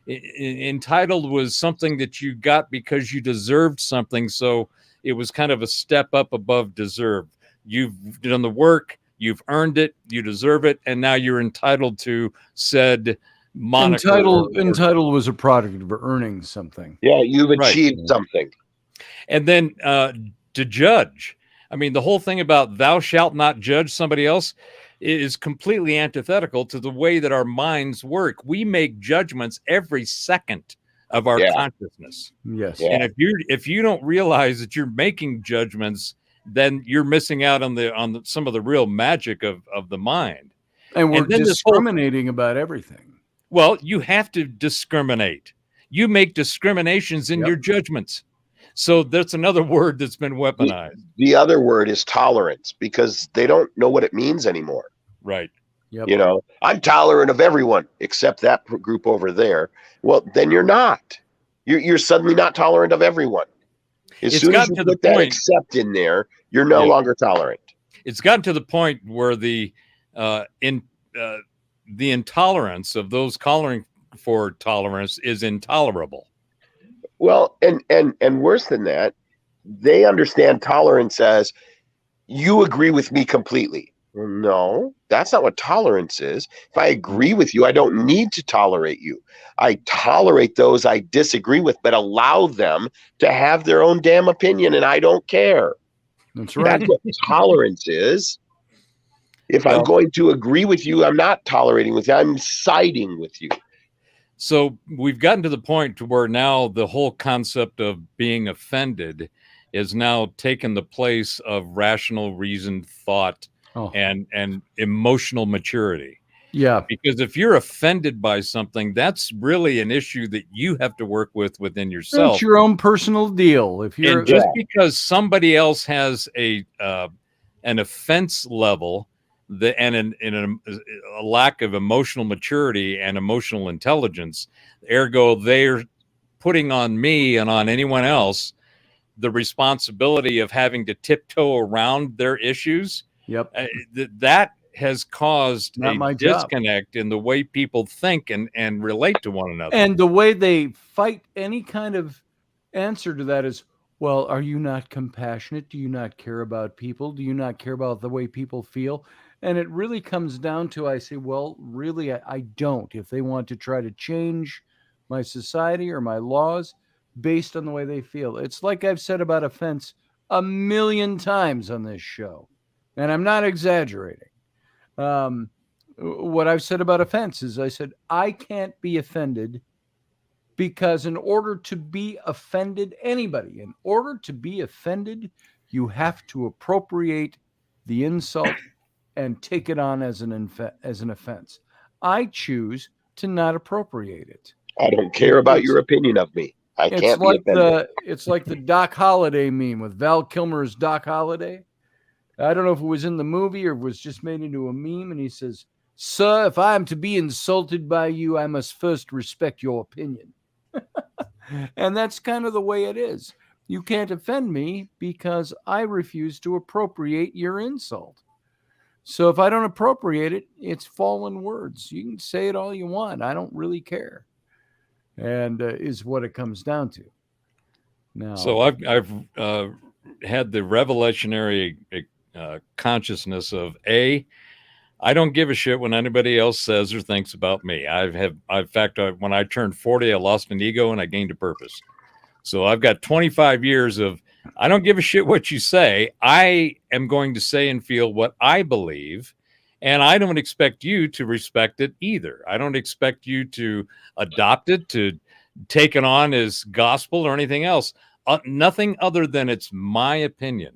entitled was something that you got because you deserved something. So it was kind of a step up above deserve. You've done the work, you've earned it, you deserve it, and now you're entitled to said moniker. Entitled was a product of earning something. Yeah, you've achieved something. And then to judge. I mean, the whole thing about thou shalt not judge somebody else is completely antithetical to the way that our minds work. We make judgments every second of our consciousness. Yes. And if you don't realize that you're making judgments, then you're missing out on some of the real magic of the mind. And we're discriminating about everything. Well, you have to discriminate. You make discriminations in your judgments. So that's another word that's been weaponized. The other word is tolerance, because they don't know what it means anymore. Right. Yep. I'm tolerant of everyone except that group over there. Well, then you're not. You're suddenly not tolerant of everyone. As soon as you put that except in there, you're no longer tolerant. It's gotten to the point where the intolerance of those calling for tolerance is intolerable. Well, and worse than that, they understand tolerance as you agree with me completely. Well, no, that's not what tolerance is. If I agree with you, I don't need to tolerate you. I tolerate those I disagree with, but allow them to have their own damn opinion, and I don't care. That's right. That's what tolerance is. If I'm going to agree with you, I'm not tolerating with you. I'm siding with you. So we've gotten to the point to where now the whole concept of being offended is now taken the place of rational, reasoned thought and emotional maturity. Yeah. Because if you're offended by something, that's really an issue that you have to work with within yourself. It's your own personal deal. If you're just because somebody else has an offense level and a lack of emotional maturity and emotional intelligence, ergo they're putting on me and on anyone else the responsibility of having to tiptoe around their issues. Yep. That has caused a disconnect in the way people think and relate to one another. And the way they fight any kind of answer to that is, well, are you not compassionate? Do you not care about people? Do you not care about the way people feel? And it really comes down to, I say, well, really, I don't. If they want to try to change my society or my laws based on the way they feel. It's like I've said about offense 1,000,000 times on this show, and I'm not exaggerating. What I've said about offense is I said, I can't be offended because in order to be offended, anybody, in order to be offended, you have to appropriate the insult and take it on as an offense. I choose to not appropriate it. I don't care about your opinion of me. I can't be offended. It's like the Doc Holliday meme with Val Kilmer's Doc Holliday. I don't know if it was in the movie or was just made into a meme, and he says, "Sir, if I am to be insulted by you, I must first respect your opinion." And that's kind of the way it is. You can't offend me because I refuse to appropriate your insult. So if I don't appropriate it, it's fallen words. You can say it all you want. I don't really care. And is what it comes down to. Now, so I've had the revolutionary consciousness of I don't give a shit when anybody else says or thinks about me. In fact, when I turned 40, I lost an ego and I gained a purpose. So I've got 25 years of, I don't give a shit what you say. I am going to say and feel what I believe. And I don't expect you to respect it either. I don't expect you to adopt it, to take it on as gospel or anything else. Nothing other than it's my opinion.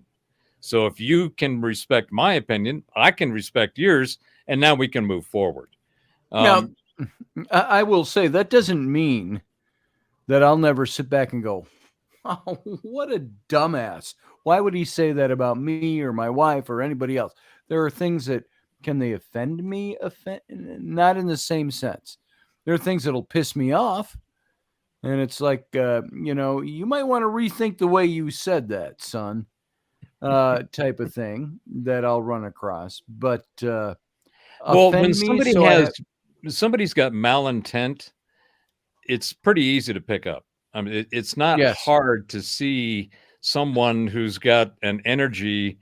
So if you can respect my opinion, I can respect yours, and now we can move forward. Now, I will say that doesn't mean that I'll never sit back and go, "Oh, what a dumbass. Why would he say that about me or my wife or anybody else?" There are things that, can they offend me? Not in the same sense. There are things that'll piss me off. And it's like, you might want to rethink the way you said that, son, type of thing that I'll run across. But well, when somebody's got malintent, it's pretty easy to pick up. I mean, it's not hard to see someone who's got an energy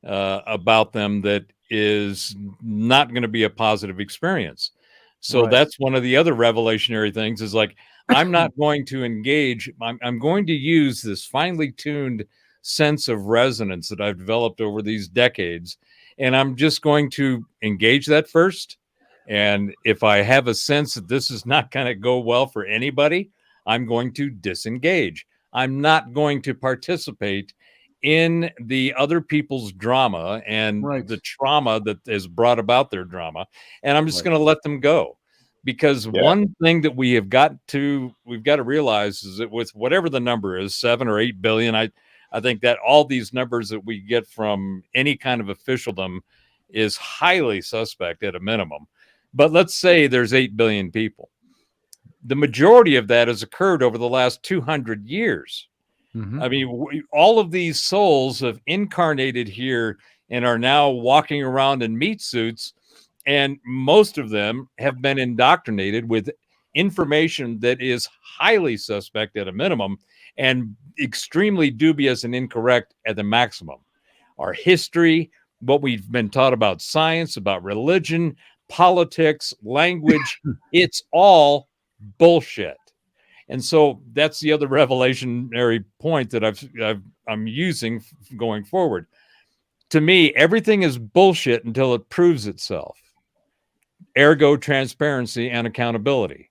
about them that is not going to be a positive experience. So that's one of the other revelationary things is like, I'm not going to engage. I'm going to use this finely tuned sense of resonance that I've developed over these decades. And I'm just going to engage that first. And if I have a sense that this is not going to go well for anybody, I'm going to disengage. I'm not going to participate in the other people's drama and the trauma that has brought about their drama. And I'm just going to let them go. Because one thing that we've got to realize is that with whatever the number is, 7 or 8 billion, I think that all these numbers that we get from any kind of officialdom is highly suspect at a minimum. But let's say there's 8 billion people. The majority of that has occurred over the last 200 years. Mm-hmm. I mean, all of these souls have incarnated here and are now walking around in meat suits. And most of them have been indoctrinated with information that is highly suspect at a minimum and extremely dubious and incorrect at the maximum. Our history, what we've been taught about science, about religion, politics, language, it's all bullshit. And so that's the other revelationary point that I'm using going forward. To me, everything is bullshit until it proves itself. Ergo, transparency and accountability.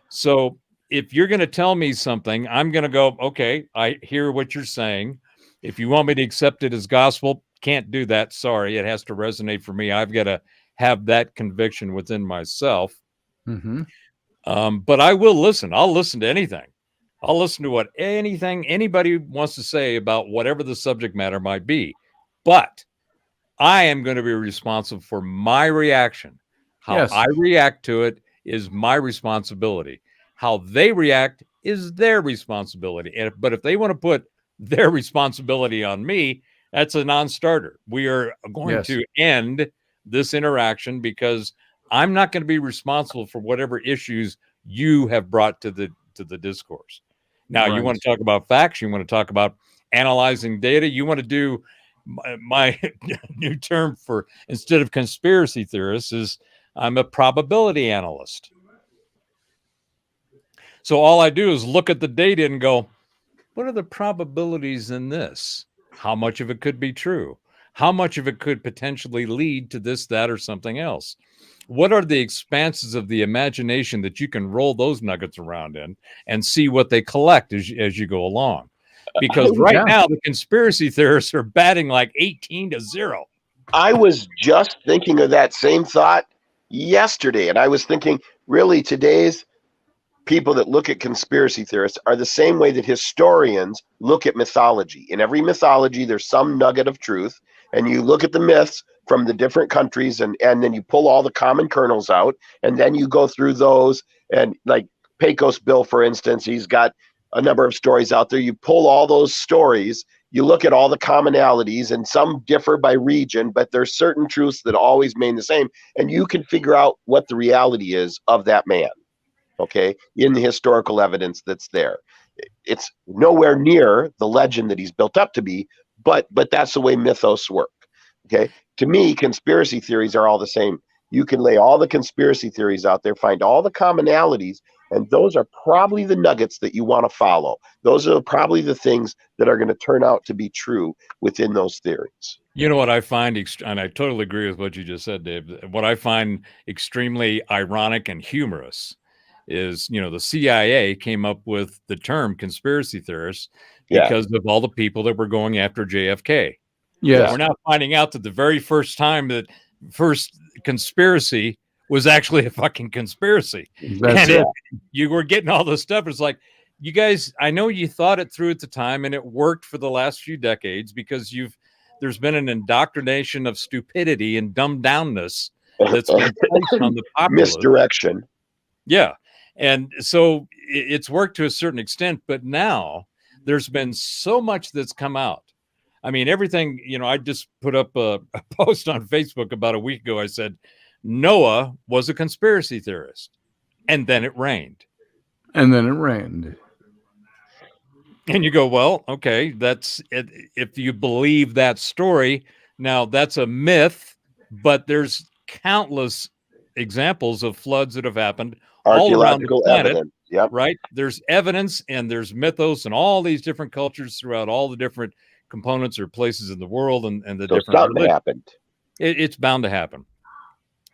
So if you're going to tell me something, I'm going to go, okay, I hear what you're saying. If you want me to accept it as gospel, can't do that. Sorry, it has to resonate for me. I've got to have that conviction within myself. Mm-hmm. But I will listen. I'll listen to anything. I'll listen to what anything anybody wants to say about whatever the subject matter might be. But I am going to be responsible for my reaction. How I react to it is my responsibility. How they react is their responsibility. But if they want to put their responsibility on me, that's a non-starter. We are going to end this interaction because I'm not going to be responsible for whatever issues you have brought to the discourse. Now, you want to talk about facts. You want to talk about analyzing data. You want to do my new term for, instead of conspiracy theorists, is I'm a probability analyst. So all I do is look at the data and go, what are the probabilities in this? How much of it could be true? How much of it could potentially lead to this, that, or something else? What are the expanses of the imagination that you can roll those nuggets around in and see what they collect as you go along? Because now the conspiracy theorists are batting like 18-0. I was just thinking of that same thought yesterday, and I was thinking, really today's people that look at conspiracy theorists are the same way that historians look at mythology. In every mythology, there's some nugget of truth, and you look at the myths from the different countries, and then you pull all the common kernels out, and then you go through those. And like Pecos Bill, for instance, he's got a number of stories out there. You pull all those stories, you look at all the commonalities, and some differ by region, but there's certain truths that always remain the same, and you can figure out what the reality is of that man. Okay, in the historical evidence that's there. It's nowhere near the legend that he's built up to be, but that's the way mythos work. Okay, to me, conspiracy theories are all the same. You can lay all the conspiracy theories out there, find all the commonalities, and those are probably the nuggets that you want to follow. Those are probably the things that are going to turn out to be true within those theories. You know what I find, and I totally agree with what you just said, Dave, what I find extremely ironic and humorous is, you know, the CIA came up with the term conspiracy theorists because of all the people that were going after JFK. Yeah. We're now finding out that the very first time that first conspiracy was actually a fucking conspiracy. That's it. You were getting all this stuff. It's like, you guys, I know you thought it through at the time, and it worked for the last few decades because there's been an indoctrination of stupidity and dumbed downness that's been placed on the populace. Misdirection. Yeah. And so it's worked to a certain extent, but now there's been so much that's come out. I mean, everything, you know, I just put up a post on Facebook about a week ago. I said, Noah was a conspiracy theorist, and then it rained. And then it rained. And you go, well, okay, that's it. If you believe that story, now that's a myth, but there's countless examples of floods that have happened all around the planet. Evidence. Yep. Right? There's evidence and there's mythos and all these different cultures throughout all the different components or places in the world and the So different something happened. It's bound to happen.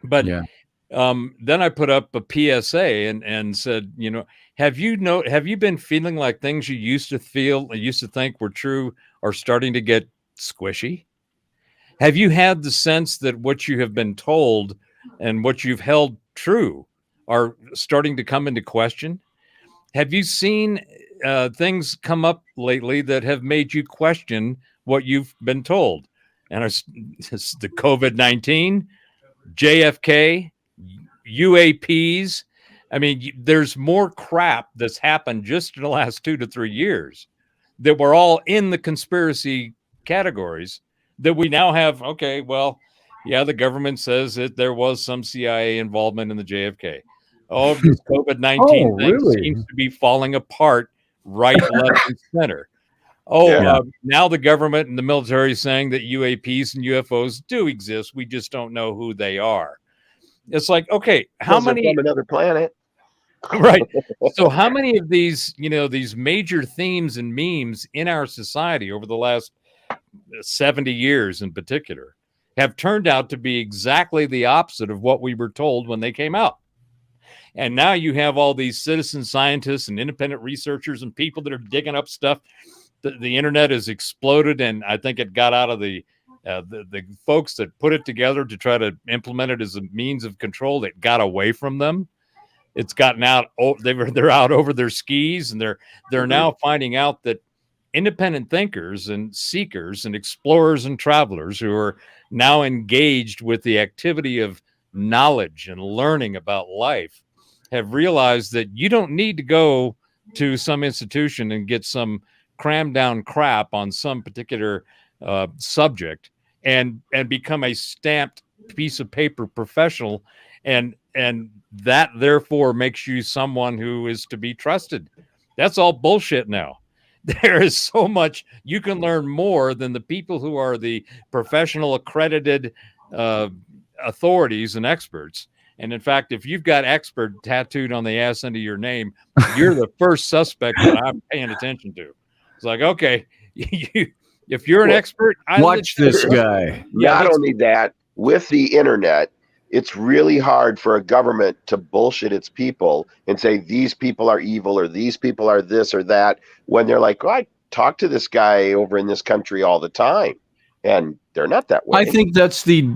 But then I put up a PSA and said, you know, have you been feeling like things you used to think were true are starting to get squishy? Have you had the sense that what you have been told and what you've held true are starting to come into question? Have you seen things come up lately that have made you question what you've been told? And it's the COVID-19, JFK, UAPs. I mean, there's more crap that's happened just in the last 2 to 3 years that were all in the conspiracy categories that we now have. Okay, well, yeah, the government says that there was some CIA involvement in the JFK. Oh, this COVID-19 thing seems to be falling apart right, left, and center. Now the government and the military is saying that UAPs and UFOs do exist. We just don't know who they are. It's like, okay, how many from another planet? Right. So how many of these, you know, these major themes and memes in our society over the last 70 years in particular have turned out to be exactly the opposite of what we were told when they came out? And now you have all these citizen scientists and independent researchers and people that are digging up stuff. The internet has exploded, and I think it got out of the folks that put it together to try to implement it as a means of control. That got away from them. It's gotten out. They're out over their skis, and they're now finding out that independent thinkers and seekers and explorers and travelers who are now engaged with the activity of knowledge and learning about life have realized that you don't need to go to some institution and get some crammed down crap on some particular subject and become a stamped piece of paper professional, and that therefore makes you someone who is to be trusted. That's all bullshit now. There is so much you can learn more than the people who are the professional accredited authorities and experts. And in fact, if you've got expert tattooed on the ass end of your name, you're the first suspect that I'm paying attention to. It's like, okay, if you're an expert, watch this guy. Not only that, with the internet, it's really hard for a government to bullshit its people and say these people are evil or these people are this or that, when they're like, I talk to this guy over in this country all the time, and they're not that way. I think that's the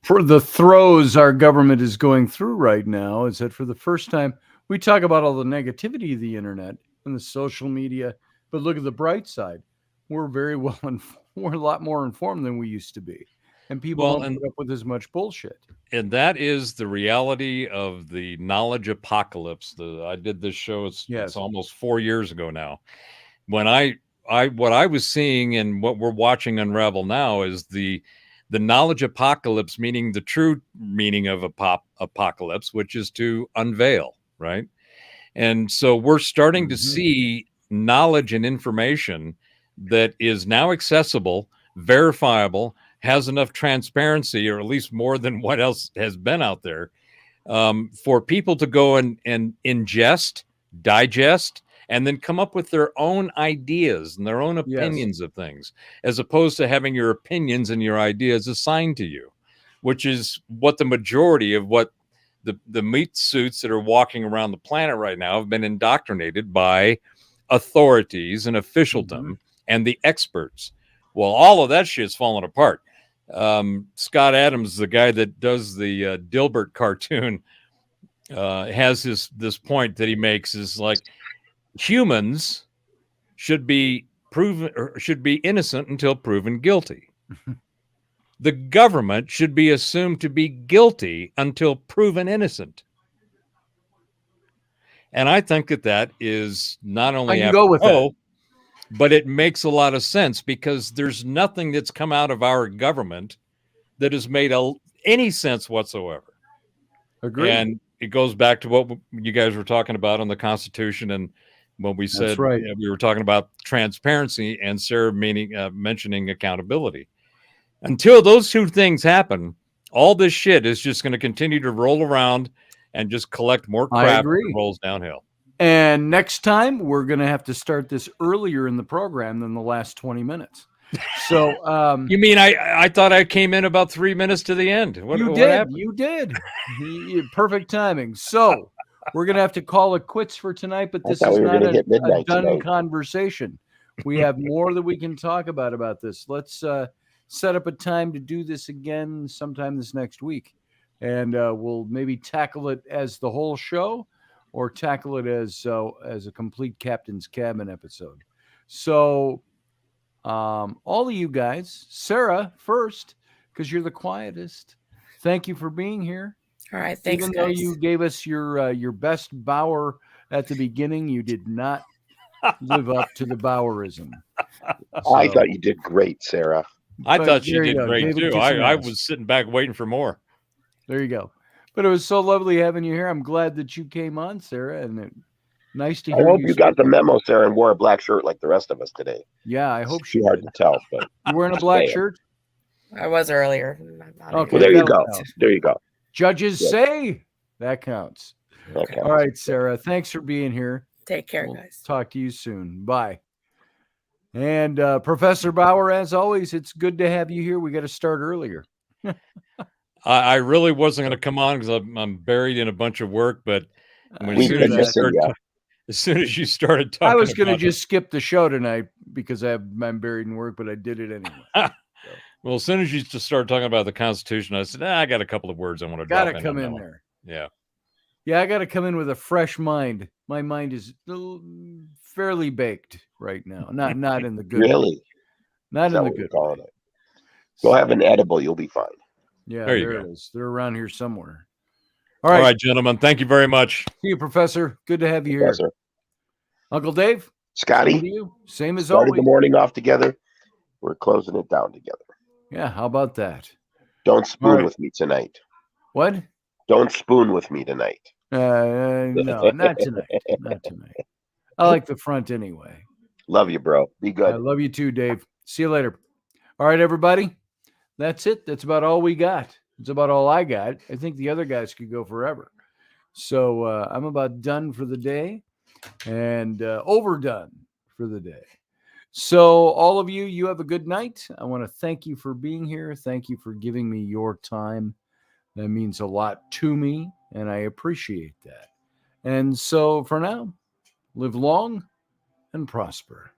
for the throes our government is going through right now is that for the first time, we talk about all the negativity of the internet and the social media, but look at the bright side. We're very well informed. We're a lot more informed than we used to be. And people don't put up with as much bullshit. And that is the reality of the knowledge apocalypse. I did this show, it's almost 4 years ago now. When what I was seeing and what we're watching unravel now is the knowledge apocalypse, meaning the true meaning of apocalypse, which is to unveil, right? And so we're starting to see knowledge and information that is now accessible, verifiable, has enough transparency, or at least more than what else has been out there, for people to go and ingest, digest, and then come up with their own ideas and their own opinions of things, as opposed to having your opinions and your ideas assigned to you, which is what the majority of what the meat suits that are walking around the planet right now have been indoctrinated by authorities and officialdom and the experts. Well, all of that shit's falling apart. Scott Adams, the guy that does the Dilbert cartoon, has this point that he makes is like, humans should be innocent until proven guilty. The government should be assumed to be guilty until proven innocent. And I think that is not only but it makes a lot of sense, because there's nothing that's come out of our government that has made any sense whatsoever. Agreed. And it goes back to what you guys were talking about on the Constitution, and when we said we were talking about transparency, and Sarah mentioning accountability. Until those two things happen, all this shit is just going to continue to roll around and just collect more crap that rolls downhill. And next time, we're going to have to start this earlier in the program than the last 20 minutes. So, you mean I thought I came in about 3 minutes to the end? What happened? You did. Perfect timing. So, we're going to have to call it quits for tonight, but this is not a done conversation. We have more that we can talk about this. Let's set up a time to do this again sometime this next week. And we'll maybe tackle it as the whole show, or tackle it as a complete Captain's Cabin episode. So all of you guys, Sarah first, because you're the quietest, thank you for being here. All right, thanks, Even though you gave us your best Bauer at the beginning, you did not live up to the Bowerism. So, I thought you did great, Sarah. I thought she did great too. I was sitting back waiting for more. There you go. But it was so lovely having you here. I'm glad that you came on, Sarah, and nice to hear. I hope you got the memo, Sarah, and wore a black shirt like the rest of us today. Yeah, I hope it's too hard to tell. But you wearing a black shirt? I was earlier. Okay, well, there you go. There you go. Judges say that counts. Okay. All right, Sarah. Thanks for being here. Take care, guys. Talk to you soon. Bye. And Professor Bauer, as always, it's good to have you here. We got to start earlier. I really wasn't going to come on because I'm buried in a bunch of work, but as soon as you started talking, I was going to just skip the show tonight because I'm buried in work, but I did it anyway. Well, as soon as you just started talking about the Constitution, I said, I got a couple of words I want to drop in. Got to come in there. Yeah. Yeah, I got to come in with a fresh mind. My mind is fairly baked right now. Not in the good. Really? Not in the good. Go have an edible. You'll be fine. Yeah, there it is. They're around here somewhere. All right, gentlemen. Thank you very much. See you, Professor. Good to have you here. Uncle Dave? Scotty? You? Same as always. Started the morning off together. We're closing it down together. Yeah, how about that? Don't spoon with me tonight. What? Don't spoon with me tonight. No, not tonight. Not tonight. I like the front anyway. Love you, bro. Be good. I love you too, Dave. See you later. All right, everybody. That's it. That's about all we got. It's about all I got. I think the other guys could go forever. So I'm about done for the day and overdone for the day. So all of you, you have a good night. I want to thank you for being here. Thank you for giving me your time. That means a lot to me, and I appreciate that. And so for now, live long and prosper.